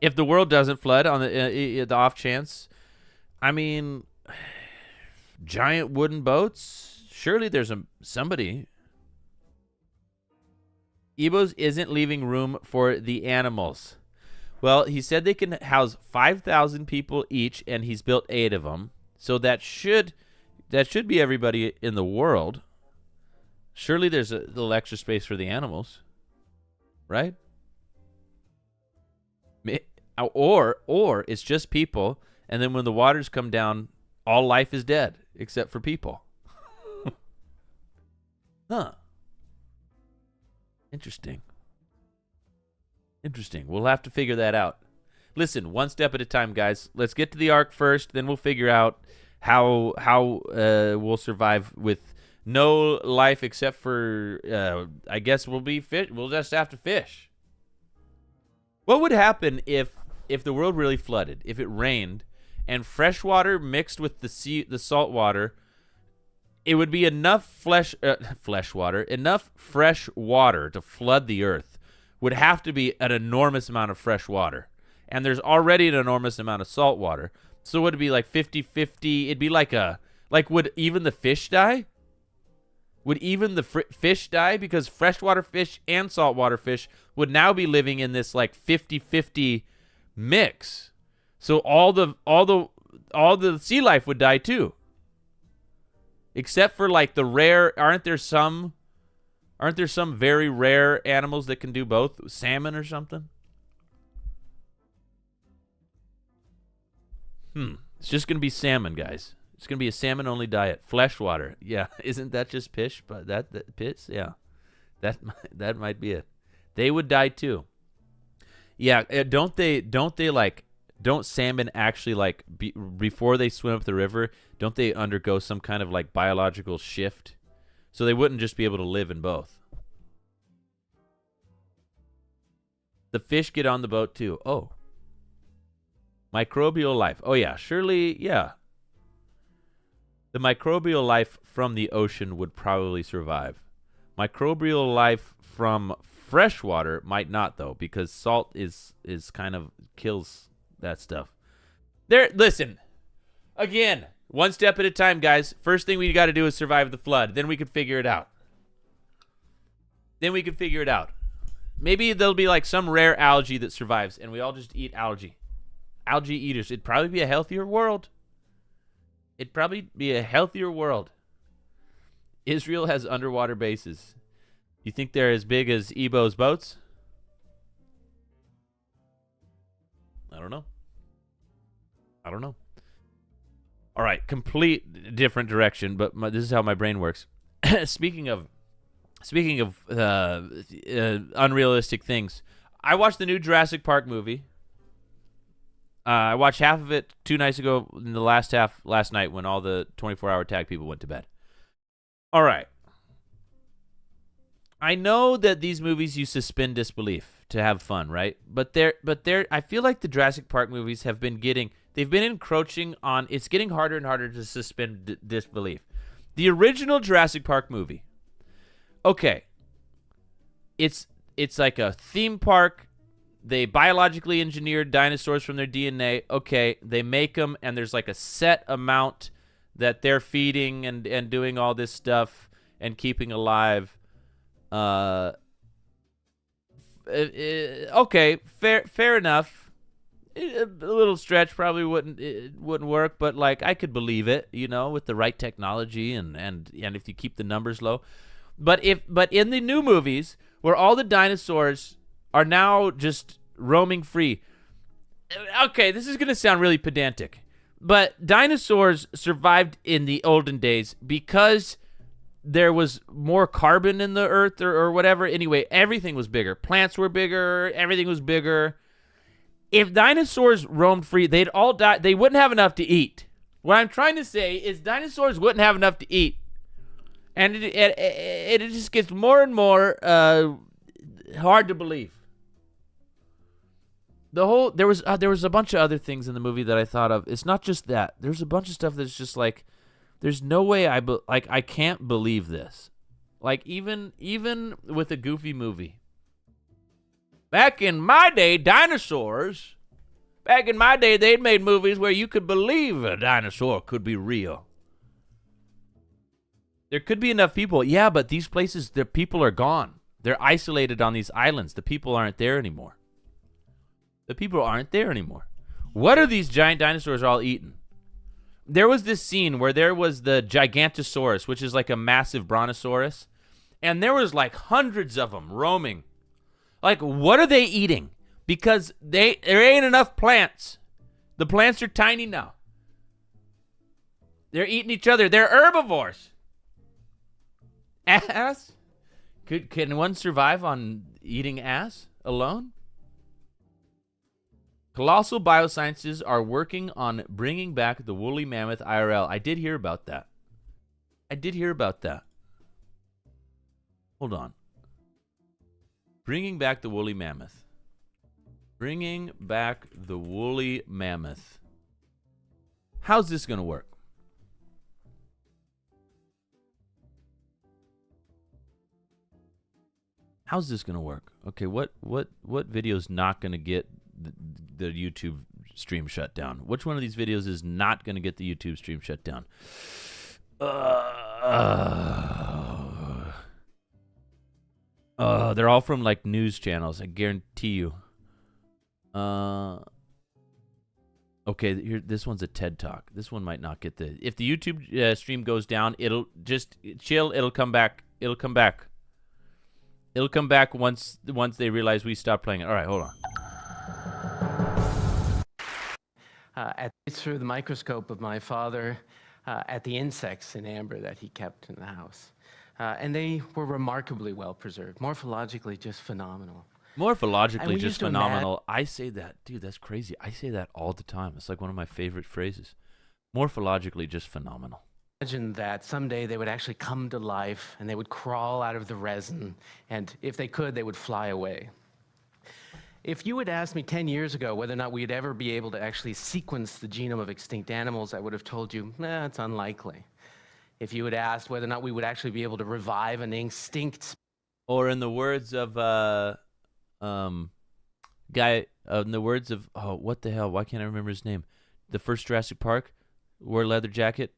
If the world doesn't flood on the off chance, I mean, giant wooden boats, surely there's somebody. Ebo's isn't leaving room for the animals. Well, he said they can house 5,000 people each, and he's built 8 of them. So that should be everybody in the world. Surely there's a little extra space for the animals, right? Or it's just people, and then when the waters come down, all life is dead except for people. Huh. Interesting. We'll have to figure that out. Listen, one step at a time, guys. Let's get to the arc first, then we'll figure out how we'll survive with no life except for I guess we'll just have to fish. What would happen if the world really flooded, if it rained and fresh water mixed with the salt water? It would be enough fresh water to flood the earth. Would have to be an enormous amount of fresh water. And there's already an enormous amount of salt water. So would it be like 50-50? It'd be like would even the fish die? Would even the fish die? Because freshwater fish and saltwater fish would now be living in this like 50-50 mix. So all the sea life would die too. Except for like the rare, aren't there some very rare animals that can do both? Salmon or something? It's just going to be salmon, guys. It's going to be a salmon-only diet. Flesh water. Yeah, isn't that just fish? But that pits? Yeah. That might be it. They would die too. Yeah, don't salmon actually before they swim up the river, don't they undergo some kind of like biological shift? So they wouldn't just be able to live in both. The fish get on the boat too. Oh. Microbial life. Oh yeah, surely, yeah. The microbial life from the ocean would probably survive. Microbial life from freshwater might not, though, because salt is kind of kills that stuff. Listen, again, one step at a time, guys. First thing we got to do is survive the flood. Then we can figure it out. Maybe there'll be like some rare algae that survives, and we all just eat algae. Algae eaters. It'd probably be a healthier world. Israel has underwater bases. You think they're as big as Ebo's boats? I don't know. All right, complete different direction, but this is how my brain works. Speaking of unrealistic things, I watched the new Jurassic Park movie. I watched half of it 2 nights ago, and the last half last night when all the 24-hour tag people went to bed. All right. I know that these movies you suspend disbelief to have fun, right? But I feel like the Jurassic Park movies they've been encroaching on. It's getting harder and harder to suspend disbelief. The original Jurassic Park movie. Okay. It's like a theme park. They biologically engineered dinosaurs from their DNA. Okay, they make them, and there's like a set amount that they're feeding and doing all this stuff and keeping alive. Okay, fair enough. A little stretch probably wouldn't work, but like I could believe it, with the right technology and if you keep the numbers low. But in the new movies where all the dinosaurs are now just roaming free. Okay, this is going to sound really pedantic, but dinosaurs survived in the olden days because there was more carbon in the earth or whatever. Anyway, everything was bigger. Plants were bigger. Everything was bigger. If dinosaurs roamed free, they'd all die. They wouldn't have enough to eat. What I'm trying to say is dinosaurs wouldn't have enough to eat. And it just gets more and more hard to believe. There was a bunch of other things in the movie that I thought of. It's not just that. There's a bunch of stuff that's just like, there's no way I can't believe this. Like even with a goofy movie. Back in my day, they'd made movies where you could believe a dinosaur could be real. There could be enough people. Yeah, but these places, the people are gone. They're isolated on these islands. The people aren't there anymore. What are these giant dinosaurs all eating? There was this scene where there was the Gigantosaurus, which is like a massive brontosaurus, and there was like hundreds of them roaming. Like, what are they eating? Because there ain't enough plants. The plants are tiny now. They're eating each other. They're herbivores. Ass? Can one survive on eating ass alone? Colossal Biosciences are working on bringing back the woolly mammoth IRL. I did hear about that. Hold on. Bringing back the woolly mammoth. How's this going to work? Okay, what video's not going to get the YouTube stream shut down? Which one of these videos is not going to get the YouTube stream shut down? They're all from like news channels, I guarantee you. Okay, here, this one's a TED Talk. This one might not get the... If the YouTube stream goes down, it'll just chill. It'll come back. It'll come back once they realize we stop playing it. All right, hold on. Through the microscope of my father at the insects in amber that he kept in the house. And they were remarkably well preserved, morphologically just phenomenal. Morphologically just phenomenal. I say that, dude, that's crazy. I say that all the time. It's like one of my favorite phrases. Morphologically just phenomenal. Imagine that someday they would actually come to life and they would crawl out of the resin, and if they could, they would fly away. If you had asked me 10 years ago whether or not we'd ever be able to actually sequence the genome of extinct animals, I would have told you, it's unlikely. if you had asked whether or not we would actually be able to revive an extinct. Or in the words of in the words of what the hell? Why can't I remember his name? The first Jurassic Park, wore a leather jacket.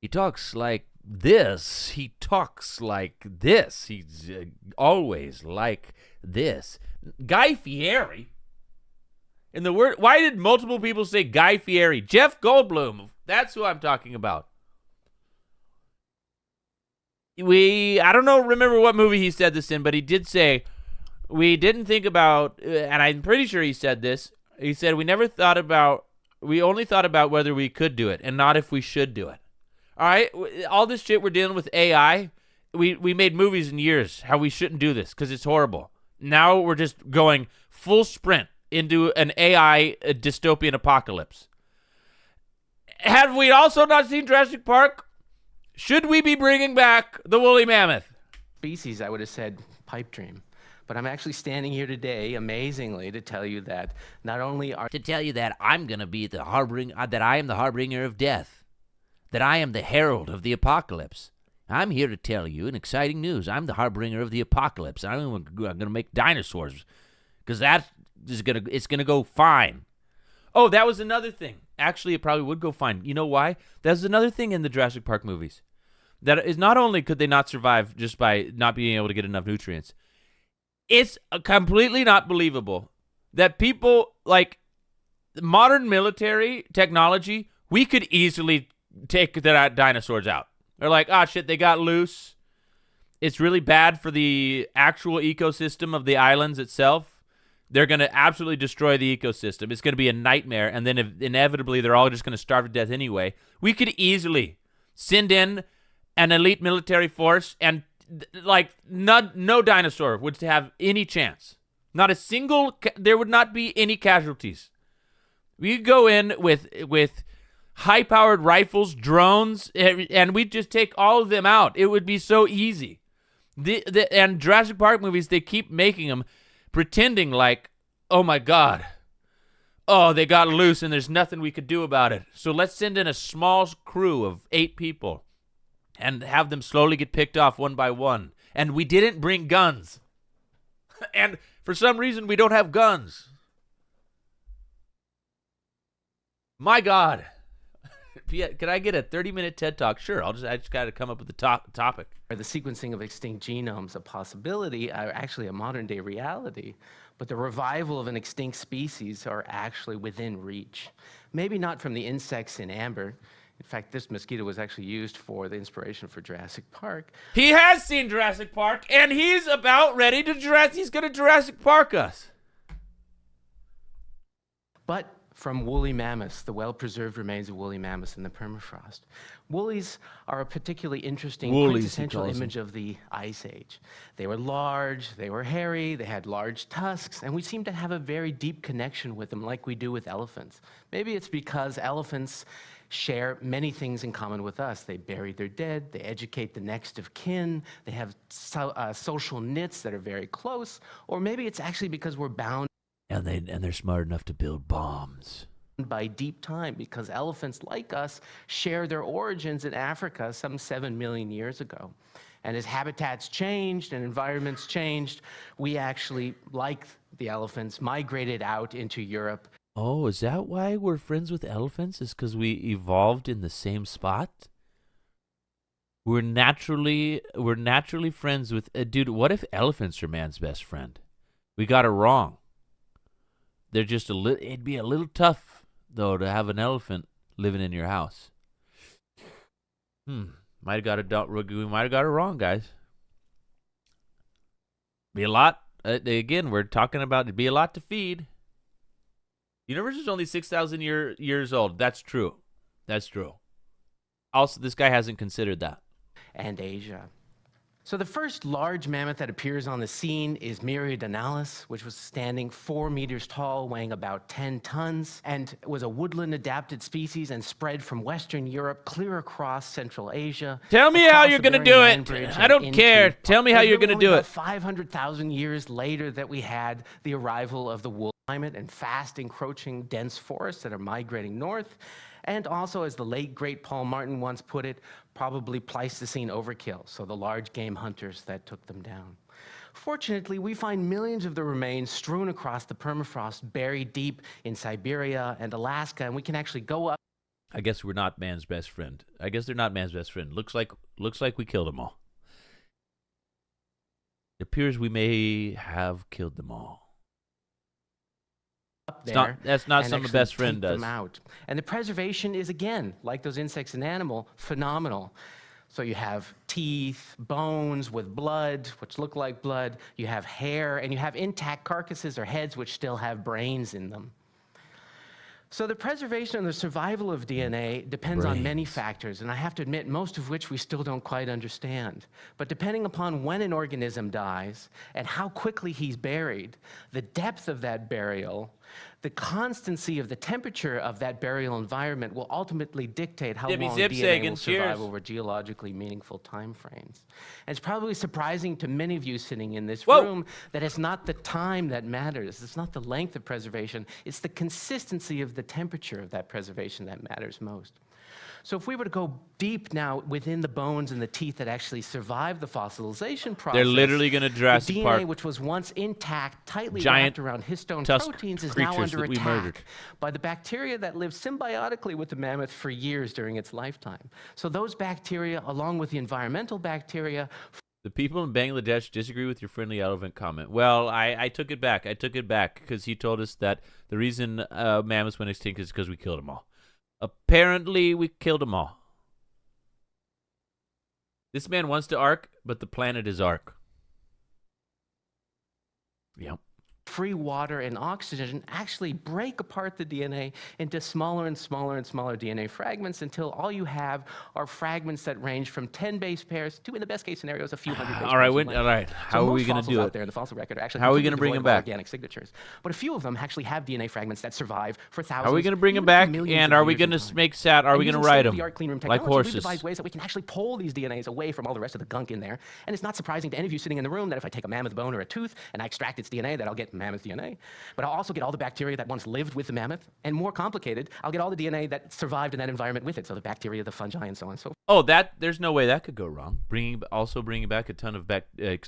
He talks like this. He talks like this. He's always like this. Guy Fieri. In the word, why did multiple people say Guy Fieri? Jeff Goldblum. That's who I'm talking about. I don't know, remember what movie he said this in, but he did say, we didn't think about, and I'm pretty sure he said this, he said, we only thought about whether we could do it and not if we should do it. All right? All this shit we're dealing with AI, we made movies in years how we shouldn't do this because it's horrible. Now we're just going full sprint into an AI dystopian apocalypse. Have we also not seen Jurassic Park? Should we be bringing back the woolly mammoth? Species, I would have said pipe dream. But I'm actually standing here today, amazingly, to tell you that not only are... To tell you that I'm going to be the that I am the harbinger of death. That I am the herald of the apocalypse. I'm here to tell you an exciting news. I'm the harbinger of the apocalypse. I'm going to make dinosaurs. Because it's going to go fine. Oh, that was another thing. Actually, it probably would go fine. You know why? That's another thing in the Jurassic Park movies. That is, not only could they not survive just by not being able to get enough nutrients, it's completely not believable that people, like modern military technology, we could easily take the dinosaurs out. They're like, oh shit, they got loose. It's really bad for the actual ecosystem of the islands itself. They're going to absolutely destroy the ecosystem. It's going to be a nightmare, and then inevitably they're all just going to starve to death anyway. We could easily send in an elite military force, and like no dinosaur would have any chance. Not a single. There would not be any casualties. We could go in with high-powered rifles, drones, and we'd just take all of them out. It would be so easy. And Jurassic Park movies, they keep making them pretending like, oh my God, oh, they got loose and there's nothing we could do about it. So let's send in a small crew of 8 people and have them slowly get picked off one by one. And we didn't bring guns. And for some reason, we don't have guns. My God. Can I get a 30-minute TED Talk? Sure, I just got to come up with the topic. The sequencing of extinct genomes a possibility, actually a modern-day reality, but the revival of an extinct species are actually within reach. Maybe not from the insects in amber. In fact, this mosquito was actually used for the inspiration for Jurassic Park. He has seen Jurassic Park, and he's about ready to he's going to Jurassic Park us. But from woolly mammoths, the well-preserved remains of woolly mammoths in the permafrost. Woolies are a particularly interesting quintessential image of the Ice Age. They were large, they were hairy, they had large tusks, and we seem to have a very deep connection with them like we do with elephants. Maybe it's because elephants share many things in common with us. They bury their dead, they educate the next of kin, they have social knits that are very close, or maybe it's actually because we're bound and they're smart enough to build bombs by deep time, because elephants like us share their origins in Africa some 7 million years ago. And as habitats changed and environments changed, we actually, like the elephants, migrated out into Europe. Oh, is that why we're friends with elephants? Is because we evolved in the same spot? We're naturally friends with dude. What if elephants are man's best friend? We got it wrong. They're just it'd be a little tough though to have an elephant living in your house. Might have got it wrong, guys. Be a lot. Again, we're talking about it'd be a lot to feed. The universe is only 6,000 years old. That's true. That's true. Also, this guy hasn't considered that. And Asia. So the first large mammoth that appears on the scene is Myriadonalis, which was standing 4 meters tall, weighing about 10 tons, and was a woodland-adapted species and spread from Western Europe clear across Central Asia. Tell me how you're going to do it. I don't care. Tell me how you're going to do it. 500,000 years later that we had the arrival of the wool. climate and fast encroaching dense forests that are migrating north, and also, as the late great Paul Martin once put it, probably Pleistocene overkill, so the large game hunters that took them down. Fortunately, we find millions of the remains strewn across the permafrost, buried deep in Siberia and Alaska, and we can actually go up. I guess we're not man's best friend. I guess they're not man's best friend. Looks like we killed them all. It appears we may have killed them all. That's not something a best friend does. Out. And the preservation is, again, like those insects and animal, phenomenal. So you have teeth, bones with blood, which look like blood. You have hair, and you have intact carcasses or heads which still have brains in them. So the preservation and the survival of DNA depends on many factors, and I have to admit, most of which we still don't quite understand. But depending upon when an organism dies and how quickly he's buried, the depth of that burial, the constancy of the temperature of that burial environment will ultimately dictate how long DNA will survive over geologically meaningful time frames. And it's probably surprising to many of you sitting in this room that it's not the time that matters. It's not the length of preservation. It's the consistency of the temperature of that preservation that matters most. So if we were to go deep now within the bones and the teeth that actually survive the fossilization process, they're literally going to Jurassic Park. The DNA, which was once intact, tightly wrapped around histone proteins, is now under attack by the bacteria that lived symbiotically with the mammoth for years during its lifetime. So those bacteria, along with the environmental bacteria. The people in Bangladesh disagree with your friendly elephant comment. Well, I took it back. I took it back because he told us that the reason mammoths went extinct is because we killed them all. Apparently, we killed them all. This man wants to arc, but the planet is arc. Yep. Free water and oxygen actually break apart the DNA into smaller and smaller and smaller DNA fragments until all you have are fragments that range from 10 base pairs to, in the best case scenarios, a few hundred base pairs. All right. How are we going to do it? There in the fossil record are actually how are we going to bring them back? Organic signatures, but a few of them actually have DNA fragments that survive for thousands. How are we going to bring them back? And are we going to make sat? Are we going to ride them like horses? We've devised ways that we can actually pull these DNAs away from all the rest of the gunk in there. And it's not surprising to any of you sitting in the room that if I take a mammoth bone or a tooth and I extract its DNA, that I'll get mammoth DNA. But I'll also get all the bacteria that once lived with the mammoth, and more complicated, I'll get all the DNA that survived in that environment with it, so the bacteria, the fungi, and so on and so forth. Oh, there's no way that could go wrong. Bringing back a ton of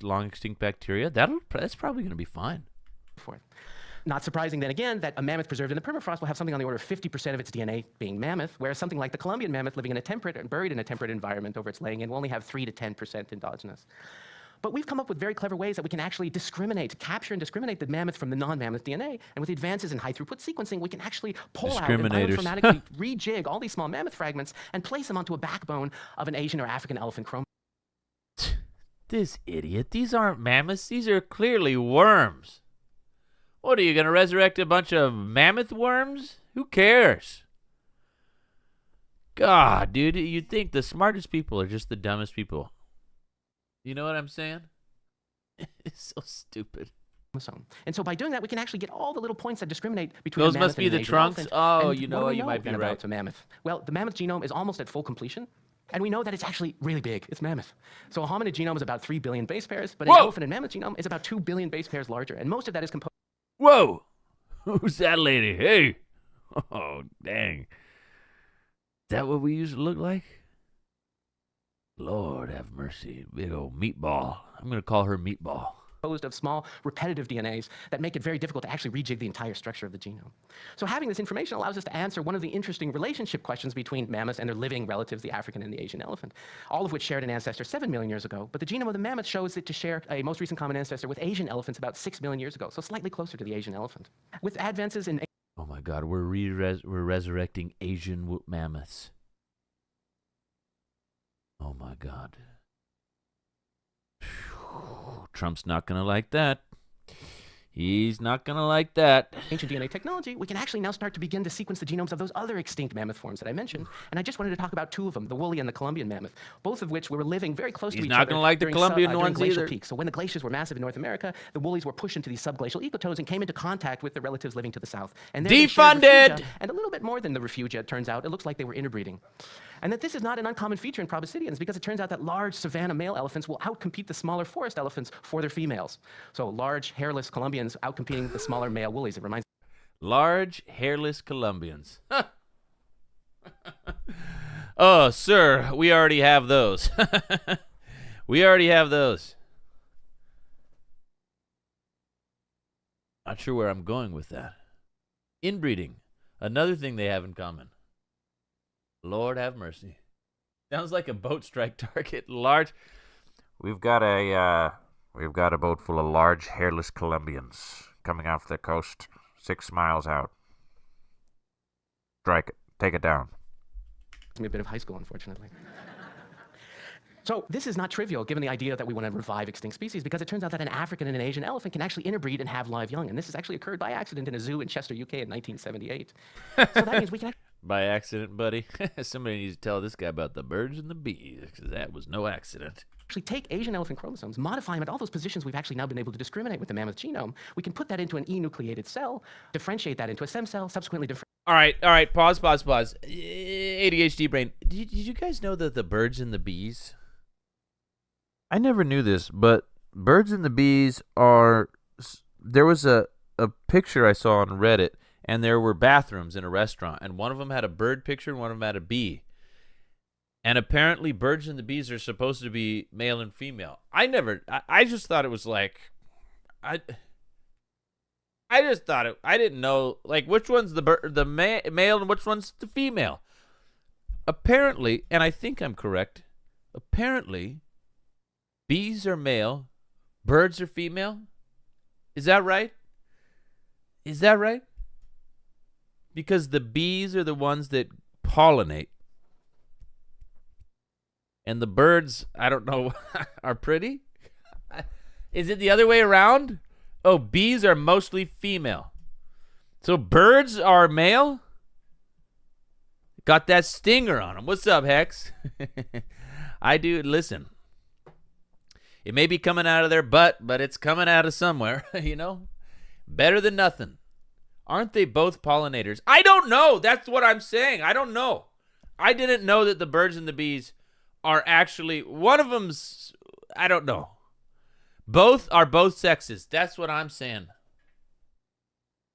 long extinct bacteria, that's probably going to be fine. Not surprising then again that a mammoth preserved in the permafrost will have something on the order of 50% of its DNA being mammoth, whereas something like the Colombian mammoth living in a temperate and buried in a temperate environment over its laying in will only have 3 to 10% endogenous. But we've come up with very clever ways that we can actually capture and discriminate the mammoth from the non-mammoth DNA. And with the advances in high-throughput sequencing, we can actually pull out and bioinformatically rejig all these small mammoth fragments and place them onto a backbone of an Asian or African elephant chromosome. This idiot. These aren't mammoths. These are clearly worms. What, are you going to resurrect a bunch of mammoth worms? Who cares? God, dude, you'd think the smartest people are just the dumbest people. You know what I'm saying? It's so stupid. And so by doing that, we can actually get all the little points that discriminate between those the mammoth must be and the trunks. Oh, you know what? You might be right. About a mammoth. Well, the mammoth genome is almost at full completion, and we know that it's actually really big. It's mammoth. So a hominid genome is about 3 billion base pairs, but an elephant and mammoth genome is about 2 billion base pairs larger, and most of that is composed. Whoa! Who's that lady? Hey! Oh, dang! Is that what we used to look like? Lord have mercy. Big old meatball. I'm going to call her Meatball. Composed of small, repetitive DNAs that make it very difficult to actually rejig the entire structure of the genome. So having this information allows us to answer one of the interesting relationship questions between mammoths and their living relatives, the African and the Asian elephant, all of which shared an ancestor 7 million years ago. But the genome of the mammoth shows it to share a most recent common ancestor with Asian elephants about 6 million years ago, so slightly closer to the Asian elephant. With advances in... Oh my God, we're resurrecting Asian mammoths. Oh my God. Trump's not going to like that. He's not going to like that. Ancient DNA technology, we can actually now start to begin to sequence the genomes of those other extinct mammoth forms that I mentioned. And I just wanted to talk about 2 of them, the woolly and the Colombian mammoth, both of which were living very close to each other. He's not going to like the Colombian ones glacial either. Peaks. So when the glaciers were massive in North America, the woolies were pushed into these subglacial ecotones and came into contact with their relatives living to the south. And defunded! And a little bit more than the refugia, it turns out. It looks like they were interbreeding. And that this is not an uncommon feature in proboscideans because it turns out that large savanna male elephants will outcompete the smaller forest elephants for their females. So large, hairless Colombians outcompeting the smaller male woolies. It reminds Large hairless Colombians. Oh, sir, we already have those. We already have those. Not sure where I'm going with that. Inbreeding. Another thing they have in common. Lord have mercy. Sounds like a boat strike target. Large. We've got a boat full of large hairless Colombians coming off the coast 6 miles out. Strike it. Take it down. Me a bit of high school, unfortunately. So this is not trivial, given the idea that we want to revive extinct species, because it turns out that an African and an Asian elephant can actually interbreed and have live young. And this has actually occurred by accident in a zoo in Chester, UK in 1978. So that means we can By accident, buddy. Somebody needs to tell this guy about the birds and the bees, because that was no accident. actually take Asian elephant chromosomes, modify them at all those positions we've actually now been able to discriminate with the mammoth genome. We can put that into an enucleated cell, differentiate that into a stem cell, subsequently differentiate. All right. Pause. ADHD brain. Did you guys know that the birds and the bees? I never knew this, but birds and the bees are. There was a picture I saw on Reddit, and there were bathrooms in a restaurant, and one of them had a bird picture, and one of them had a bee. And apparently, birds and the bees are supposed to be male and female. I just thought it was like, I just thought it. I didn't know like which one's the male and which one's the female. Apparently, and I think I'm correct. Apparently, bees are male, birds are female. Is that right? Is that right? Because the bees are the ones that pollinate. And the birds, I don't know, are pretty? Is it the other way around? Oh, bees are mostly female. So birds are male? Got that stinger on them. What's up, Hex? I do. Listen. It may be coming out of their butt, but it's coming out of somewhere, you know? Better than nothing. Aren't they both pollinators? I don't know. That's what I'm saying. I don't know. I didn't know that the birds and the bees are actually, one of them's, I don't know. Both are both sexes. That's what I'm saying.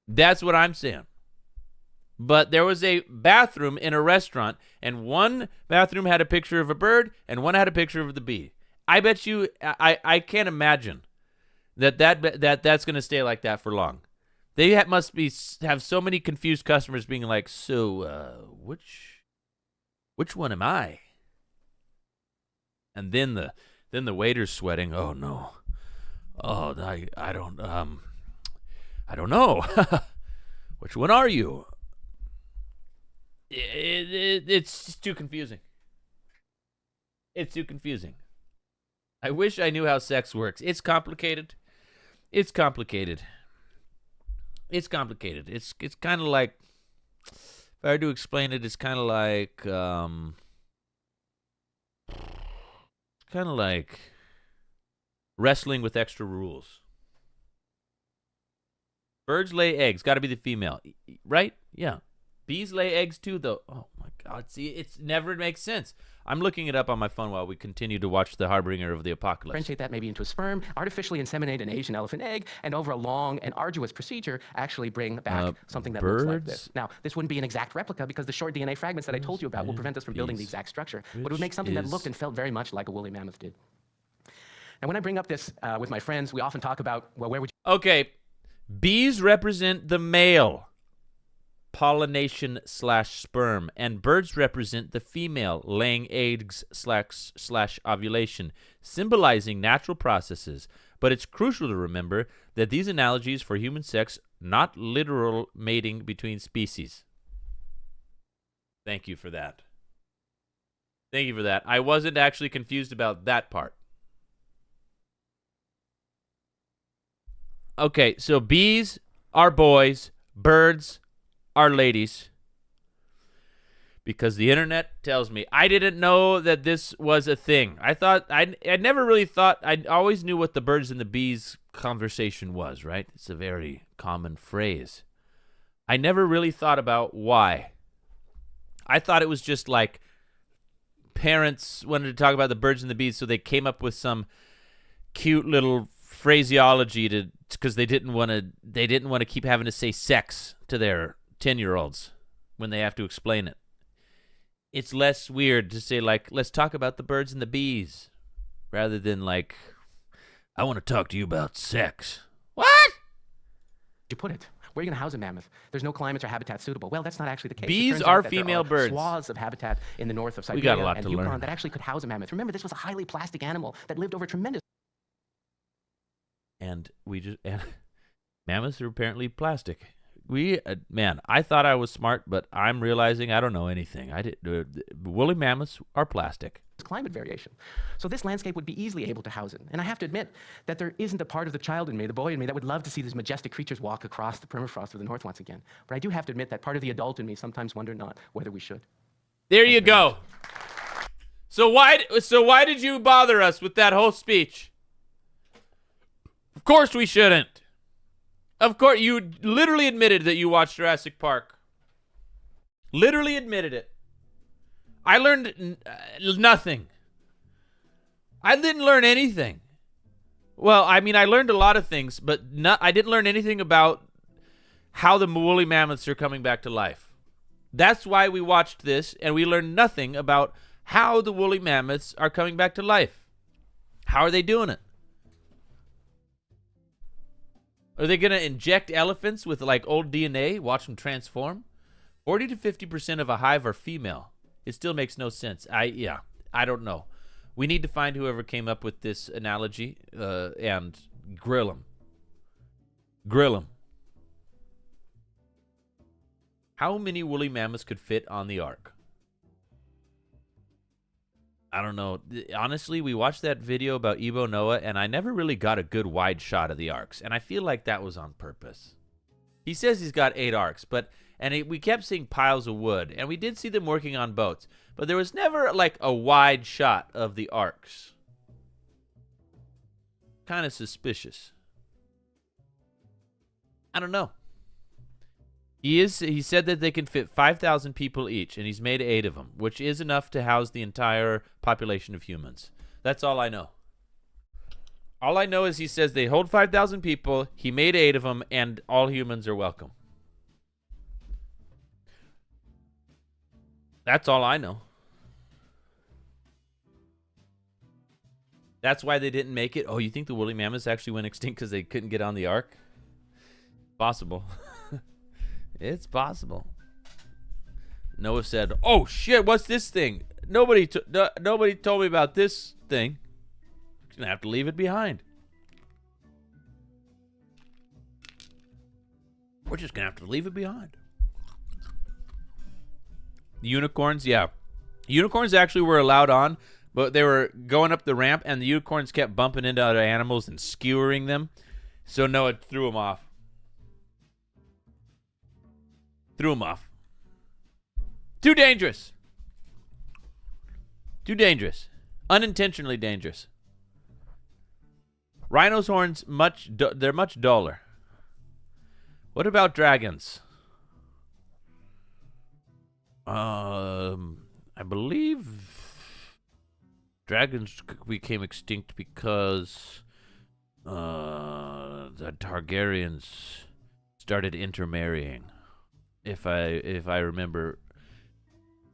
That's what I'm saying. But there was a bathroom in a restaurant, and one bathroom had a picture of a bird, and one had a picture of the bee. I bet you, I can't imagine that's going to stay like that for long. They must have so many confused customers being like, so which one am I? And then the waiter's sweating. Oh no. Oh, I don't know. Which one are you? It's just too confusing. It's too confusing. I wish I knew how sex works. It's complicated. It's complicated. It's complicated. It's kind of like, if I were to explain it, it's kind of like wrestling with extra rules. Birds lay eggs. Got to be the female, right? Yeah. Bees lay eggs too, though. Oh my God! See, it never makes sense. I'm looking it up on my phone while we continue to watch The Harbinger of the Apocalypse. Differentiate that maybe into a sperm, artificially inseminate an Asian elephant egg, and over a long and arduous procedure, actually bring back something that looks like this. Now, this wouldn't be an exact replica because the short DNA fragments that I told you about will prevent us from building the exact structure, but it would make something that looked and felt very much like a woolly mammoth did. And when I bring up this with my friends, we often talk about, well, where would you... Okay, bees represent the male pollination/sperm, and birds represent the female laying eggs/ovulation, symbolizing natural processes. But it's crucial to remember that these analogies for human sex, not literal mating between species. Thank you for that. Thank you for that. I wasn't actually confused about that part. Okay, so bees are boys, birds are ladies, because the internet tells me. I didn't know that this was a thing. I never really thought. I always knew what the birds and the bees conversation was, right? It's a very common phrase. I never really thought about why. I thought it was just like parents wanted to talk about the birds and the bees, so they came up with some cute little phraseology because they didn't want to keep having to say sex to their 10-year-olds when they have to explain it. It's less weird to say, like, let's talk about the birds and the bees, rather than, like, I want to talk to you about sex. What? You put it. Where are you going to house a mammoth? There's no climates or habitats suitable. Well, that's not actually the case. Bees are female birds. Swaths of habitat in the north of Siberia We got a lot and to Yukon learn. that actually could house a mammoth. Remember, this was a highly plastic animal that lived over tremendous. And mammoths are apparently plastic. Man, I thought I was smart, but I'm realizing I don't know anything. Woolly mammoths are plastic. Climate variation. So this landscape would be easily able to house it. And I have to admit that there isn't a part of the child in me, the boy in me, that would love to see these majestic creatures walk across the permafrost of the north once again. But I do have to admit that part of the adult in me sometimes wonder not whether we should. There you go. So why did you bother us with that whole speech? Of course we shouldn't. Of course, you literally admitted that you watched Jurassic Park. Literally admitted it. I learned nothing. I didn't learn anything. Well, I mean, I learned a lot of things, but I didn't learn anything about how the woolly mammoths are coming back to life. That's why we watched this, and we learned nothing about how the woolly mammoths are coming back to life. How are they doing it? Are they going to inject elephants with, like, old DNA, watch them transform? 40 to 50% of a hive are female. It still makes no sense. I don't know. We need to find whoever came up with this analogy and grill them. Grill them. How many woolly mammoths could fit on the ark? I don't know. Honestly, we watched that video about Ebo Noah, and I never really got a good wide shot of the arks, and I feel like that was on purpose. He says he's got 8 arks, we kept seeing piles of wood, and we did see them working on boats, but there was never, like, a wide shot of the arks. Kind of suspicious. I don't know. He said that they can fit 5,000 people each, and he's made 8 of them, which is enough to house the entire population of humans. That's all I know. All I know is he says they hold 5,000 people, he made 8 of them, and all humans are welcome. That's all I know. That's why they didn't make it. Oh, you think the woolly mammoths actually went extinct because they couldn't get on the ark? Possible. It's possible. Noah said, "Oh shit, what's this thing? Nobody told me about this thing. I'm gonna have to leave it behind. We're just gonna have to leave it behind." The unicorns, yeah. Unicorns actually were allowed on, but they were going up the ramp, and the unicorns kept bumping into other animals and skewering them. So Noah threw them off. Threw him off. Too dangerous. Too dangerous. Unintentionally dangerous. Rhino's horns, they're much duller. What about dragons? I believe dragons became extinct because the Targaryens started intermarrying. If I remember,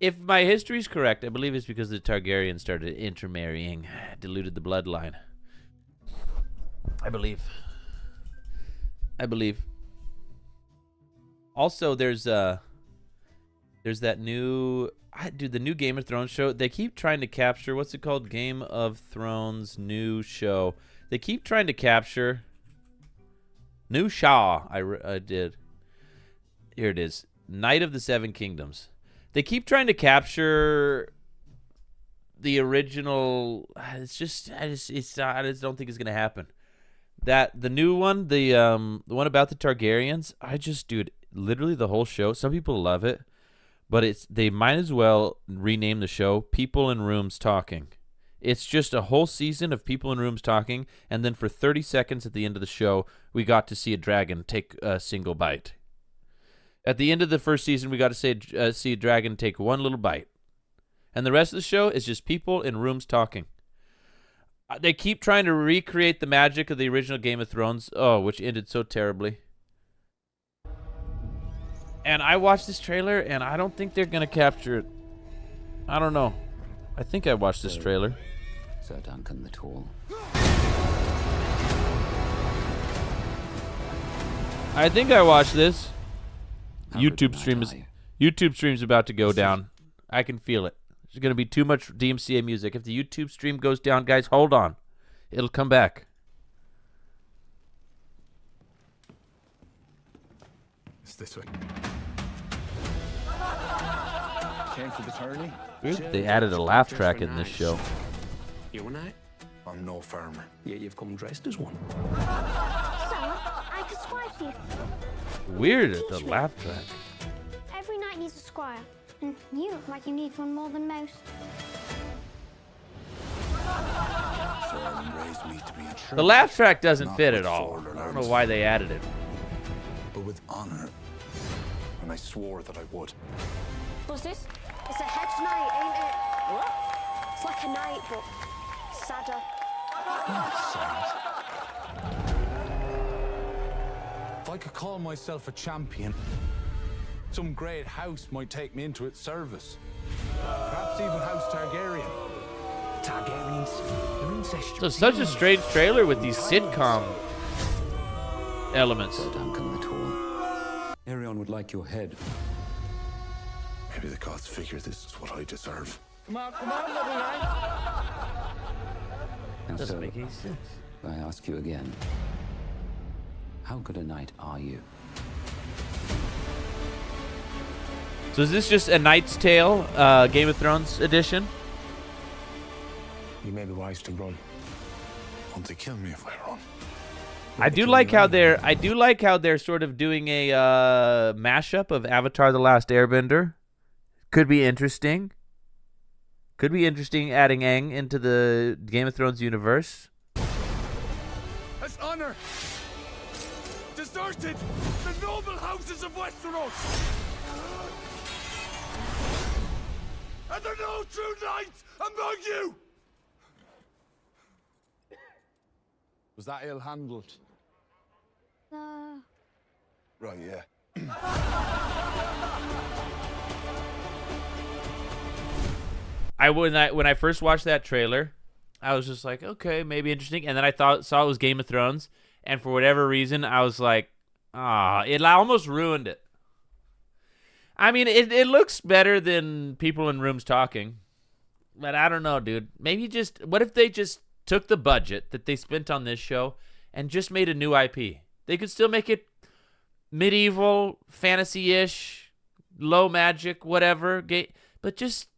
if my history's correct, I believe it's because the Targaryens started intermarrying, diluted the bloodline. I believe. Also, there's that new, the new Game of Thrones show. They keep trying to capture, what's it called? Game of Thrones new show. They keep trying to capture new Shaw. I did. Here it is. Knight of the Seven Kingdoms. They keep trying to capture the original. I just don't think it's gonna happen. The new one, the one about the Targaryens. Dude, literally the whole show. Some people love it, but they might as well rename the show "People in Rooms Talking." It's just a whole season of people in rooms talking, and then for 30 seconds at the end of the show, we got to see a dragon take a single bite. At the end of the first season, we got to see a dragon take one little bite. And the rest of the show is just people in rooms talking. They keep trying to recreate the magic of the original Game of Thrones, which ended so terribly. And I watched this trailer, and I don't think they're going to capture it. I don't know. I think I watched this trailer. Sir Duncan the Tall. I think I watched this. YouTube stream's about to go down. I can feel it. There's going to be too much DMCA music. If the YouTube stream goes down, guys, hold on. It'll come back. It's this way. Came for the tourney? Weird they added a laugh track in this show. You and I'm no farmer. Yet you've come dressed as one. So, I could squire for you. Weird, the laugh track. Every knight needs a squire, and you look like you need one more than most. The laugh track doesn't fit at all. I don't know why they added it. But with honor. And I swore that I would. What's this? It's a hedge knight, ain't it? What? It's like a knight, but sadder. If I could call myself a champion, some great house might take me into its service. Perhaps even House Targaryen. Targaryens, they're incestuous. So such a strange trailer with these sitcom elements. Sir Duncan the Tall. Arion would like your head. Maybe the gods figure this is what I deserve. Come on, little knight. And Doesn't so, make any sense. I ask you again, how good a knight are you? So is this just a Knight's Tale, Game of Thrones edition? You may be wise to run. Won't they kill me if I run? I do like how they're sort of doing a mashup of Avatar: The Last Airbender. Could be interesting. Could be interesting adding Aang into the Game of Thrones universe. As honor deserted the noble houses of Westeros. And there are no true knights among you. Was that ill-handled? Right, yeah. When I first watched that trailer, I was just like, okay, maybe interesting. And then I saw it was Game of Thrones, and for whatever reason, I was like, it almost ruined it. I mean, it looks better than people in rooms talking, but I don't know, dude. Maybe what if they just took the budget that they spent on this show and just made a new IP? They could still make it medieval, fantasy-ish, low magic, whatever. But just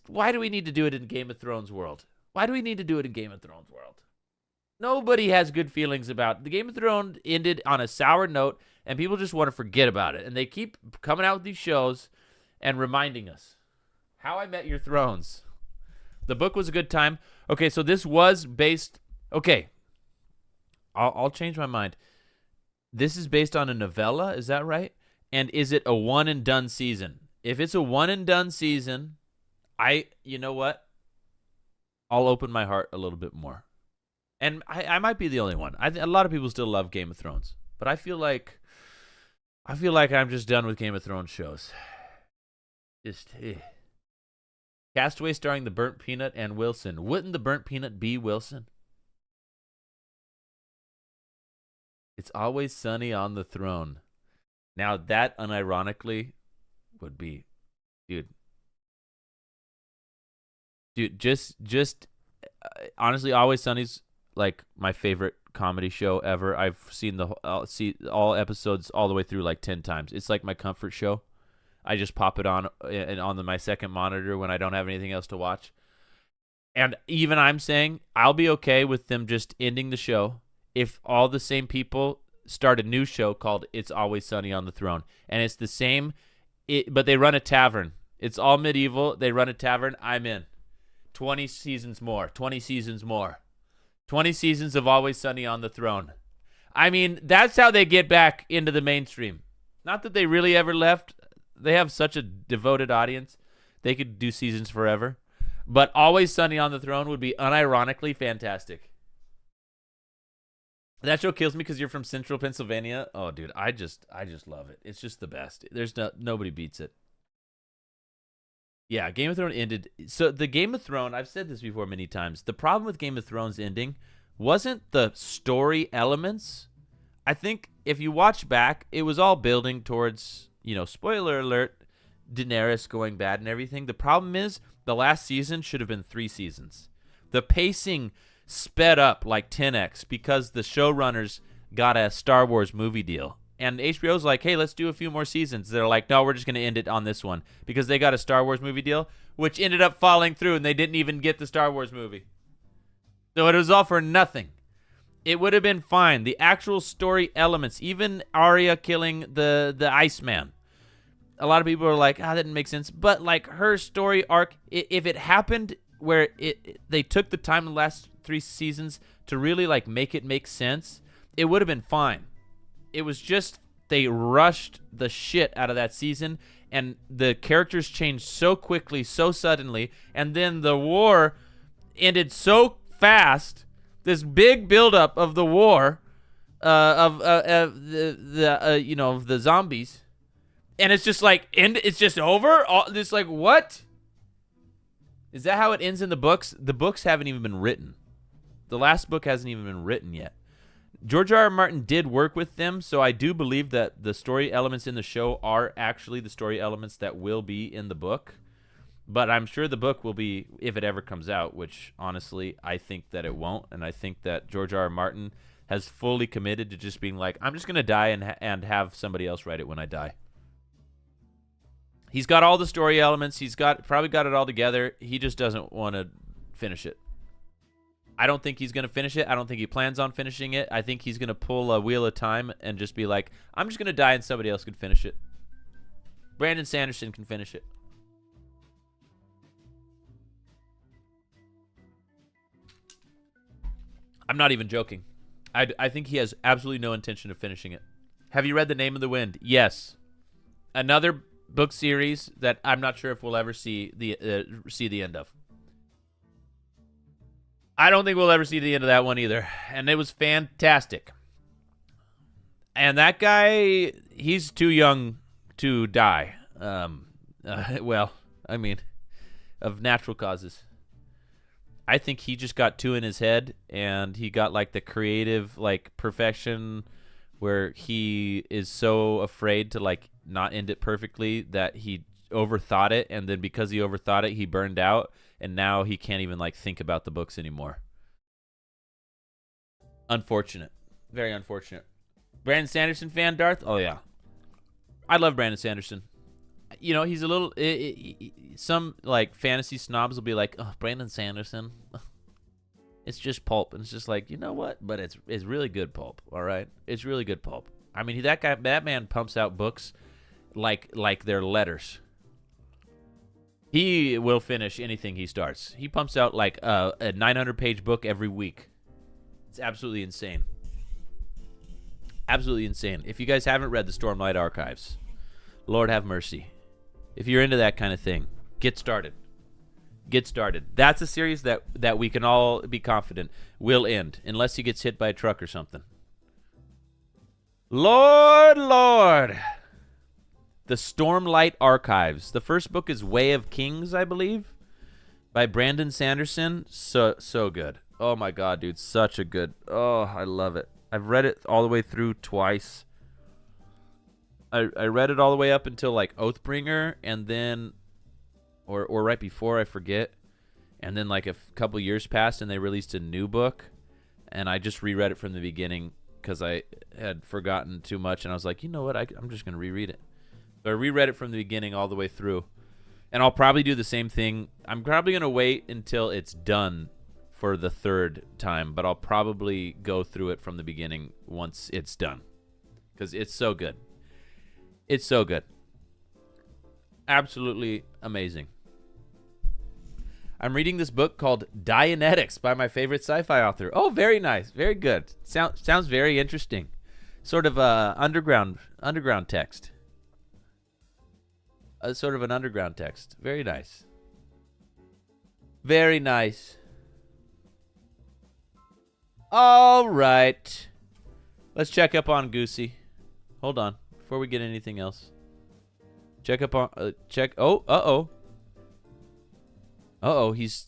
why do we need to do it in Game of Thrones world? Why do we need to do it in Game of Thrones world? Nobody has good feelings about it. The Game of Thrones ended on a sour note, and people just want to forget about it. And they keep coming out with these shows and reminding us. How I Met Your Thrones. The book was a good time. Okay, so this was based... Okay, I'll change my mind. This is based on a novella, is that right? And is it a one-and-done season? If it's a one-and-done season, you know what? I'll open my heart a little bit more. And I might be the only one. A lot of people still love Game of Thrones. But I feel like I'm just done with Game of Thrones shows. Castaway starring the Burnt Peanut and Wilson. Wouldn't the Burnt Peanut be Wilson? It's Always Sunny on the Throne. Now that unironically would be, dude, just honestly, Always Sunny's like my favorite comedy show ever. I've seen all episodes all the way through like 10 times. It's like my comfort show. I just pop it on my second monitor when I don't have anything else to watch. And even I'm saying I'll be okay with them just ending the show if all the same people start a new show called It's Always Sunny on the Throne. And it's the same, but they run a tavern. It's all medieval. They run a tavern. I'm in. 20 seasons more. 20 seasons more. 20 seasons of Always Sunny on the Throne. I mean, that's how they get back into the mainstream. Not that they really ever left. They have such a devoted audience. They could do seasons forever. But Always Sunny on the Throne would be unironically fantastic. That show kills me because you're from Central Pennsylvania. Oh, dude, I just love it. It's just the best. There's nobody beats it. Yeah, Game of Thrones ended. So the Game of Thrones, I've said this before many times. The problem with Game of Thrones ending wasn't the story elements. I think if you watch back, it was all building towards, spoiler alert, Daenerys going bad and everything. The problem is the last season should have been 3 seasons. The pacing sped up like 10x because the showrunners got a Star Wars movie deal. And HBO's like, hey, let's do a few more seasons. They're like, no, we're just going to end it on this one because they got a Star Wars movie deal, which ended up falling through, and they didn't even get the Star Wars movie. So it was all for nothing. It would have been fine. The actual story elements, even Arya killing the Iceman. A lot of people are like, that didn't make sense. But like her story arc, if it happened where they took the time in the last 3 seasons to really like make it make sense, it would have been fine. It was just they rushed the shit out of that season, and the characters changed so quickly, so suddenly, and then the war ended so fast. This big buildup of the war, of the zombies, and it's just like it's just over. It's like, what? Is that how it ends in the books? The books haven't even been written. The last book hasn't even been written yet. George R. R. Martin did work with them, so I do believe that the story elements in the show are actually the story elements that will be in the book. But I'm sure the book will be, if it ever comes out, which honestly I think that it won't, and I think that George R. R. Martin has fully committed to just being like, I'm just going to die and have somebody else write it when I die. He's got all the story elements. He's probably got it all together. He just doesn't want to finish it. I don't think he's going to finish it. I don't think he plans on finishing it. I think he's going to pull a Wheel of Time and just be like, I'm just going to die and somebody else can finish it. Brandon Sanderson can finish it. I'm not even joking. I think he has absolutely no intention of finishing it. Have you read The Name of the Wind? Yes. Another book series that I'm not sure if we'll ever see the end of. I don't think we'll ever see the end of that one either. And it was fantastic. And that guy, he's too young to die. Well, I mean, of natural causes. I think he just got too in his head, and he got like the creative like perfection where he is so afraid to like not end it perfectly that he overthought it, and then because he overthought it, he burned out, and now he can't even like think about the books anymore. Unfortunate. Very unfortunate. Brandon Sanderson fan, Darth? Oh yeah. I love Brandon Sanderson. You know, he's a little some like fantasy snobs will be like, "Oh, Brandon Sanderson. It's just pulp." And it's just like, "You know what? But it's really good pulp, all right? It's really good pulp." I mean, that man pumps out books like they're letters. He will finish anything he starts. He pumps out like a 900-page book every week. It's absolutely insane. Absolutely insane. If you guys haven't read the Stormlight Archives, Lord have mercy. If you're into that kind of thing, get started. Get started. That's a series that we can all be confident will end, unless he gets hit by a truck or something. Lord. The Stormlight Archives. The first book is Way of Kings, I believe, by Brandon Sanderson. So good. Oh my God, dude. Such a good. Oh, I love it. I've read it all the way through twice. I read it all the way up until like Oathbringer, and then, or right before, I forget. And then like a couple years passed, and they released a new book, and I just reread it from the beginning because I had forgotten too much, and I was like, you know what? I'm just gonna reread it. So I reread it from the beginning all the way through, and I'll probably do the same thing. I'm probably gonna wait until it's done for the third time, but I'll probably go through it from the beginning once it's done because it's so good. It's so good. Absolutely amazing. I'm reading this book called Dianetics by my favorite sci-fi author. Oh, very nice. Very good. Sounds very interesting. Sort of underground text. Sort of an underground text. Very nice. Very nice. All right. Let's check up on Goosey. Hold on. Before we get anything else. Check up on... Oh, uh-oh. Uh-oh, he's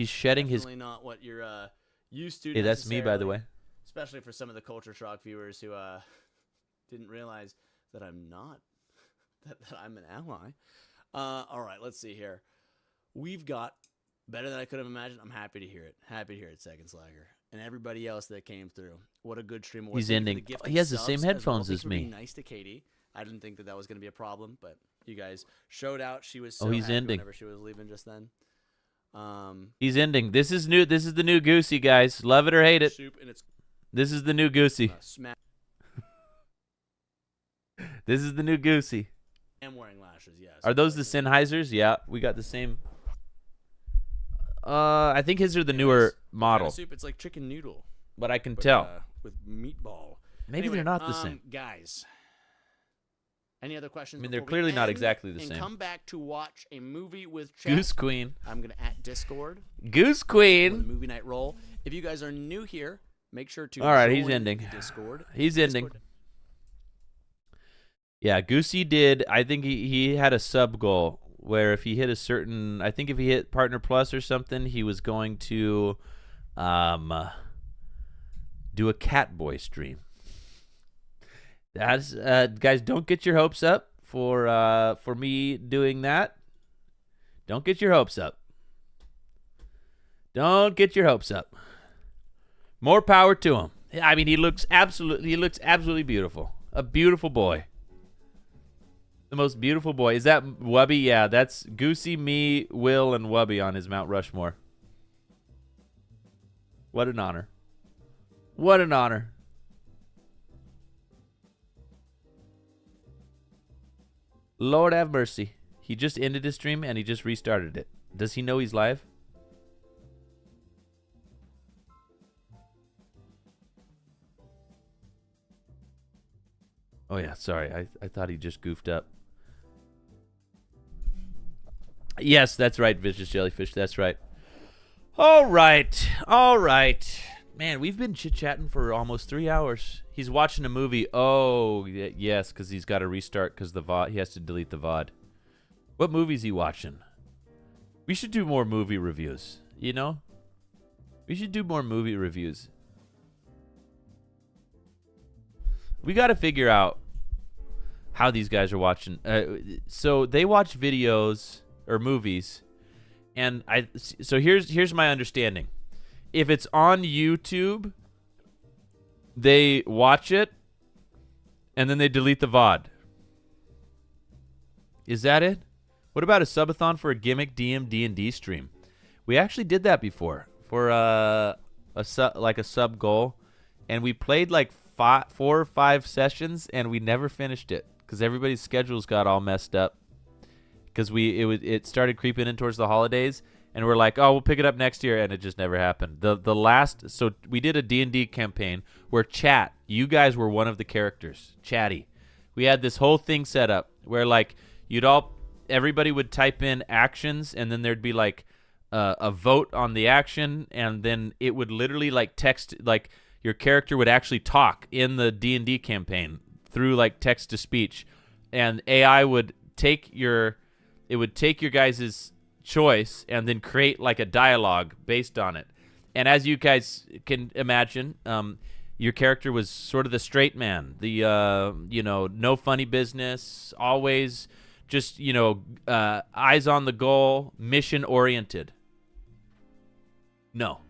shedding Definitely not what you're used to. Hey, that's me, by the way. Especially for some of the Culture Shock viewers who didn't realize that I'm not, that I'm an ally. All right, let's see here. We've got better than I could have imagined. I'm happy to hear it. Happy to hear it, Second Slagger. And everybody else that came through. What a good stream. He's ending. He has the same headphones as me. Nice to Katie. I didn't think that was going to be a problem, but you guys showed out. She was he's happy ending. Whenever she was leaving just then. He's ending. This is new. This is the new Goosey, guys. Love it or hate it. This is the new Goosey. This is the new Goosey. I'm wearing lashes, yes. Are those the Sennheisers? Yeah, we got the same. I think his are the newer model. Soup, it's like chicken noodle. But I can tell. With meatball. Maybe they're not the same. Guys, any other questions? I mean, they're clearly not exactly the and same. Come back to watch a movie with chat. Goose Queen. I'm going to at Discord. Goose Queen. The movie night roll. If you guys are new here, make sure to All right, join he's ending. Discord. He's ending. Yeah, Goosey did. I think he had a sub goal where if he hit a certain, I think if he hit Partner Plus or something, he was going to do a Catboy stream. That's guys, don't get your hopes up for me doing that. Don't get your hopes up. Don't get your hopes up. More power to him. I mean, he looks absolutely beautiful. A beautiful boy. The most beautiful boy. Is that Wubby? Yeah, that's Goosey, me, Will, and Wubby on his Mount Rushmore. What an honor. What an honor. Lord have mercy. He just ended his stream and he just restarted it. Does he know he's live? Oh yeah, sorry. I thought he just goofed up. Yes, that's right, Vicious Jellyfish. That's right. All right. All right. Man, we've been chit-chatting for almost 3 hours. He's watching a movie. Oh, yes, because he's got to restart because the VOD. He has to delete the VOD. What movie is he watching? We should do more movie reviews, you know? We should do more movie reviews. We got to figure out how these guys are watching. So they watch videos or movies, and so here's my understanding. If it's on YouTube, they watch it and then they delete the VOD. Is that it? What about a subathon for a Gimmick DM D&D stream? We actually did that before for a sub goal, and we played like 4 or 5 sessions and we never finished it because everybody's schedules got all messed up because it started creeping in towards the holidays. And we're like, oh, we'll pick it up next year, and it just never happened. So we did a D&D campaign where you guys were one of the characters, Chatty. We had this whole thing set up where like everybody would type in actions, and then there'd be like a vote on the action, and then it would literally like text, like your character would actually talk in the D&D campaign through like text to speech, and AI would take your guys' choice and then create like a dialogue based on it. And as you guys can imagine, your character was sort of the straight man, the no funny business, always just eyes on the goal, mission oriented. No,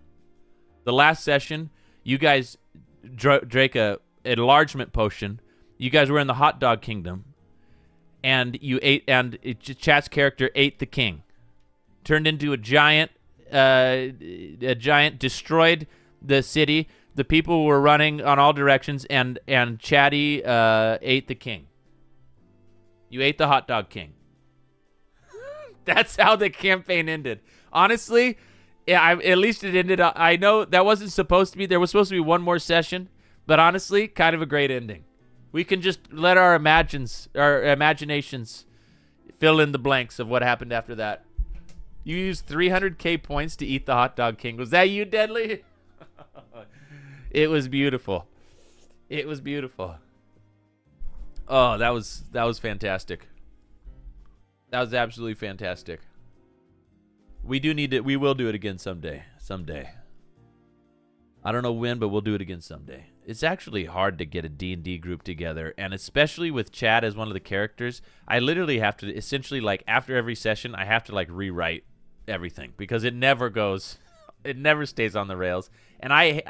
the last session you guys drank a enlargement potion. You guys were in the hot dog kingdom, and you ate, and Chat's character ate the king. Turned into a giant, destroyed the city. The people were running on all directions, and Chatty ate the king. You ate the hot dog king. That's how the campaign ended. Honestly, at least it ended up. I know that wasn't supposed to be. There was supposed to be one more session, but honestly, kind of a great ending. We can just let our imaginations fill in the blanks of what happened after that. You used 300k points to eat the hot dog king. Was that you, Deadly? It was beautiful. It was beautiful. Oh, that was fantastic. That was absolutely fantastic. We will do it again someday. Someday. I don't know when, but we'll do it again someday. It's actually hard to get a D&D group together, and especially with Chad as one of the characters, I literally have to essentially, like, after every session, I have to, like, rewrite everything because it never goes, it never stays on the rails. And I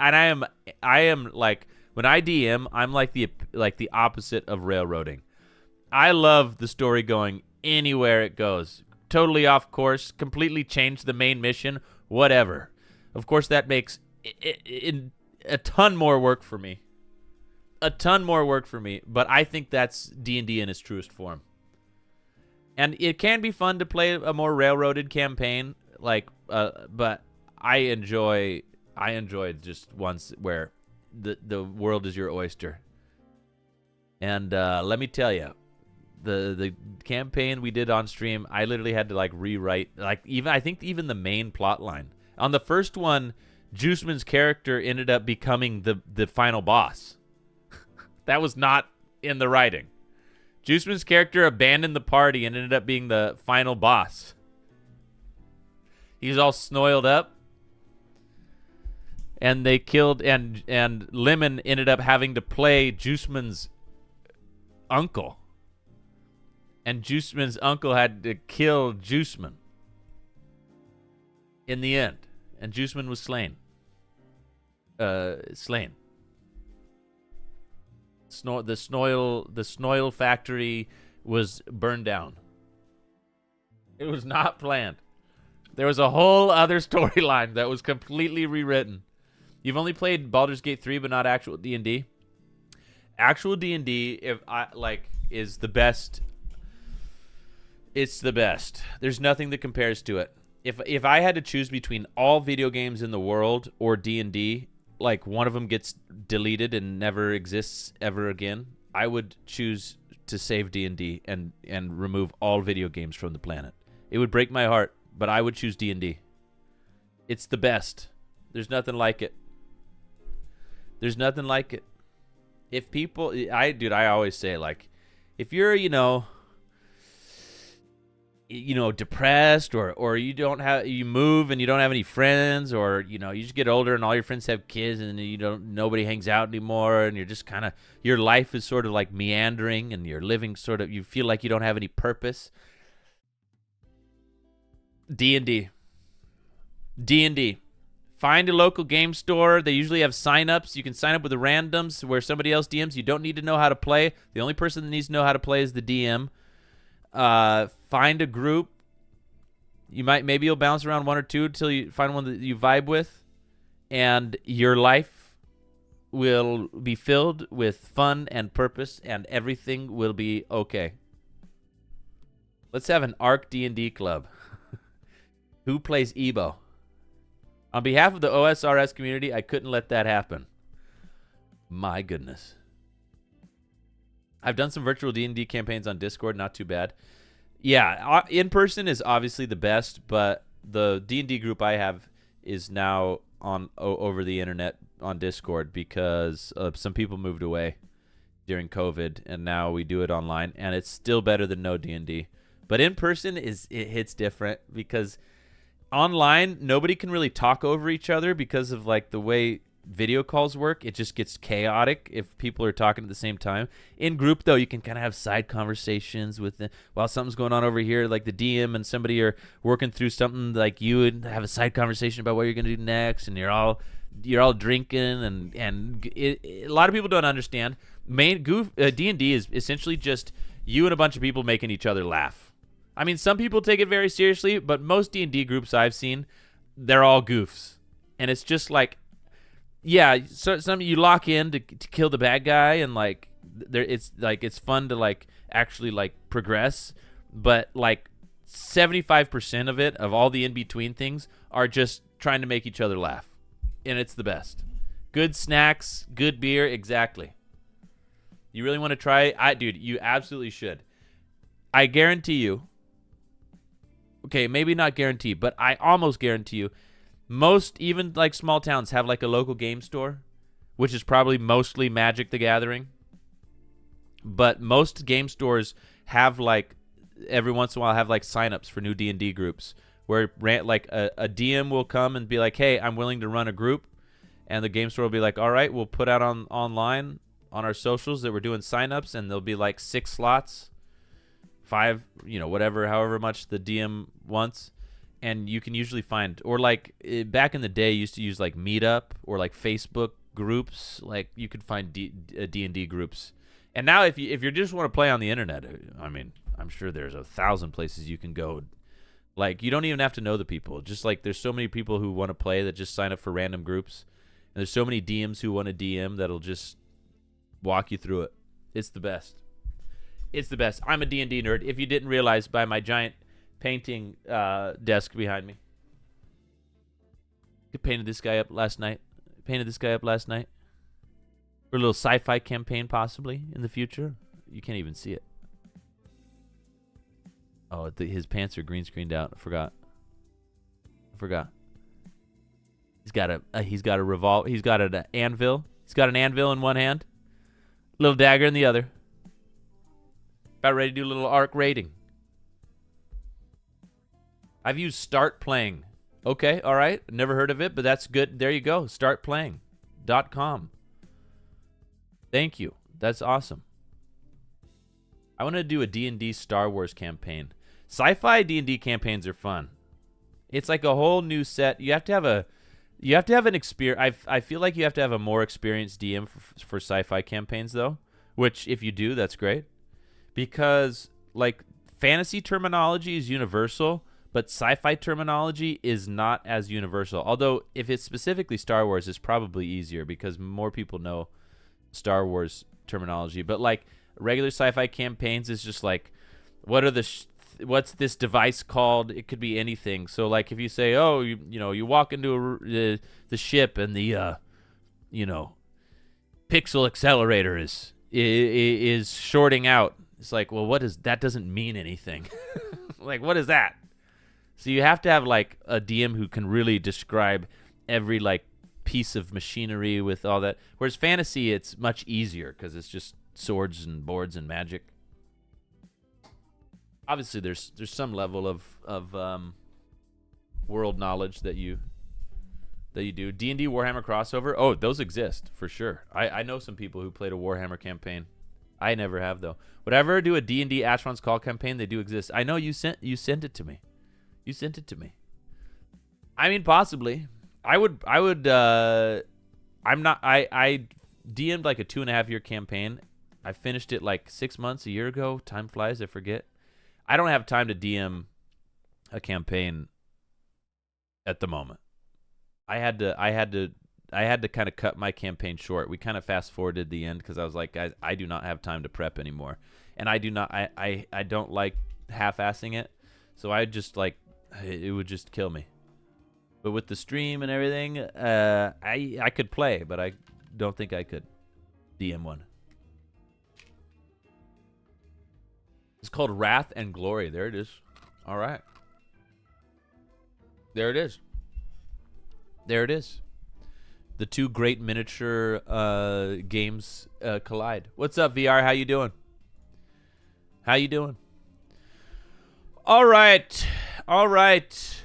am like, when I DM, I'm like the opposite of railroading. I love the story going anywhere it goes. Totally off course, completely change the main mission, whatever. Of course, that makes a ton more work for me. A ton more work for me, but I think that's D&D in its truest form. And it can be fun to play a more railroaded campaign, like, but I enjoy just ones where the world is your oyster. And let me tell you, the campaign we did on stream, I literally had to like rewrite, like I think even the main plot line. On the first one, Juiceman's character ended up becoming the final boss. That was not in the writing. Juiceman's character abandoned the party and ended up being the final boss. He was all snoiled up. And they killed, and Lemon ended up having to play Juiceman's uncle. And Juiceman's uncle had to kill Juiceman in the end. And Juiceman was slain. Slain. The Snoil factory was burned down. It was not planned. There was a whole other storyline that was completely rewritten. You've only played Baldur's Gate 3, but not actual D&D. Actual D&D, is the best. It's the best. There's nothing that compares to it. If I had to choose between all video games in the world or D&D, like one of them gets deleted and never exists ever again, I would choose to save D&D and remove all video games from the planet. It would break my heart, but I would choose D&D. It's the best. There's nothing like it. There's nothing like it. If people, I always say, like, if you're, depressed or you move and you don't have any friends, or, you just get older and all your friends have kids and nobody hangs out anymore, and you're just kind of, your life is sort of like meandering and you're living sort of, you feel like you don't have any purpose. D&D. Find a local game store. They usually have sign-ups. You can sign up with the randoms where somebody else DMs. You don't need to know how to play. The only person that needs to know how to play is the DM. Find a group. Maybe you'll bounce around one or two until you find one that you vibe with, and your life will be filled with fun and purpose, and everything will be okay. Let's have an ARC D&D club. Who plays Ebo? On behalf of the OSRS community, I couldn't let that happen. My goodness. I've done some virtual D&D campaigns on Discord, not too bad. Yeah, in person is obviously the best, but the D&D group I have is now over the internet on Discord because some people moved away during COVID, and now we do it online, and it's still better than no D&D. But in person it hits different because online nobody can really talk over each other because of like the way video calls work. It just gets chaotic if people are talking at the same time. In group though, you can kind of have side conversations with while something's going on over here, like the DM and somebody are working through something, like you would have a side conversation about what you're going to do next, and you're all drinking, and a lot of people don't understand. D&D is essentially just you and a bunch of people making each other laugh. I mean, some people take it very seriously, but most D&D groups I've seen, they're all goofs. And it's just like, yeah, so some you lock in to kill the bad guy, and like it's fun to like actually like progress, but like 75% of it, of all the in-between things, are just trying to make each other laugh. And it's the best. Good snacks, good beer, exactly. You really want to try it? Dude, you absolutely should. I guarantee you, okay, maybe not guarantee, but I almost guarantee you, most, even like small towns, have like a local game store, which is probably mostly Magic the Gathering. But most game stores have like, every once in a while, have like signups for new D&D groups where like a DM will come and be like, hey, I'm willing to run a group. And the game store will be like, all right, we'll put out online on our socials that we're doing signups, and there'll be like 6 slots, 5, whatever, however much the DM wants. And you can usually find, or like back in the day, you used to use like Meetup or like Facebook groups. Like you could find D&D groups. And now if you just want to play on the internet, I mean, I'm sure there's 1,000 places you can go. Like you don't even have to know the people. Just like there's so many people who want to play that just sign up for random groups. And there's so many DMs who want to DM that'll just walk you through it. It's the best. It's the best. I'm a D&D nerd. If you didn't realize by my giant painting desk behind me. I painted this guy up last night. For a little sci-fi campaign possibly in the future. You can't even see it. Oh, his pants are green screened out. I forgot. He's got an anvil. He's got an anvil in one hand, little dagger in the other. About ready to do a little arc raiding. I've used Start Playing. Okay, all right. Never heard of it, but that's good. There you go. Startplaying.com. Thank you. That's awesome. I want to do a D&D Star Wars campaign. Sci-fi D&D campaigns are fun. It's like a whole new set. You have to have an experience. I feel like you have to have a more experienced DM for sci-fi campaigns, though. Which, if you do, that's great. Because, like, fantasy terminology is universal, but sci-fi terminology is not as universal. Although, if it's specifically Star Wars, it's probably easier because more people know Star Wars terminology. But, like, regular sci-fi campaigns is just like, what's this device called? It could be anything. So, like, if you say, oh, you walk into the ship and the, pixel accelerator is shorting out. It's like, well, that doesn't mean anything. Like, what is that? So you have to have like a DM who can really describe every like piece of machinery with all that. Whereas fantasy, it's much easier because it's just swords and boards and magic. Obviously, there's some level of world knowledge that you do. D&D Warhammer crossover. Oh, those exist for sure. I know some people who played a Warhammer campaign. I never have though. Would I ever do a D&D Ashron's Call campaign? They do exist. I know you sent it to me. You sent it to me. I mean, possibly. I DM'd like a 2.5-year campaign. I finished it like 6 months, a year ago. Time flies, I forget. I don't have time to DM a campaign at the moment. I had to kind of cut my campaign short. We kind of fast forwarded the end because I was like, guys, I do not have time to prep anymore, and I don't like half-assing it. So I just like, it would just kill me. But with the stream and everything, I could play, but I don't think I could DM one. It's called Wrath and Glory. There it is. All right. There it is. There it is. The two great miniature games collide. What's up, VR? How you doing? How you doing? All right. All right.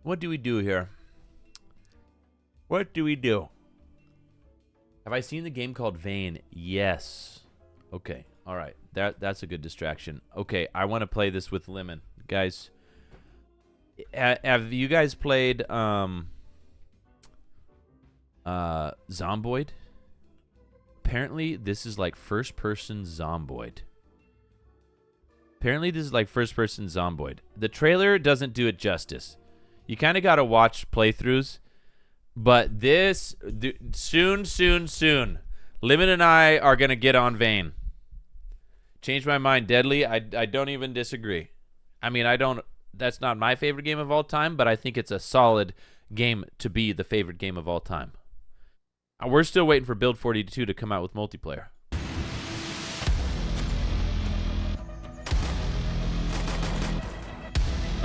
What do we do here? What do we do? Have I seen the game called Vane? Yes. Okay. All right. That's a good distraction. Okay. I want to play this with Lemon. Guys, have you guys played Zomboid? Apparently, this is like first-person Zomboid. The trailer doesn't do it justice. You kind of got to watch playthroughs. But this, soon, Lemon and I are going to get on Vane. Change my mind, Deadly. I don't even disagree. I mean, that's not my favorite game of all time, but I think it's a solid game to be the favorite game of all time. We're still waiting for Build 42 to come out with multiplayer.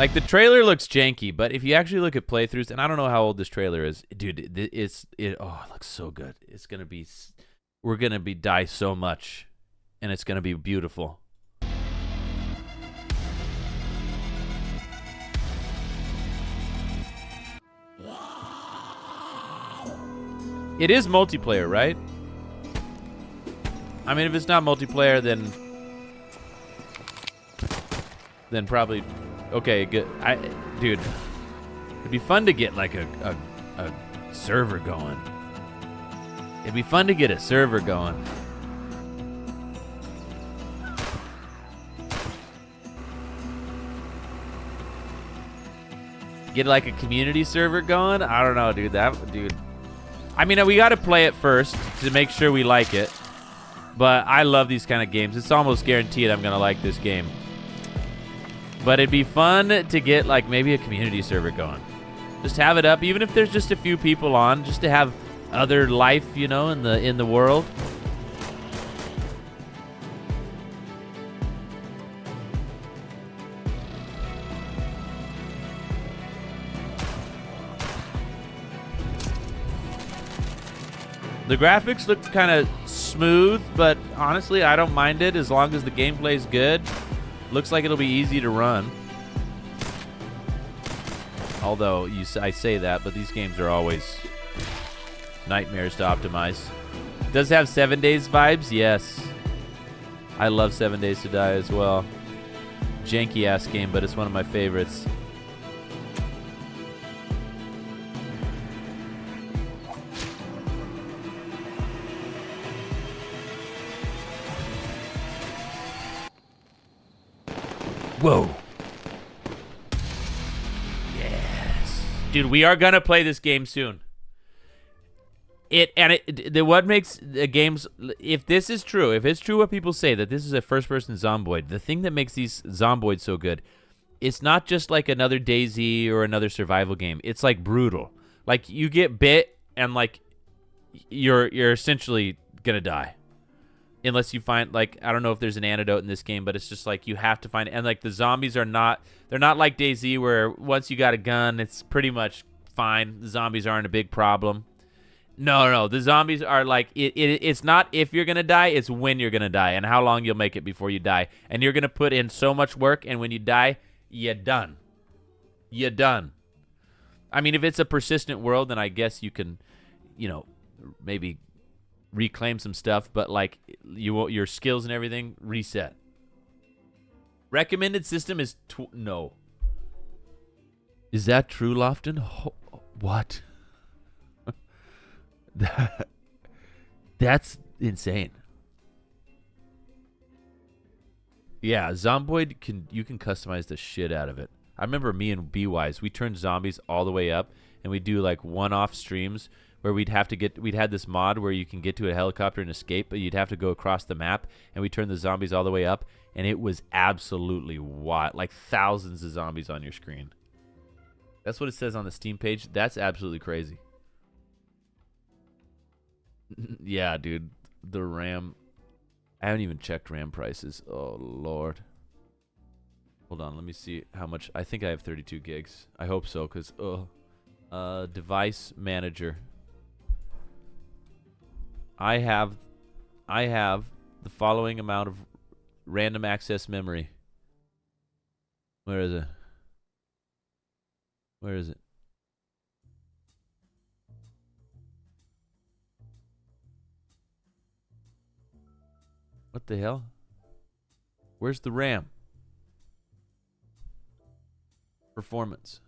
Like, the trailer looks janky, but if you actually look at playthroughs, and I don't know how old this trailer is, dude, it looks so good. It's gonna be, we're gonna die so much, and it's gonna be beautiful. It is multiplayer, right? I mean, if it's not multiplayer, then probably okay. Good. Dude, it'd be fun to get like a server going. It'd be fun to get a server going. Get like a community server going. I don't know, dude. Dude. I mean, we got to play it first to make sure we like it. But I love these kind of games. It's almost guaranteed I'm going to like this game. But it'd be fun to get like maybe a community server going. Just have it up, even if there's just a few people on, just to have other life, you know, in the world. The graphics look kind of smooth, but honestly, I don't mind it as long as the gameplay is good. Looks like it'll be easy to run. Although I say that, but these games are always nightmares to optimize. Does it have 7 Days vibes? Yes. I love 7 Days to Die as well. Janky ass game, but it's one of my favorites. Whoa. Yes. Dude, we are going to play this game soon. What makes the games, if this is true, if it's true what people say, that this is a first-person Zomboid, the thing that makes these Zomboids so good, it's not just like another DayZ or another survival game. It's like brutal. Like, you get bit and like you're essentially going to die. Unless you find, like, I don't know if there's an antidote in this game, but it's just like you have to find it. And like the zombies are not, they're not like DayZ where once you got a gun, it's pretty much fine. The zombies aren't a big problem. No, the zombies are like, it's not if you're going to die, it's when you're going to die and how long you'll make it before you die. And you're going to put in so much work, and when you die, you're done. You're done. I mean, if it's a persistent world, then I guess you can, you know, maybe reclaim some stuff, but like your skills and everything reset. Recommended system is no. Is that true, Lofton? What? That's insane. Yeah, Zomboid you can customize the shit out of it. I remember me and B-Wise, we turned zombies all the way up, and we do like one-off streams where we'd had this mod where you can get to a helicopter and escape, but you'd have to go across the map, and we turned the zombies all the way up, and it was absolutely wild. Like thousands of zombies on your screen. That's what it says on the Steam page. That's absolutely crazy. Yeah, dude. The RAM. I haven't even checked RAM prices. Oh, Lord. Hold on. Let me see how much. I think I have 32 gigs. I hope so, because, device manager. I have the following amount of random access memory. Where is it? Where is it? What the hell? Where's the RAM? Performance.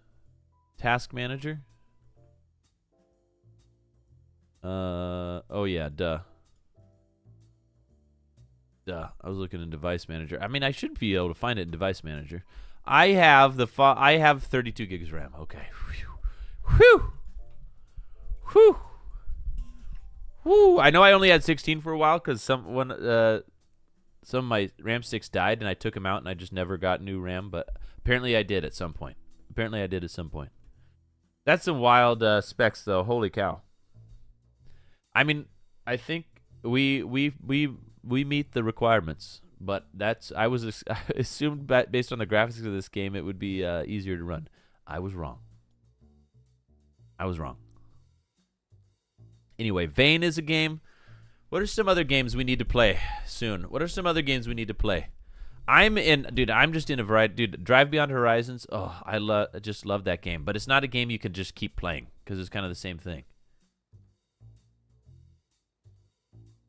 Task manager? Oh yeah, duh. I was looking in device manager. I mean, I should be able to find it in device manager. I have 32 gigs RAM. Okay. Whew. Whew. Whew. I know I only had 16 for a while because some of my RAM sticks died and I took them out and I just never got new RAM, but apparently I did at some point. That's some wild specs though. Holy cow. I mean, I think we meet the requirements, But I was I assumed based on the graphics of this game it would be easier to run. I was wrong. Anyway, Vane is a game. What are some other games we need to play soon? I'm just in a variety. Dude, Drive Beyond Horizons. Oh, I just love that game. But it's not a game you can just keep playing because it's kind of the same thing.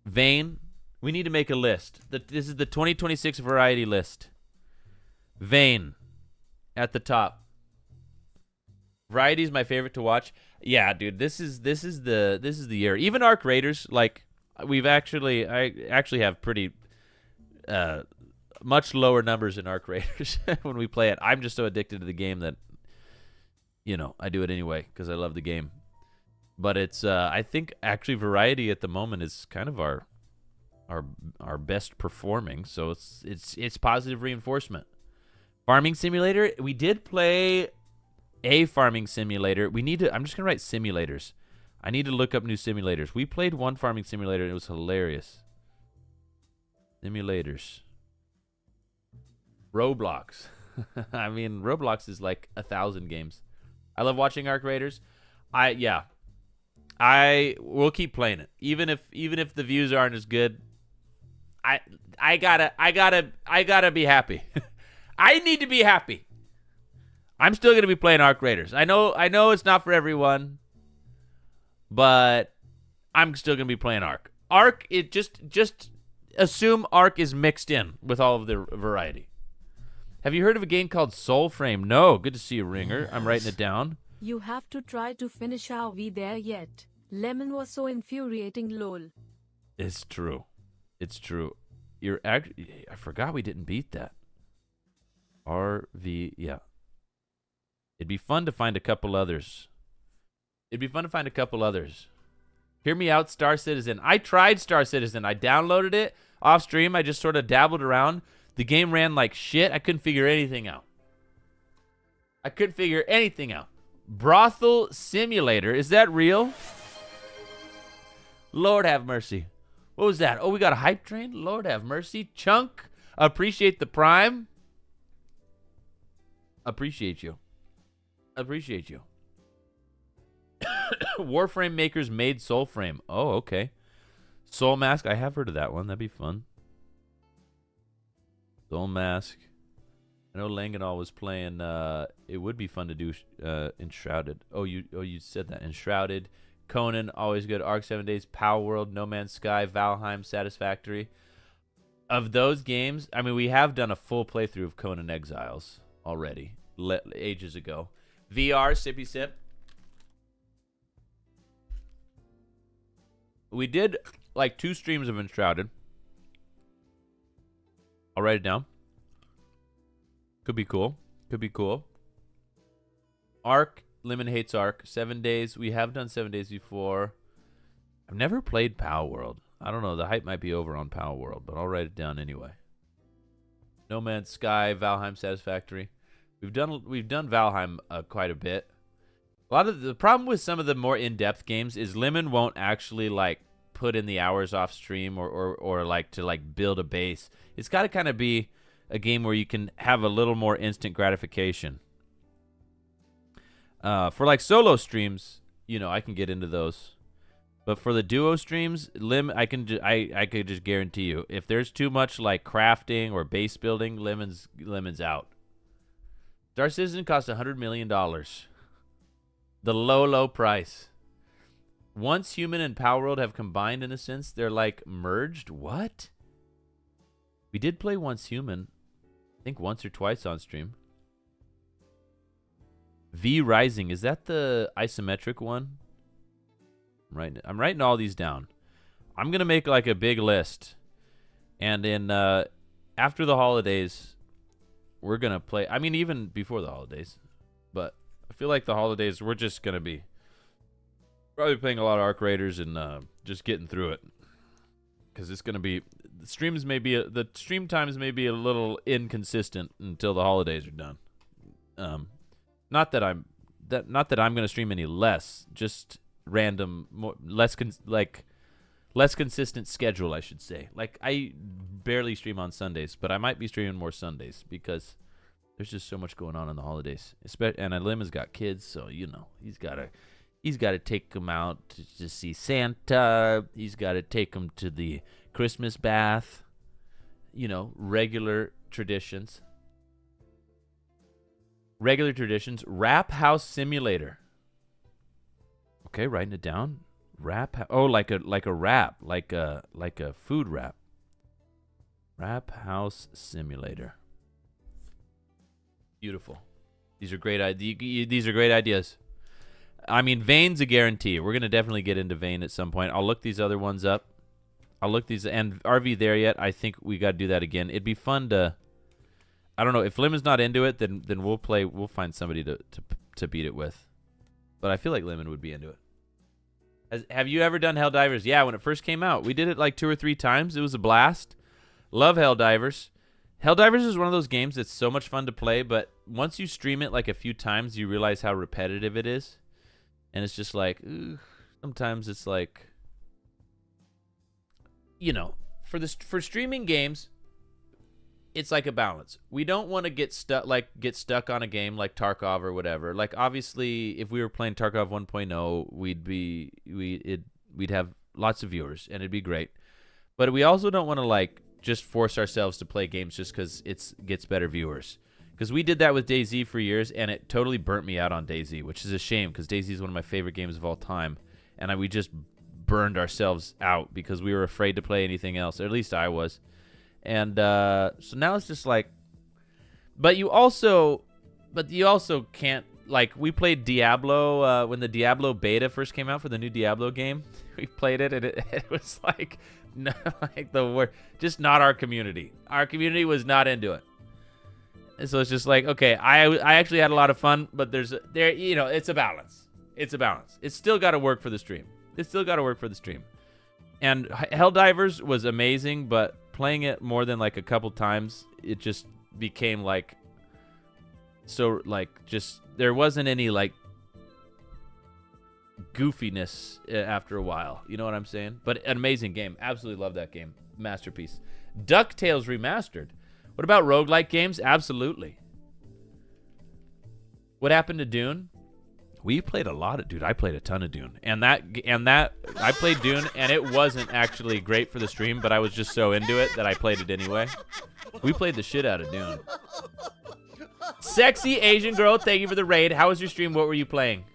Vane. We need to make a list. This is the 2026 variety list. Vane at the top. Variety is my favorite to watch. Yeah, dude, this is the year. Even Arc Raiders, like I actually have pretty much lower numbers in Arc Raiders when we play it. I'm just so addicted to the game that I do it anyway because I love the game. But it's I think actually Variety at the moment is kind of our best performing, so it's positive reinforcement. Farming Simulator, we did play a farming simulator. I'm just gonna write simulators. I need to look up new simulators. We played one farming simulator and it was hilarious. Simulators. Roblox. I mean, Roblox is like 1,000 games. I love watching Arc Raiders. I will keep playing it. Even if the views aren't as good. I gotta be happy. I need to be happy. I'm still gonna be playing Arc Raiders. I know it's not for everyone, but I'm still gonna be playing Arc. Arc, it just assume Arc is mixed in with all of the variety. Have you heard of a game called Soul Frame? No. Good to see you, Ringer. I'm writing it down. You have to try to finish. Are we there yet? Lemon was so infuriating. Lol. It's true. I forgot we didn't beat that. RV, yeah. It'd be fun to find a couple others. Hear me out, Star Citizen. I tried Star Citizen. I downloaded it off stream. I just sort of dabbled around. The game ran like shit. I couldn't figure anything out. Brothel Simulator. Is that real? Lord have mercy. What was that? Oh, we got a hype train? Lord have mercy. Chunk. Appreciate the prime. Appreciate you. Warframe makers made Soulframe. Oh, okay. Soul Mask. I have heard of that one. That'd be fun. Soul Mask. I know Langenall was playing. It would be fun to do Enshrouded. Oh, you said that. Enshrouded. Conan, always good. Arc 7 Days, Power World, No Man's Sky, Valheim, Satisfactory. Of those games, I mean, we have done a full playthrough of Conan Exiles already, ages ago. VR, Sippy Sip. We did like 2 streams of Enshrouded. I'll write it down. Could be cool. Arc. Lemon hates Arc. 7 Days. We have done 7 Days before. I've never played Power World. I don't know. The hype might be over on Power World, but I'll write it down anyway. No Man's Sky, Valheim, Satisfactory. We've done Valheim quite a bit. A lot of the problem with some of the more in-depth games is Lemon won't actually like put in the hours off stream or like to like build a base. It's got to kind of be a game where you can have a little more instant gratification. For like solo streams, I can get into those. But for the duo streams, I could just guarantee you, if there's too much like crafting or base building, Lemon's out. Star Citizen cost $100 million. The low price. Once Human and Power World have combined in a sense, they're like merged. What? We did play Once Human, I think once or twice on stream. V Rising, is that the isometric one? I'm writing all these down. I'm gonna make like a big list, and then after the holidays, we're gonna play. I mean, even before the holidays, but I feel like the holidays we're just gonna be probably playing a lot of Arc Raiders and just getting through it, because it's gonna be the stream times may be a little inconsistent until the holidays are done. Not that I'm going to stream any less, just random, less consistent schedule, I should say. Like, I barely stream on Sundays, but I might be streaming more Sundays because there's just so much going on in the holidays. And Lim has got kids, so you know he's got to take them out to see Santa. He's got to take them to the Christmas bath. You know, regular traditions. Rap House Simulator. Okay, writing it down. Like a rap, like a food wrap. Rap House Simulator. Beautiful. These are great ideas. I mean, Vane's a guarantee. We're gonna definitely get into Vane at some point. I'll look these other ones up. And RV there yet. I think we got to do that again. It'd be fun to. I don't know if Lim is not into it, then we'll play. We'll find somebody to beat it with. But I feel like Lemon would be into it. Have you ever done Helldivers? Yeah, when it first came out, we did it like 2 or 3 times. It was a blast. Love Helldivers. Helldivers is one of those games that's so much fun to play, but once you stream it like a few times, you realize how repetitive it is. And it's just like, sometimes it's like, you know, for streaming games, it's like a balance. We don't want to get stuck on a game like Tarkov or whatever. Like, obviously, if we were playing Tarkov 1.0, we'd have lots of viewers and it'd be great. But we also don't want to like just force ourselves to play games just because it gets better viewers. Because we did that with DayZ for years, and it totally burnt me out on DayZ, which is a shame because DayZ is one of my favorite games of all time, and we just burned ourselves out because we were afraid to play anything else, or at least I was. And so now it's just like, but you also can't, like, we played Diablo when the Diablo beta first came out for the new Diablo game. We played it, and it was like, no, like the word, just not our community. Our community was not into it. And so it's just like, okay, I actually had a lot of fun, but you know, it's a balance. It's a balance. It's still got to work for the stream. And Helldivers was amazing, but playing it more than like a couple times, it just became like, so like, just there wasn't any like goofiness after a while. You know what I'm saying? But an amazing game. Absolutely love that game. Masterpiece. DuckTales Remastered. What about roguelike games? Absolutely. What happened to Dune? We played a lot of, dude, I played a ton of Dune. And that I played Dune, and it wasn't actually great for the stream, but I was just so into it that I played it anyway. We played the shit out of Dune. Sexy Asian girl, thank you for the raid. How was your stream? What were you playing?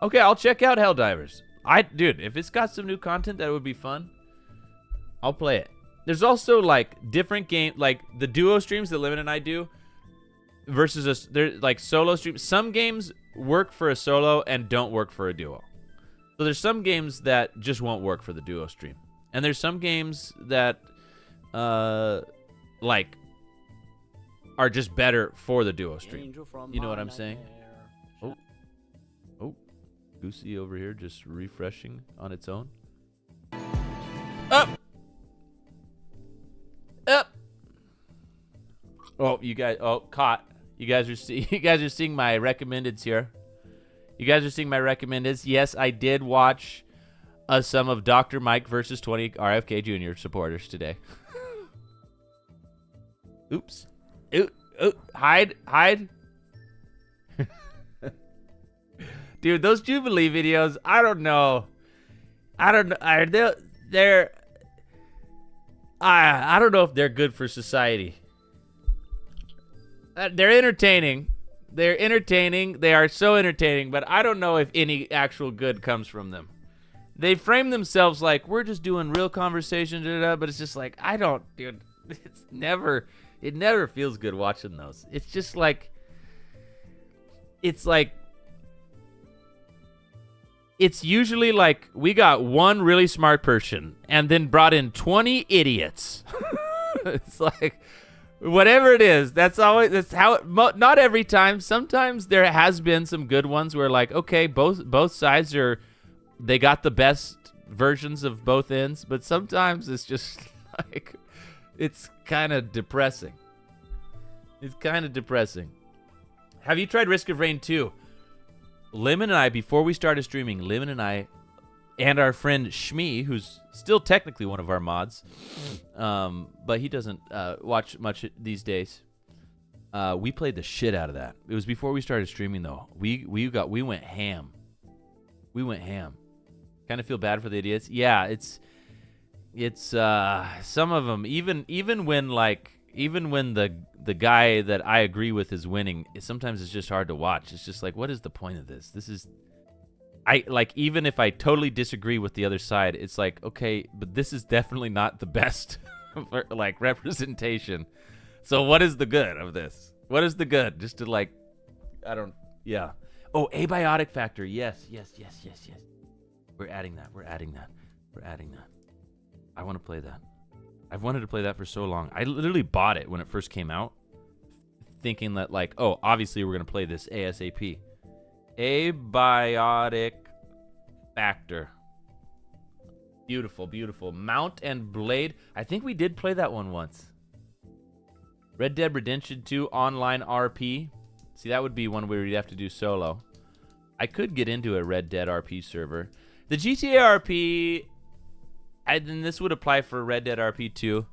Okay, I'll check out Helldivers. Dude, if it's got some new content that would be fun, I'll play it. There's also like different game, like the duo streams that Lemon and I do versus they're like solo streams. Some games work for a solo and don't work for a duo. So there's some games that just won't work for the duo stream. And there's some games that like are just better for the duo stream. You know what I'm saying? Oh, Goosey over here just refreshing on its own. Up. Oh, you guys! Oh, caught! You guys are seeing my recommendeds here. You guys are seeing my recommendeds. Yes, I did watch some of Dr. Mike versus 20 RFK Jr. supporters today. Oops! Hide! Dude, those Jubilee videos. I don't know. I don't know if they're good for society. They're entertaining. They are so entertaining, but I don't know if any actual good comes from them. They frame themselves like, we're just doing real conversation, but it's just like, dude, it never feels good watching those. It's just like, it's usually like, we got one really smart person and then brought in 20 idiots. It's like, whatever it is, that's how not every time. Sometimes there has been some good ones where like, okay, both sides they got the best versions of both ends, but sometimes it's just like, it's kind of depressing. Have you tried Risk of Rain 2? Lemon and I, before we started streaming, Lemon and I and our friend Shmee, who's still technically one of our mods, but he doesn't watch much these days. We played the shit out of that. It was before we started streaming, though. We went ham. We went ham. Kind of feel bad for the idiots. Yeah, it's some of them. Even when the guy that I agree with is winning, sometimes it's just hard to watch. It's just like, what is the point of this? Even if I totally disagree with the other side, it's like, okay, but this is definitely not the best for, like, representation. So what is the good of this? What is the good? Just to yeah. Oh, abiotic factor. Yes. We're adding that. I want to play that. I've wanted to play that for so long. I literally bought it when it first came out, thinking that, like, oh, obviously we're going to play this ASAP. Abiotic factor. Beautiful, beautiful. Mount and Blade. I think we did play that one once. Red Dead Redemption 2 online RP. See, that would be one where you'd have to do solo. I could get into a Red Dead RP server. The GTA RP, and this would apply for Red Dead RP 2.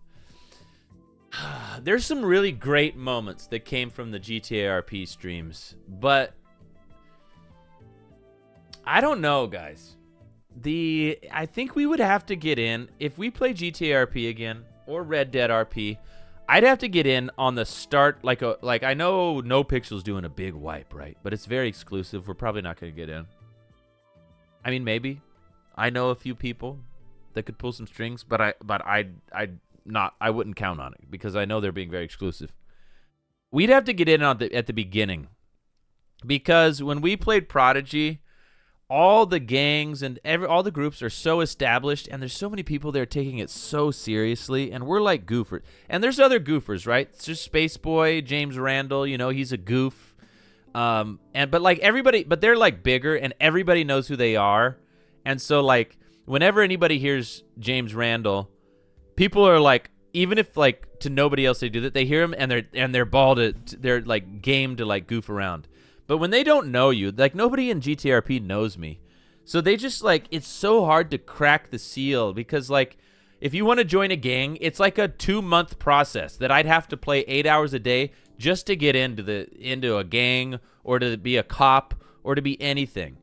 There's some really great moments that came from the GTA RP streams, but I don't know, guys. I think we would have to get in, if we play GTA RP again or Red Dead RP, I'd have to get in on the start, like I know No Pixel's doing a big wipe, right? But it's very exclusive. We're probably not going to get in. I mean, maybe. I know a few people that could pull some strings, but I wouldn't count on it because I know they're being very exclusive. We'd have to get in at the beginning, because when we played Prodigy, all the gangs and all the groups are so established, and there's so many people there taking it so seriously, and we're like goofers. And there's other goofers, right? It's just Space Boy, James Randall, he's a goof. But like everybody, but they're like bigger, and everybody knows who they are. And so like whenever anybody hears James Randall, people are like, even if like to nobody else they do that, they hear him and they're they're like game to like goof around. But when they don't know you, like nobody in GTRP knows me. So they just like, it's so hard to crack the seal, because like if you want to join a gang, it's like a 2-month process that I'd have to play 8 hours a day just to get into a gang, or to be a cop, or to be anything.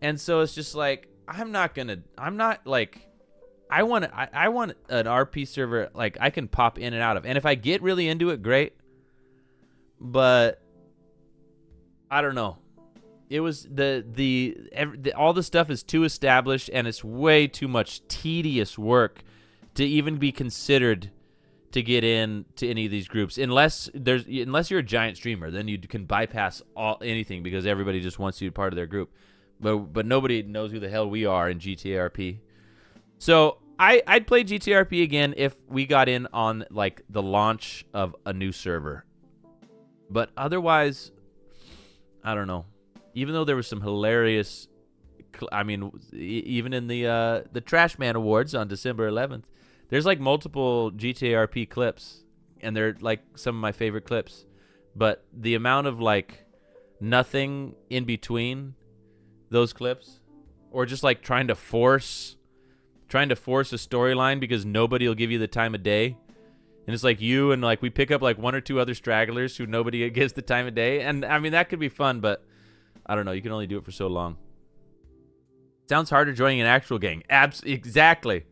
And so it's just like, I want an RP server like I can pop in and out of. And if I get really into it, great. But I don't know. It was all the stuff is too established, and it's way too much tedious work to even be considered to get in to any of these groups. Unless you're a giant streamer, then you can bypass anything, because everybody just wants you part of their group. But nobody knows who the hell we are in GTRP. So I'd play GTRP again if we got in on like the launch of a new server. But otherwise, I don't know. Even though there was some hilarious, I mean, even in the Trash Man Awards on December 11th, there's like multiple GTRP clips, and they're like some of my favorite clips. But the amount of like nothing in between those clips, or just like trying to force a storyline because nobody will give you the time of day. And it's like you and like we pick up like one or two other stragglers who nobody gives the time of day. And I mean, that could be fun, but I don't know. You can only do it for so long. Sounds harder joining an actual gang. Exactly.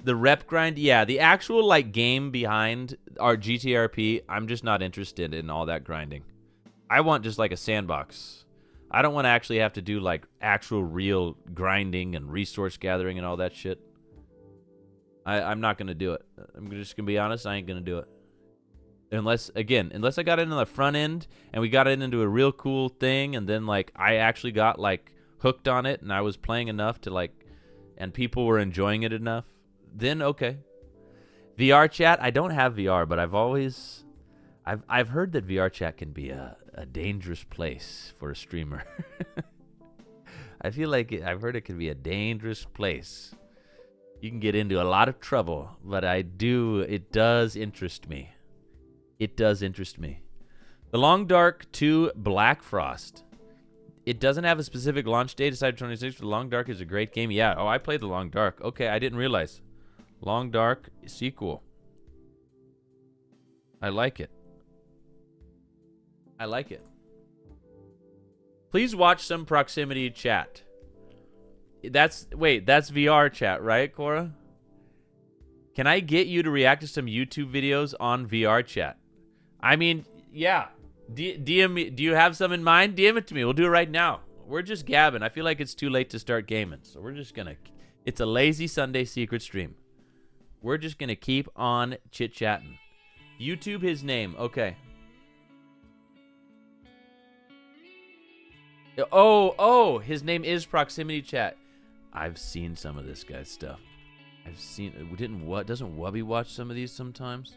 The rep grind. Yeah, the actual like game behind our GTRP, I'm just not interested in all that grinding. I want just like a sandbox. I don't want to actually have to do like actual real grinding and resource gathering and all that shit. I'm not going to do it. I'm just going to be honest. I ain't going to do it. Unless I got it on the front end and we got it into a real cool thing, and then like I actually got like hooked on it and I was playing enough to like, and people were enjoying it enough, then okay. VR chat, I don't have VR, but I've heard that VR chat can be a dangerous place for a streamer. I feel like I've heard it can be a dangerous place. You can get into a lot of trouble, but it does interest me. It does interest me. The Long Dark 2 Black Frost. It doesn't have a specific launch date aside from 26. The Long Dark is a great game. Yeah. Oh, I played The Long Dark. Okay, I didn't realize. Long Dark sequel. I like it. I like it. Please watch some proximity chat. That's VR chat, right, Cora? Can I get you to react to some YouTube videos on VR chat? I mean, yeah. DM me. Do you have some in mind? DM it to me. We'll do it right now. We're just gabbing. I feel like it's too late to start gaming, so we're just gonna. It's a lazy Sunday secret stream. We're just gonna keep on chit-chatting. YouTube his name. Okay. Oh, his name is Proximity Chat. I've seen some of this guy's stuff. I've seen. Doesn't Wubby watch some of these sometimes?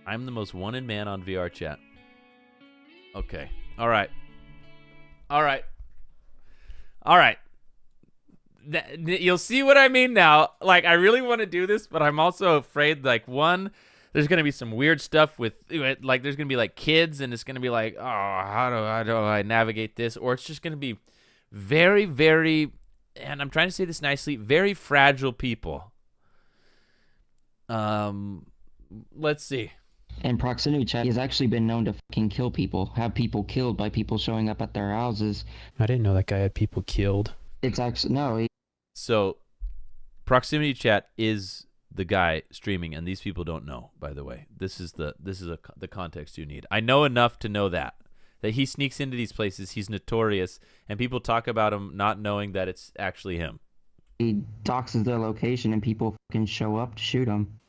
I'm the most wanted man on VR chat. Okay. All right. You'll see what I mean now. Like, I really want to do this, but I'm also afraid, like, one, there's going to be some weird stuff with, like, there's going to be, like, kids, and it's going to be like, oh, how do I navigate this? Or it's just going to be very, very, and I'm trying to say this nicely, very fragile people. Let's see. And proximity chat has actually been known to fucking kill people, have people killed by people showing up at their houses. I didn't know that guy had people killed. It's actually, no. So, proximity chat is the guy streaming, and these people don't know, by the way. This is the context you need. I know enough to know that he sneaks into these places, he's notorious, and people talk about him not knowing that it's actually him. He doxes their location, and people fucking show up to shoot him.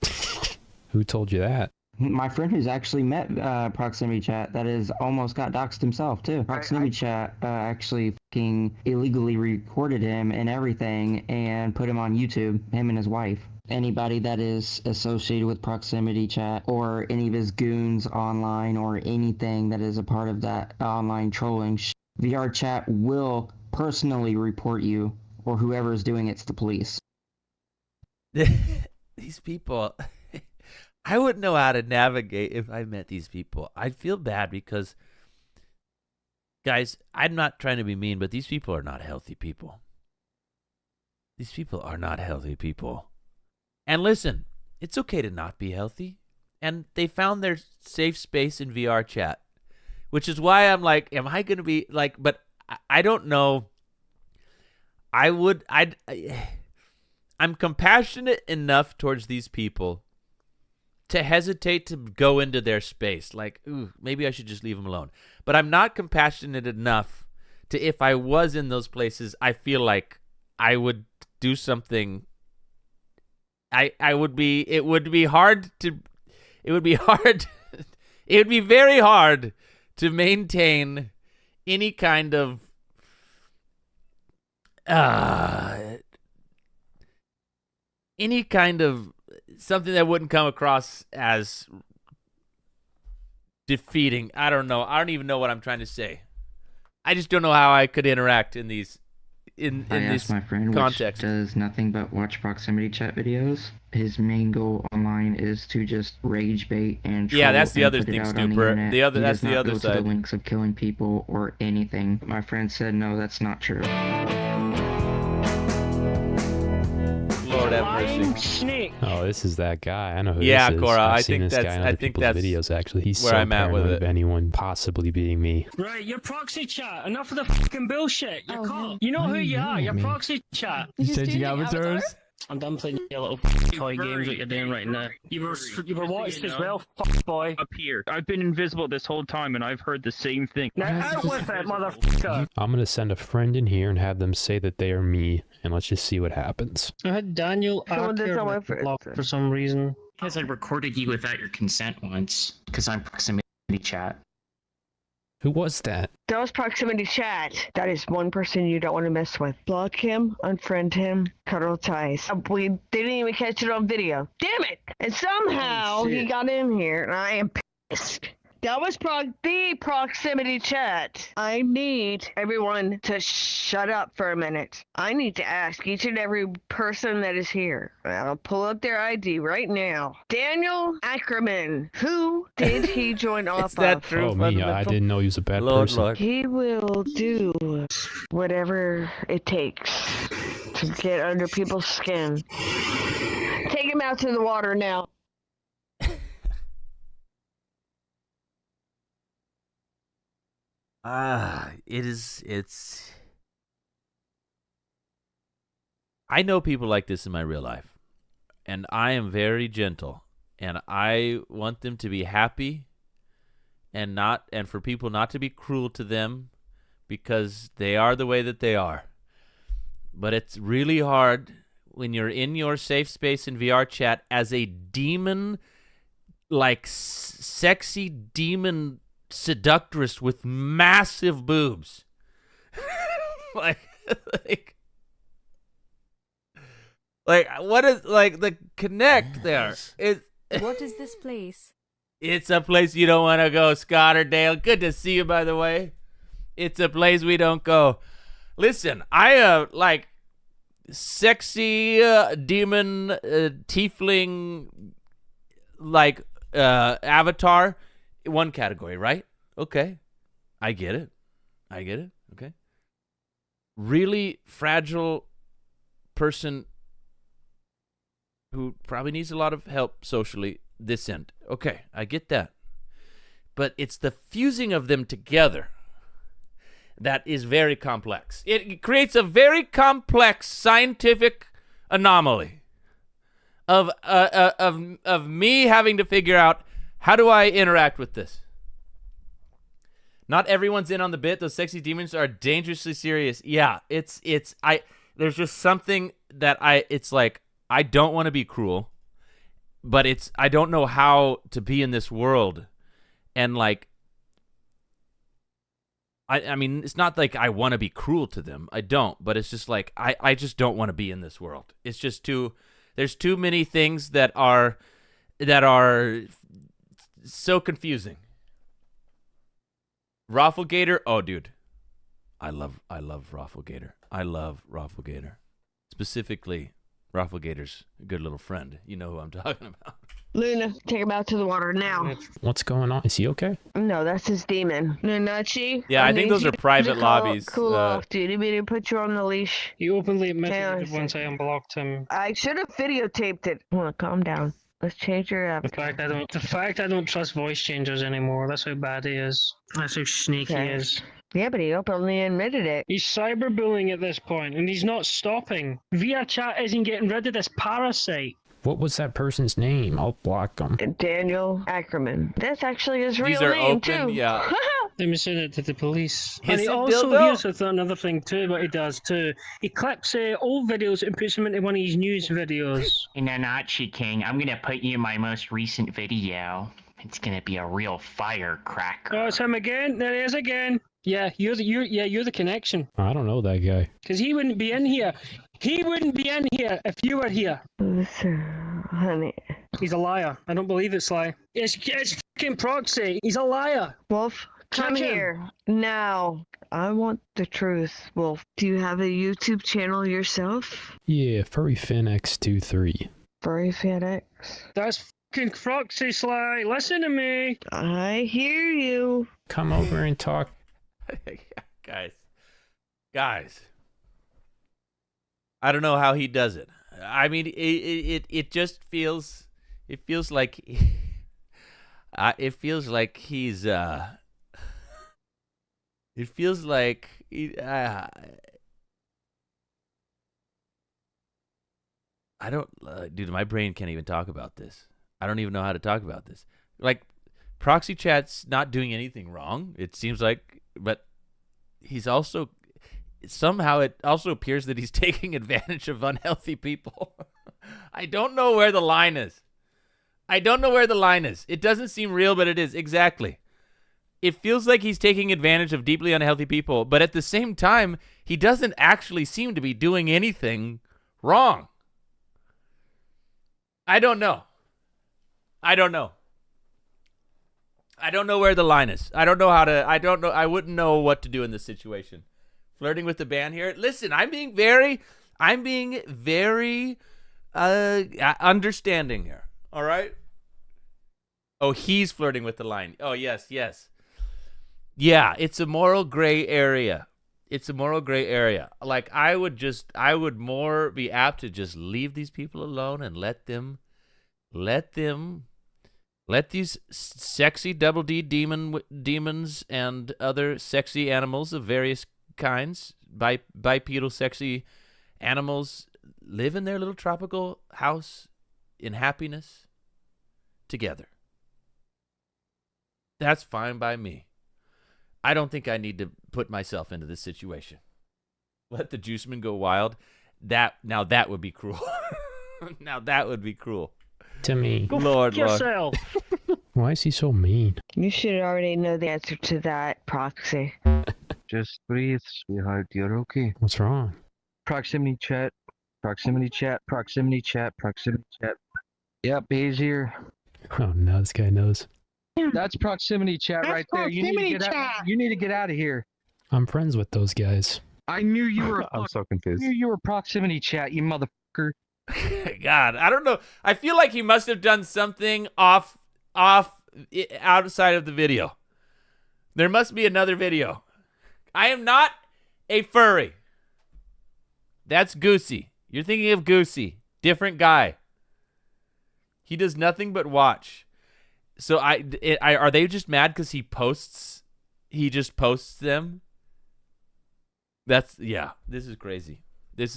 Who told you that? My friend who's actually met Proximity Chat, that is almost got doxed himself too. Proximity Chat actually fucking illegally recorded him and everything and put him on YouTube, him and his wife. Anybody that is associated with Proximity Chat or any of his goons online or anything that is a part of that online trolling, VR Chat will personally report you or whoever is doing it to the police. These people... I wouldn't know how to navigate if I met these people. I'd feel bad because, guys, I'm not trying to be mean, but these people are not healthy people. These people are not healthy people. And listen, it's okay to not be healthy. And they found their safe space in VR chat, which is why I'm like, am I going to be like, but I don't know. I'm compassionate enough towards these people to hesitate to go into their space. Like, ooh, maybe I should just leave them alone. But I'm not compassionate enough to, if I was in those places, I feel like I would do something. It would be very hard to maintain any kind of something that wouldn't come across as defeating. I don't know. I don't even know what I'm trying to say. I just don't know how I could interact in these in this my friend, context. Which does nothing but watch proximity chat videos. His main goal online is to just rage bait and troll. Yeah, that's the and other put it thing, out on Snooper. internet. That's the other go side. To the links of killing people or anything. My friend said no, that's not true. Lord have mercy. Oh, this is that guy. I know who yeah, this is. Cora, I've I seen think this that's. guy in I other think people's that's videos. Actually, he's where so I'm at with paranoid it. of anyone possibly being me. Right, you're proxy chat. Enough of the fucking bullshit. You're caught. You know who you are. You're proxy chat. He's changing avatars? I'm done playing your little toy games that you're doing right now. You were watched as well, fuck boy. Up here. I've been invisible this whole time and I've heard the same thing. Now out with it, motherfucker. I'm gonna send a friend in here and have them say that they are me, and let's just see what happens. I had Daniel for some reason. Because I recorded you without your consent once, because I'm proximity chat. Who was that? That was proximity chat. That is one person you don't want to mess with. Block him, unfriend him, cut all ties. We didn't even catch it on video. Damn it! And somehow he got in here, and I am pissed. That was the proximity chat. I need everyone to shut up for a minute. I need to ask each and every person that is here. I'll pull up their ID right now. Daniel Ackerman. Who did he join off Is that of? true? Oh, me. I didn't know he was a bad Lord, person. Lord. He will do whatever it takes to get under people's skin. Take him out to the water now. It's. I know people like this in my real life, and I am very gentle, and I want them to be happy, and for people not to be cruel to them, because they are the way that they are. But it's really hard when you're in your safe space in VR chat as a demon, like sexy demon seductress with massive boobs. like what is like the connect there? What is this place? It's a place you don't want to go, Scotterdale. Good to see you, by the way. It's a place we don't go. Listen, I like sexy demon tiefling like avatar, one category, right? Okay, I get it. Okay, really fragile person who probably needs a lot of help socially. This end, okay, I get that, but it's the fusing of them together that is very complex. It creates a very complex scientific anomaly of me having to figure out, how do I interact with this? Not everyone's in on the bit. Those sexy demons are dangerously serious. Yeah, there's just something that it's like, I don't want to be cruel, but I don't know how to be in this world. And like, I mean, it's not like I want to be cruel to them. I don't, but it's just like, I just don't want to be in this world. It's just there's too many things that are so confusing. Rafflegator, oh dude. I love Rafflegator. I love Rafflegator. Specifically, Rafflegator's good little friend. You know who I'm talking about. Luna, take him out to the water now. What's going on? Is he okay? No, that's his demon. Nunachi. Yeah, I think those are private lobbies. Cool off, dude. You mean to put you on the leash? He openly admitted it once I unblocked him. I should have videotaped it. Well, calm down. Let's change your app. The fact I don't trust voice changers anymore. That's how bad he is. That's how sneaky he is. Yeah, but he openly admitted it. He's cyberbullying at this point, and he's not stopping. VR chat isn't getting rid of this parasite. What was that person's name? I'll block him. Daniel Ackerman. That's actually his real These are name, open, too. yeah. Let me send it to the police. Is And he it also, dildo? here's another thing too, what he does too. He clips old videos and puts them into one of his news videos. Hey, Nanachi King, I'm gonna put you in my most recent video. It's gonna be a real firecracker. Oh, it's him again. There he is again. Yeah, you're the connection. I don't know that guy. Because he wouldn't be in here. He wouldn't be in here if you were here. Honey. He's a liar. I don't believe it's Sly. It's fucking Proxy. He's a liar. Wolf, come Catch him. here. Now. I want the truth, Wolf. Do you have a YouTube channel yourself? Yeah, FurryFinX23. Furry FanX. That's fucking Proxy, Sly. Listen to me. I hear you. Come over and talk. Guys. I don't know how he does it. I mean, it just feels, it feels like he's it feels like I don't, dude, my brain can't even talk about this. I don't even know how to talk about this. Like, proxy chat's not doing anything wrong, it seems like, but he's also, somehow it also appears that he's taking advantage of unhealthy people. I don't know where the line is. It doesn't seem real, but it is. Exactly. It feels like he's taking advantage of deeply unhealthy people, but at the same time, he doesn't actually seem to be doing anything wrong. I don't know. I don't know where the line is. I don't know how to. I don't know. I wouldn't know what to do in this situation. Flirting with the ban here. Listen, I'm being very understanding here. All right. Oh, he's flirting with the line. Oh, yes. Yeah, it's a moral gray area. Like I would more be apt to just leave these people alone and let these sexy double D demons and other sexy animals of various kinds, bipedal sexy animals, live in their little tropical house in happiness together. That's fine by me. I don't think I need to put myself into this situation. Let the Juiceman go wild. That would be cruel. Now that would be cruel. To me. Go Lord. yourself. Why is he so mean? You should already know the answer to that, Proxy. Just breathe, sweetheart. You're okay. What's wrong? Proximity chat. Yep, he's here. Oh, now this guy knows. That's proximity chat right there. You need to get out of here. I'm friends with those guys. I knew you were. I'm so confused. I knew you were proximity chat, you motherfucker. God, I don't know. I feel like he must have done something off outside of the video. There must be another video. I am not a furry. That's Goosey. You're thinking of Goosey. Different guy. He does nothing but watch. So are they just mad because he just posts them? This is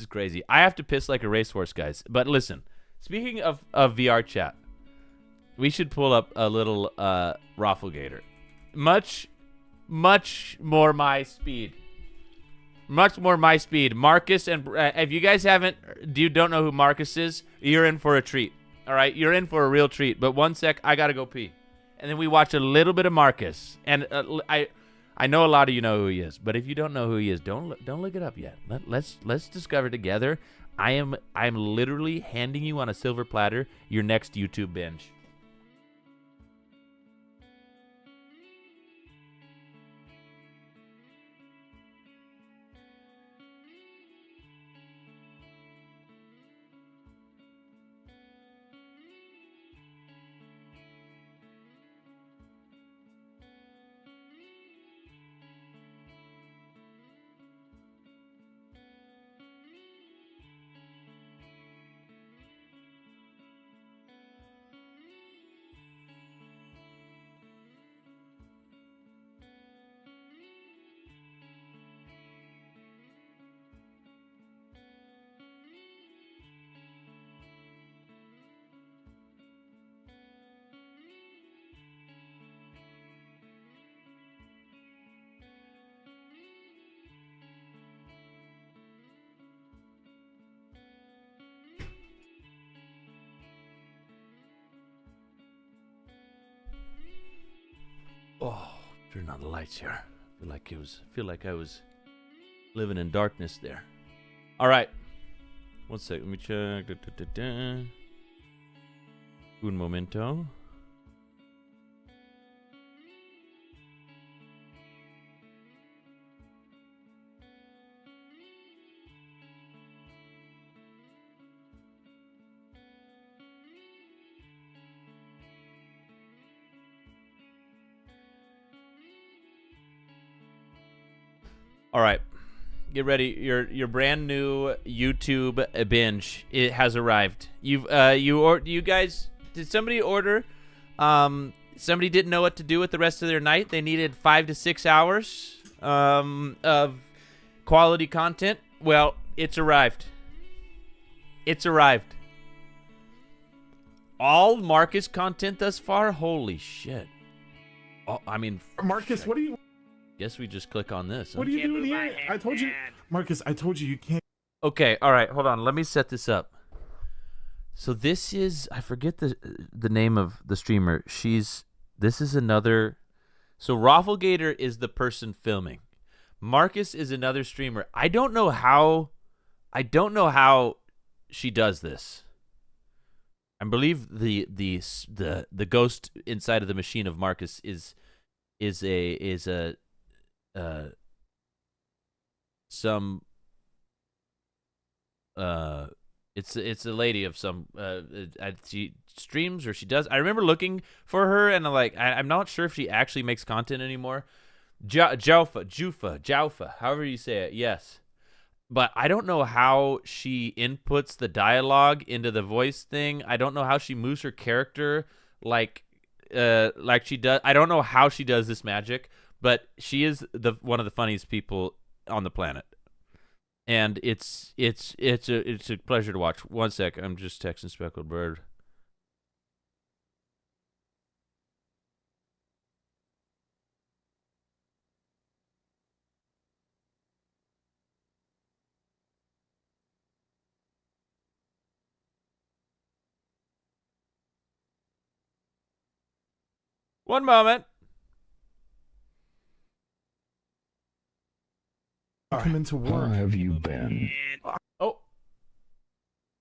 crazy. I have to piss like a racehorse, guys. But listen, speaking of VR chat, we should pull up a little Rafflegator. Much more my speed. Marcus, and if you guys don't know who Marcus is, you're in for a treat. All right, you're in for a real treat. But one sec, I gotta go pee, and then we watch a little bit of Marcus. And I know a lot of you know who he is, but if you don't know who he is, don't look it up yet. Let's discover together. I'm literally handing you on a silver platter your next YouTube binge. Oh, turn on the lights here. Feel like I was living in darkness there. All right. One sec. Let me check. Un momento. All right, get ready. Your brand new YouTube binge. It has arrived. You guys, did somebody order? Somebody didn't know what to do with the rest of their night. They needed 5 to 6 hours of quality content. Well, it's arrived. All Marcus content thus far. Holy shit! Oh, I mean, Marcus, what do you? Guess we just click on this. What are you doing here? I told you, Marcus. I told you can't. Okay, all right. Hold on. Let me set this up. So this is, I forget the name of the streamer. This is another. So Rafflegator is the person filming. Marcus is another streamer. I don't know how she does this. I believe the ghost inside of the machine of Marcus is some it's a lady of some she streams or she does. I remember looking for her and I'm not sure if she actually makes content anymore. Jaufa, however you say it. Yes. But I don't know how she inputs the dialogue into the voice thing. I don't know how she moves her character like she does. I don't know how she does this magic, but she is one of the funniest people on the planet. And it's a pleasure to watch. One sec, I'm just texting Speckled Bird. One moment. Come into work. How have you been?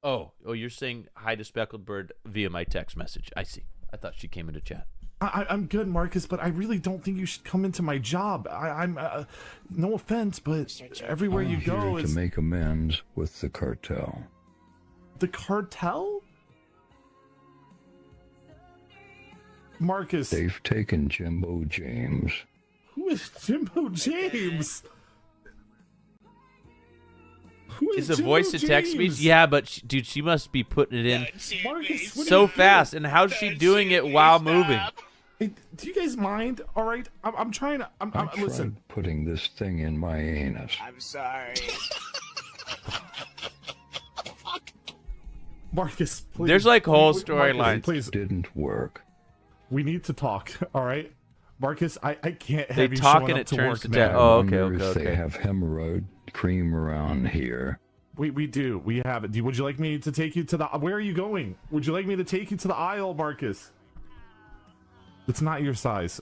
Oh, you're saying hi to Speckled Bird via my text message. I see. I thought she came into chat. I'm good, Marcus, but I really don't think you should come into my job. I'm no offense, but everywhere you go here is to make amends with the cartel. The cartel? Marcus. They've taken Jimbo James. Who is Jimbo James? Who is a Jimbo voice to text speech? James? Yeah, but dude, she must be putting it in Marcus, what so are you fast. doing? And how's she doing it while moving? Hey, do you guys mind? All right, I'm trying to. I listen. tried putting this thing in my anus. I'm sorry. Marcus, please. There's like whole Marcus, storylines. Please, didn't work. we need to talk. All right, Marcus, I can't They have you talk showing and up it to turns work to now. Oh, okay, I wonder okay, if okay. They have hemorrhoid cream around here. We do. We have it. Would you like me to take you to the... Where are you going? Would you like me to take you to the aisle, Marcus? It's not your size.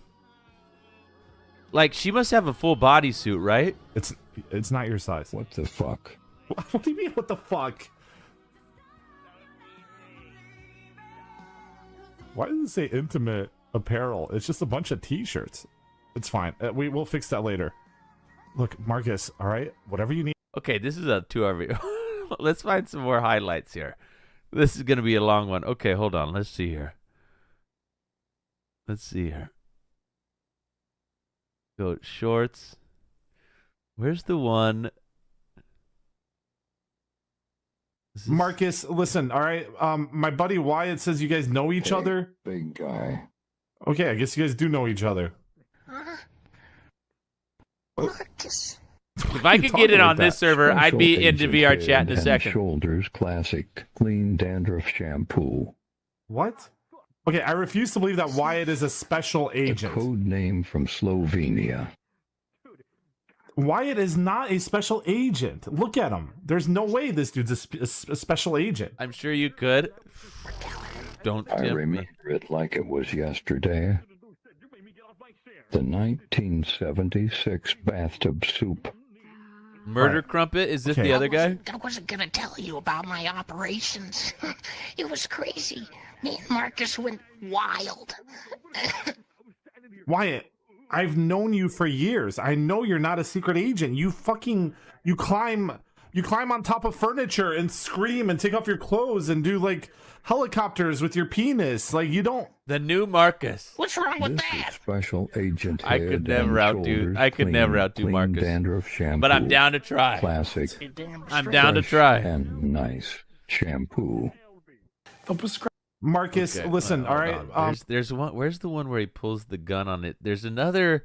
Like, she must have a full bodysuit, right? It's not your size. What the fuck? What do you mean, what the fuck? Why does it say intimate apparel? It's just a bunch of t-shirts. It's fine. We'll fix that later. Look, Marcus, all right? Whatever you need. Okay, this is a 2-hour video. Let's find some more highlights here. This is going to be a long one. Okay, hold on. Let's see here. Go shorts. Where's the one? Marcus, listen, all right? My buddy Wyatt says you guys know each other. Big guy. Okay, I guess you guys do know each other. Marcus. If I could get it on this server, I'd be into VR chat in a second. Shoulders classic clean dandruff shampoo. What? Okay, I refuse to believe that Wyatt is a special agent. A code name from Slovenia. Wyatt is not a special agent. Look at him. There's no way this dude's a special agent. I'm sure you could. Don't. I remember it like it was yesterday. The 1976 bathtub soup. Murder Crumpet? Is this the other guy? I wasn't gonna tell you about my operations. It was crazy. Me and Marcus went wild. Wyatt, I've known you for years. I know you're not a secret agent. You climb on top of furniture and scream and take off your clothes and do like helicopters with your penis. Like you don't. The new Marcus. What's wrong with This that? is special agent I head could never and outdo. shoulders I could never outdo clean Marcus. Dandruff shampoo. But I'm down to try. Classic. I'm down to fresh try. And nice shampoo. Marcus, Okay, listen. hold All right. on. There's one. Where's the one where he pulls the gun on it? There's another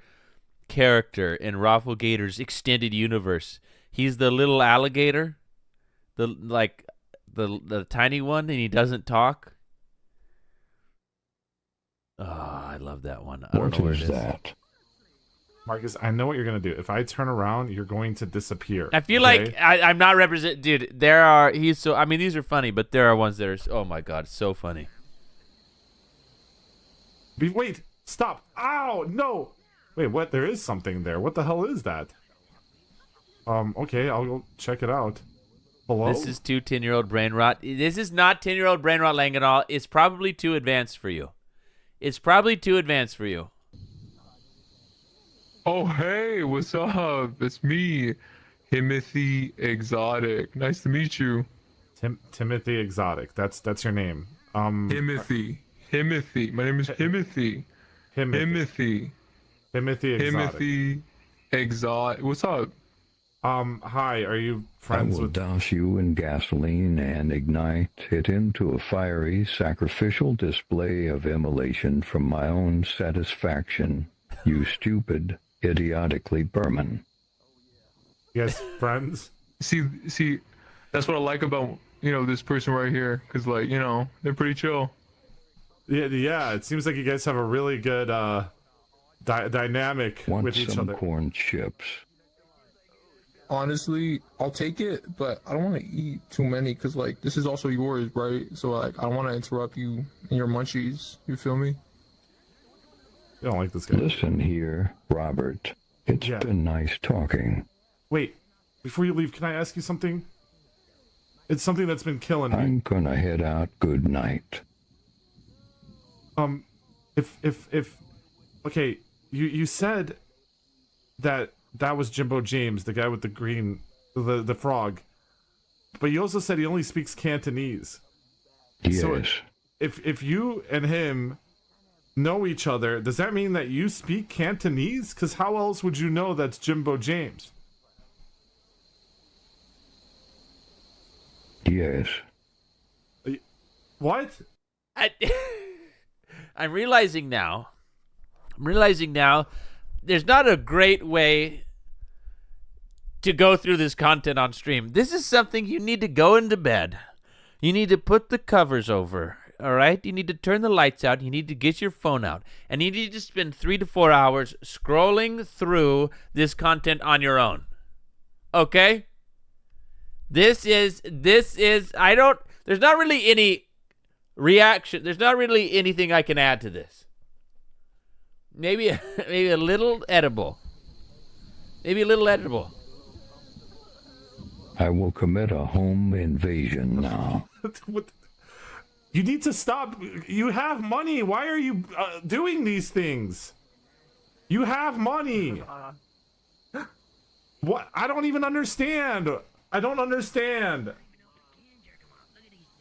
character in Raffle Gator's extended universe. He's the little alligator, the tiny one, and he doesn't talk. Oh, I love that one. I don't know where it is. that? Marcus, I know what you're gonna do. If I turn around, you're going to disappear. I feel okay? like I'm not represent. Dude, he's so. I mean, these are funny, but there are ones that are. Oh my god, so funny. Wait, stop! Ow, no! Wait, what? There is something there. What the hell is that? Okay, I'll go check it out. Hello? This is too 10-year-old brain rot. This is not 10-year-old brain rot lang at all. It's probably too advanced for you. It's probably too advanced for you. Oh, hey, what's up? It's me, Timothy Exotic. Nice to meet you. Timothy Exotic. That's your name. Timothy. My name is Timothy. Timothy Exotic. Exotic. What's up? Hi, are you friends I will with... douse you in gasoline and ignite it into a fiery, sacrificial display of immolation from my own satisfaction, you stupid, idiotically Berman. You guys friends? See, that's what I like about, this person right here. Because, they're pretty chill. Yeah, it seems like you guys have a really good dynamic with each some other. Corn chips. Honestly, I'll take it, but I don't want to eat too many because, this is also yours, right? So, I don't want to interrupt you in your munchies. You feel me? You don't like this guy. Listen here, Robert. It's been nice talking. Wait, before you leave, can I ask you something? It's something that's been killing me. I'm gonna head out. Good night. Okay, you said that was Jimbo James, the guy with the green, the frog, but you also said he only speaks Cantonese. Yes. So if you and him know each other, does that mean that you speak Cantonese? Because how else would you know that's Jimbo James? Yes. What? I'm realizing now, there's not a great way to go through this content on stream. This is something you need to go into bed. You need to put the covers over, all right? You need to turn the lights out. You need to get your phone out. And you need to spend 3 to 4 hours scrolling through this content on your own. Okay? There's not really any reaction. There's not really anything I can add to this. Maybe a little edible. I will commit a home invasion now. You need to stop. You have money. Why are you doing these things? You have money. What? I don't even understand. I don't understand.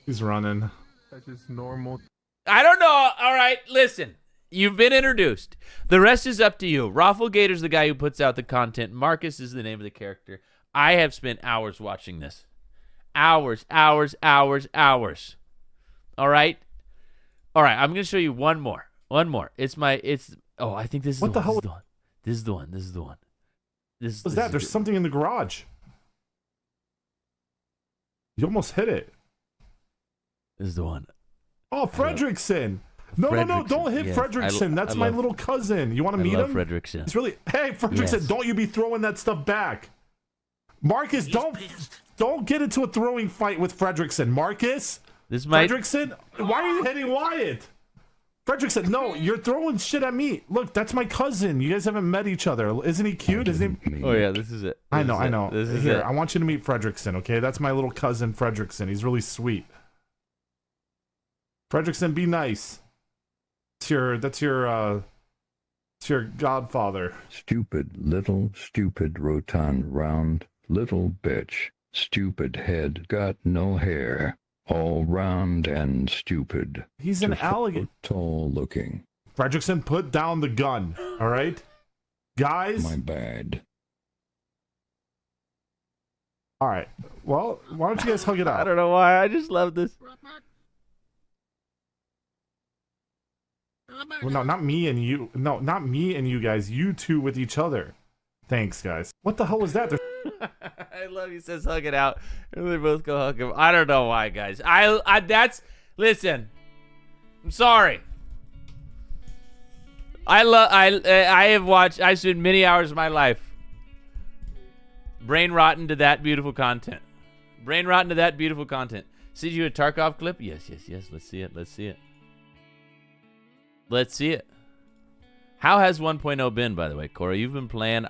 He's running. That's just normal. I don't know. All right, listen. You've been introduced. The rest is up to you. Rafflegator's the guy who puts out the content. Marcus is the name of the character. I have spent hours watching this. Hours. All right? All right, I'm going to show you one more. I think this is what the hell? This is the one. What's that? There's something in the garage. You almost hit it. This is the one. Oh, Fredrickson. No, don't hit Fredrickson. That's my little cousin. You want to meet him? Fredrickson. It's really... Hey, Fredrickson, don't you be throwing that stuff back. Marcus, don't get into a throwing fight with Fredrickson. Marcus? Fredrickson? Why are you hitting Wyatt? Fredrickson, no, you're throwing shit at me. Look, that's my cousin. You guys haven't met each other. Isn't he cute? His name... Oh, yeah, this is it. I know. This is Here, it. I want you to meet Fredrickson, okay? That's my little cousin, Fredrickson. He's really sweet. Fredrickson, be nice. That's your godfather. Stupid, rotund, round, little bitch. Stupid head, got no hair. All round and stupid. He's an alligator. Tall looking. Fredrickson, put down the gun, all right? Guys? My bad. All right. Well, why don't you guys hug it out? I don't know why. I just love this. Well, no, not me and you. No, not me and you guys. You two with each other. Thanks, guys. What the hell was that? I love he says hug it out. And they both go hug him. I don't know why, guys. Listen. I'm sorry. I've spent many hours of my life brain rotten to that beautiful content. See you a Tarkov clip? Yes. Let's see it. How has 1.0 been, by the way, Corey? You've been playing.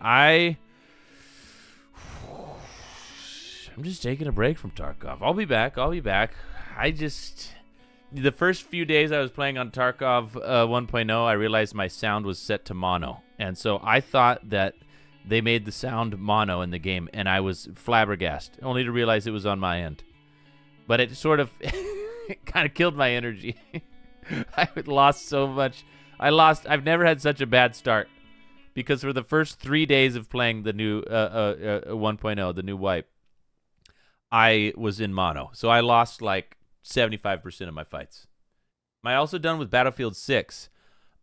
I'm just taking a break from Tarkov. I'll be back. The first few days I was playing on Tarkov 1.0, I realized my sound was set to mono. And so I thought that they made the sound mono in the game, and I was flabbergasted, only to realize it was on my end. But it sort of kind of killed my energy. I lost so much. I've never had such a bad start, because for the first 3 days of playing the new 1.0, the new wipe, I was in mono. So I lost like 75% of my fights. Am I also done with Battlefield 6?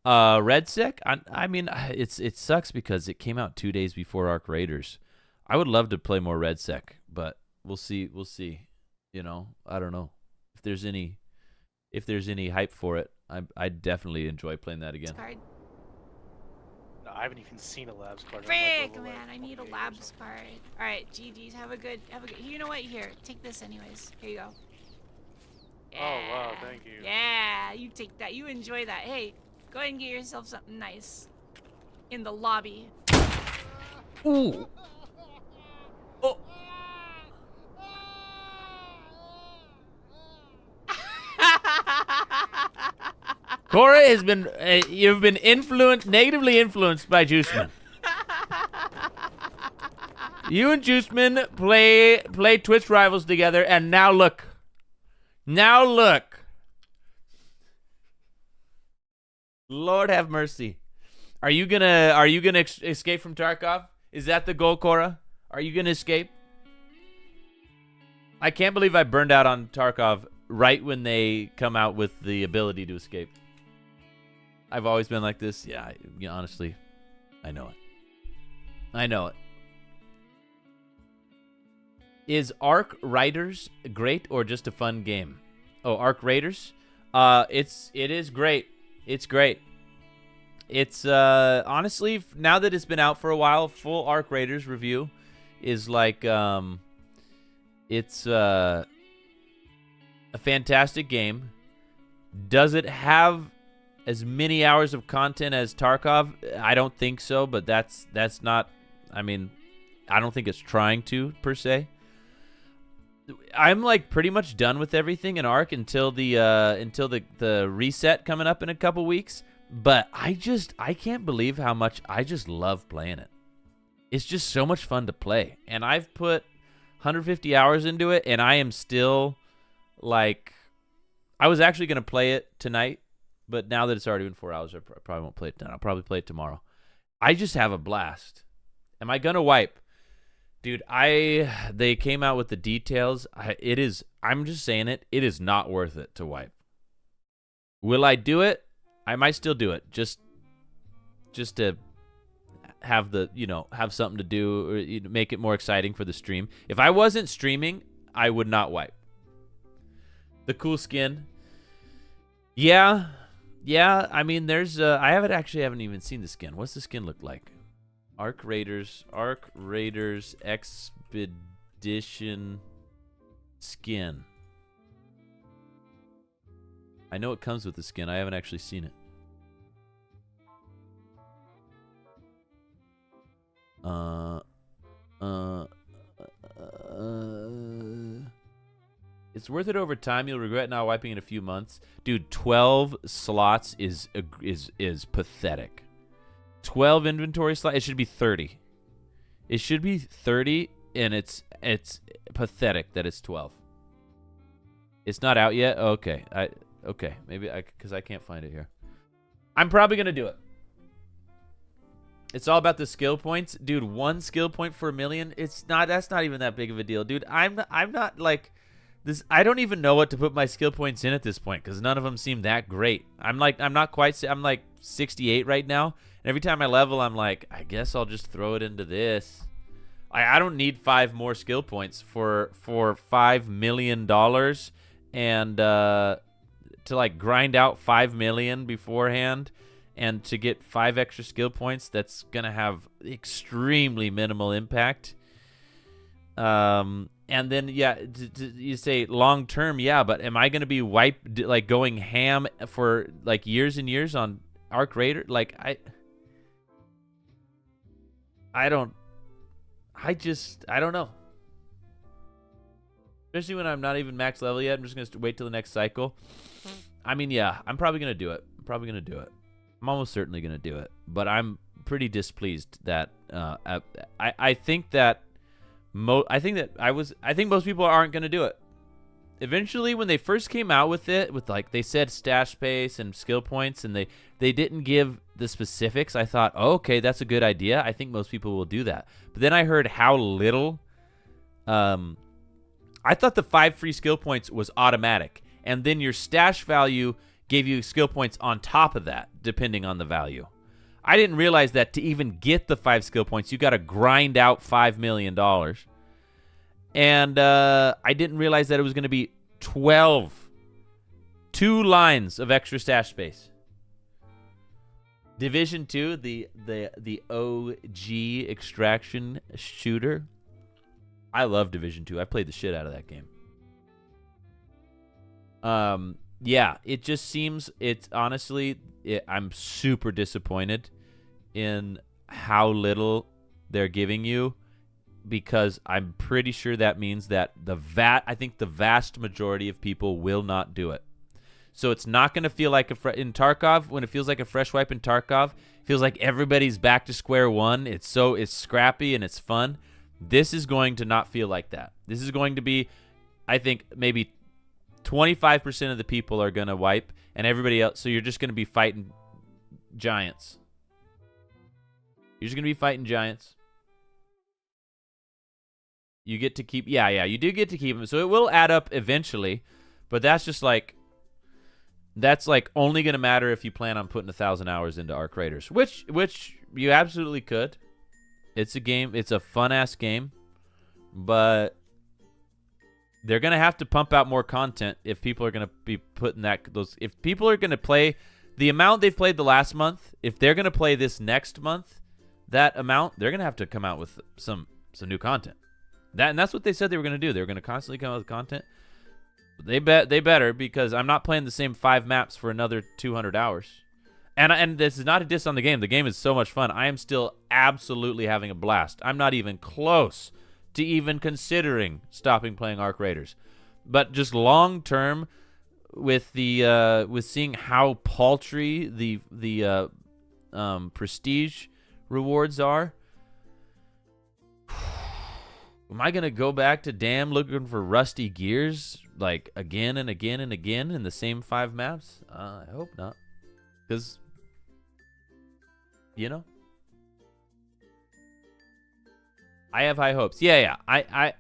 RedSec? I mean, it sucks because it came out 2 days before Arc Raiders. I would love to play more RedSec, but we'll see. You know, I don't know if there's any hype for it. I'd definitely enjoy playing that again. No, I haven't even seen a labs card. Frick, man, I need a labs card. All right, GG's. Have a good. You know what? Here, take this anyways. Here you go. Yeah. Oh wow, thank you. Yeah, you take that. You enjoy that. Hey, go ahead and get yourself something nice in the lobby. Ooh. Oh. Cora has been, you've been negatively influenced by Juiceman. You and Juiceman play Twitch Rivals together, and now look. Lord have mercy. Are you gonna escape from Tarkov? Is that the goal, Cora? Are you gonna escape? I can't believe I burned out on Tarkov right when they come out with the ability to escape. I've always been like this. Yeah, honestly, I know it. Is Arc Riders great or just a fun game? Oh, Arc Raiders? It is great. It's great. It's honestly, now that it's been out for a while, full Arc Raiders review is like it's a fantastic game. Does it have as many hours of content as Tarkov? I don't think so, but that's not, I mean, I don't think it's trying to per se. I'm like pretty much done with everything in Ark until the reset coming up in a couple weeks. But I can't believe how much I just love playing it. It's just so much fun to play, and I've put 150 hours into it, and I am still like, I was actually gonna play it tonight, but now that it's already been 4 hours, I probably won't play it tonight. I'll probably play it tomorrow. I just have a blast. Am I gonna wipe? Dude, they came out with the details. I'm just saying it is not worth it to wipe. Will I do it? I might still do it. Just to have have something to do, or make it more exciting for the stream. If I wasn't streaming, I would not wipe. The cool skin. Yeah. I mean, there's I haven't even seen the skin. What's the skin look like? Arc Raiders Expedition skin. I know it comes with the skin. I haven't actually seen it. It's worth it over time. You'll regret not wiping in a few months. Dude, 12 slots is pathetic. 12 inventory slots. It should be 30. It should be 30, and it's pathetic that it's 12. It's not out yet. Okay, maybe because I can't find it here. I'm probably gonna do it. It's all about the skill points, dude. 1 skill point for 1 million. That's not even that big of a deal, dude. I'm not like this. I don't even know what to put my skill points in at this point because none of them seem that great. I'm like 68 right now. And every time I level, I'm like, I guess I'll just throw it into this. I don't need 5 more skill points for $5 million and to like grind out 5 million beforehand and to get 5 extra skill points. That's gonna have extremely minimal impact. And then you say long term, yeah, but am I gonna be going ham for like years and years on Arc Raider? Like I don't know. Especially when I'm not even max level yet. I'm just going to wait till the next cycle. I mean, yeah, I'm probably going to do it. I'm almost certainly going to do it. But I'm pretty displeased that I think that most people aren't going to do it. Eventually, when they first came out with it, with like they said stash space and skill points, and they didn't give the specifics, I thought, oh, okay, that's a good idea. I think most people will do that. But then I heard how little. I thought the 5 free skill points was automatic, and then your stash value gave you skill points on top of that, depending on the value. I didn't realize that to even get the 5 skill points, you got to grind out $5 million. And I didn't realize that it was going to be 2 lines of extra stash space. Division 2, the OG extraction shooter. I love Division 2. I played the shit out of that game. Yeah, it just seems, I'm super disappointed in how little they're giving you, because I'm pretty sure that means that I think the vast majority of people will not do it. So it's not going to feel like in Tarkov, when it feels like a fresh wipe in Tarkov, it feels like everybody's back to square one. It's scrappy and it's fun. This is going to not feel like that. This is going to be, I think, maybe 25% of the people are going to wipe, and everybody else, so you're just going to be fighting giants. You're just going to be fighting giants. You get to keep, you do get to keep them, so it will add up eventually, but that's just like, that's like only going to matter if you plan on putting 1,000 hours into Arc Raiders, which you absolutely could. It's a game. It's a fun-ass game, but they're going to have to pump out more content if people are going to be putting if people are going to play the amount they've played the last month, if they're going to play this next month, that amount, they're going to have to come out with some new content. And that's what they said they were going to do. They were going to constantly come out with content. They better, because I'm not playing the same 5 maps for another 200 hours. And this is not a diss on the game. The game is so much fun. I am still absolutely having a blast. I'm not even close to even considering stopping playing Arc Raiders. But just long term, with seeing how paltry the prestige rewards are, am I gonna go back to looking for rusty gears like again and again and again in the same 5 maps? I hope not, because I have high hopes. Yeah. I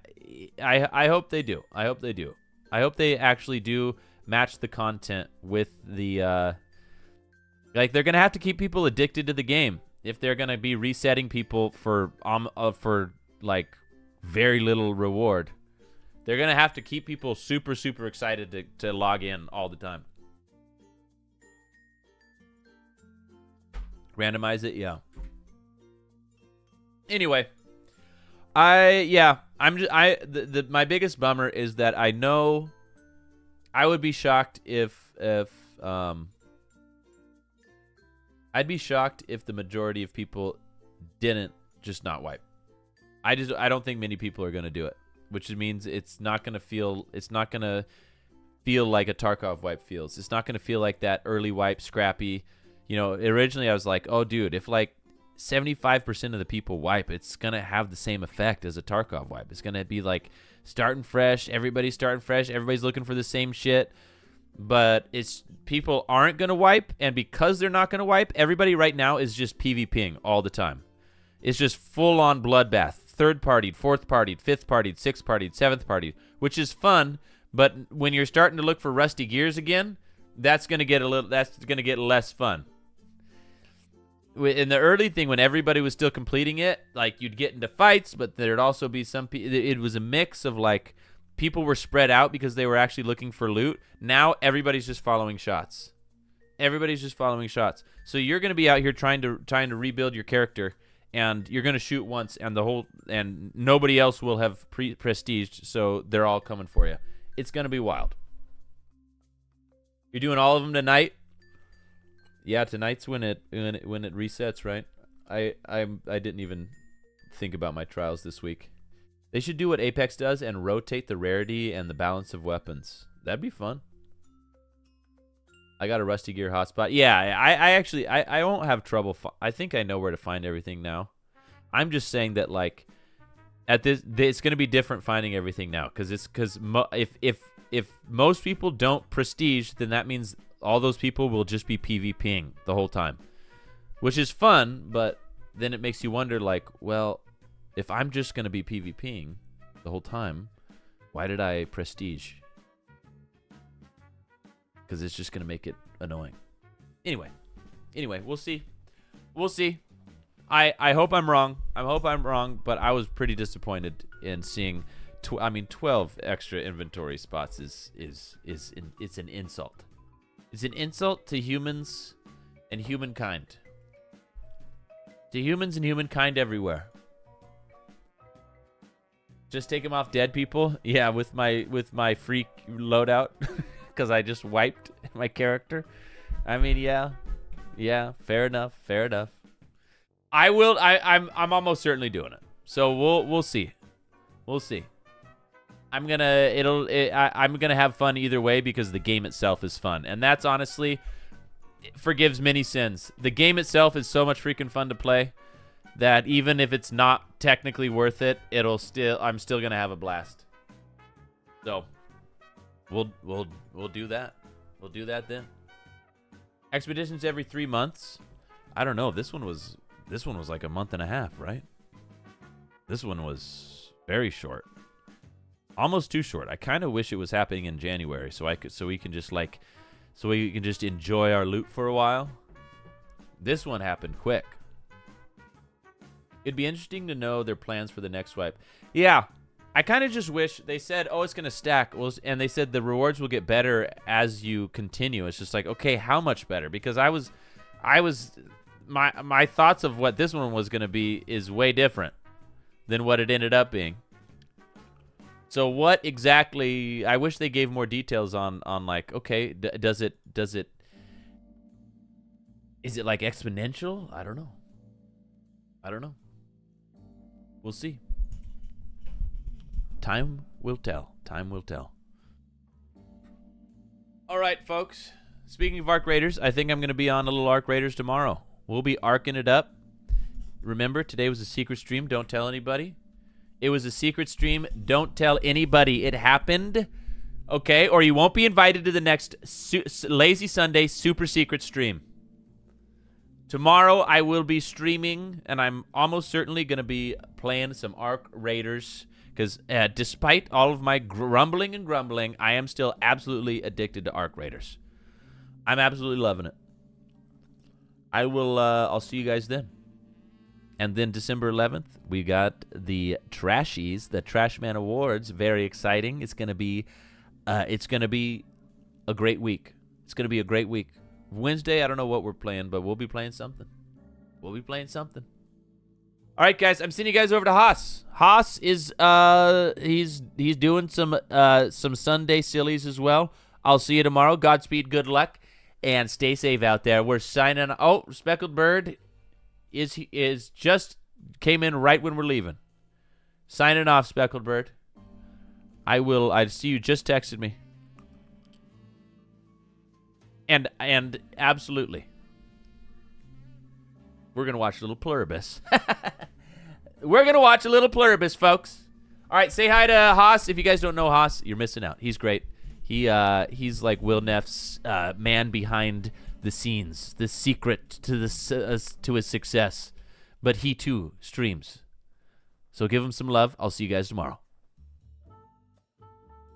hope they do. I hope they actually do match the content with the like, they're gonna have to keep people addicted to the game if they're gonna be resetting people for like very little reward. They're gonna have to keep people super, super excited to log in all the time. Randomize it, yeah. Anyway, my biggest bummer is that I know I would be shocked if I'd be shocked if the majority of people didn't just not wipe. I don't think many people are going to do it, which means it's not going to feel like a Tarkov wipe feels. It's not going to feel like that early wipe scrappy. Originally I was like, oh dude, if like 75% of the people wipe, it's going to have the same effect as a Tarkov wipe. It's going to be like starting fresh, everybody's starting fresh, everybody's looking for the same shit. But people aren't going to wipe, and because they're not going to wipe, everybody right now is just PvPing all the time. It's just full-on bloodbath. 3rd-partied, 4th-partied, 5th-partied, 6th-partied, 7th-partied, which is fun, but when you're starting to look for rusty gears again, that's going to get less fun. In the early thing, when everybody was still completing it, like, you'd get into fights, but there'd also be some people. It was a mix of like people were spread out because they were actually looking for loot. Now everybody's just following shots. So you're going to be out here trying to rebuild your character, and you're going to shoot once, and nobody else will have prestiged, so they're all coming for you. It's going to be wild. You're doing all of them tonight? Yeah, tonight's when it resets, right? I didn't even think about my trials this week. They should do what Apex does and rotate the rarity and the balance of weapons. That'd be fun. I got a Rusty Gear hotspot. Yeah, I actually won't have trouble. I think I know where to find everything now. I'm just saying that like at this, it's going to be different finding everything now because if most people don't prestige, then that means all those people will just be PvPing the whole time, which is fun. But then it makes you wonder, like, well, if I'm just going to be PvPing the whole time, why did I prestige? Because it's just going to make it annoying. Anyway, we'll see. We'll see. I hope I'm wrong. I hope I'm wrong, but I was pretty disappointed in seeing 12 extra inventory spots it's an insult. It's an insult to humans and humankind. To humans and humankind everywhere. Just take them off dead people? Yeah, with my free loadout. Because I just wiped my character. I mean, yeah, fair enough. I'm almost certainly doing it. So we'll see. We'll see. I'm gonna have fun either way because the game itself is fun, and that's honestly forgives many sins. The game itself is so much freaking fun to play that even if it's not technically worth it, I'm still gonna have a blast. So. We'll do that. We'll do that then. Expeditions every 3 months. I don't know. This one was like a month and a half, right? This one was very short. Almost too short. I kind of wish it was happening in January so we can just enjoy our loot for a while. This one happened quick. It'd be interesting to know their plans for the next wipe. Yeah. I kind of just wish they said, oh, it's going to stack. Well, and they said the rewards will get better as you continue. It's just like, okay, how much better? Because my thoughts of what this one was going to be is way different than what it ended up being. So what exactly, I wish they gave more details on like, okay, is it like exponential? I don't know. We'll see. Time will tell. Time will tell. All right, folks. Speaking of Arc Raiders, I think I'm going to be on a little Arc Raiders tomorrow. We'll be arcing it up. Remember, today was a secret stream. Don't tell anybody. It was a secret stream. Don't tell anybody. It happened. Okay? Or you won't be invited to the next Lazy Sunday super secret stream. Tomorrow I will be streaming, and I'm almost certainly going to be playing some Arc Raiders. Because despite all of my grumbling, I am still absolutely addicted to Arc Raiders. I'm absolutely loving it. I'll see you guys then. And then December 11th, we got the Trashies, the Trashman Awards. Very exciting. It's gonna be a great week. It's gonna be a great week. Wednesday, I don't know what we're playing, but we'll be playing something. All right, guys, I'm sending you guys over to Haas. Haas is he's doing some Sunday sillies as well. I'll see you tomorrow. Godspeed, good luck, and stay safe out there. We're signing. Oh, Speckled Bird is just came in right when we're leaving. Signing off, Speckled Bird. I see you just texted me. And absolutely. We're going to watch a little Pluribus. We're going to watch a little Pluribus, folks. All right, say hi to Haas. If you guys don't know Haas, you're missing out. He's great. He's like Will Neff's man behind the scenes, the secret to his success. But he, too, streams. So give him some love. I'll see you guys tomorrow.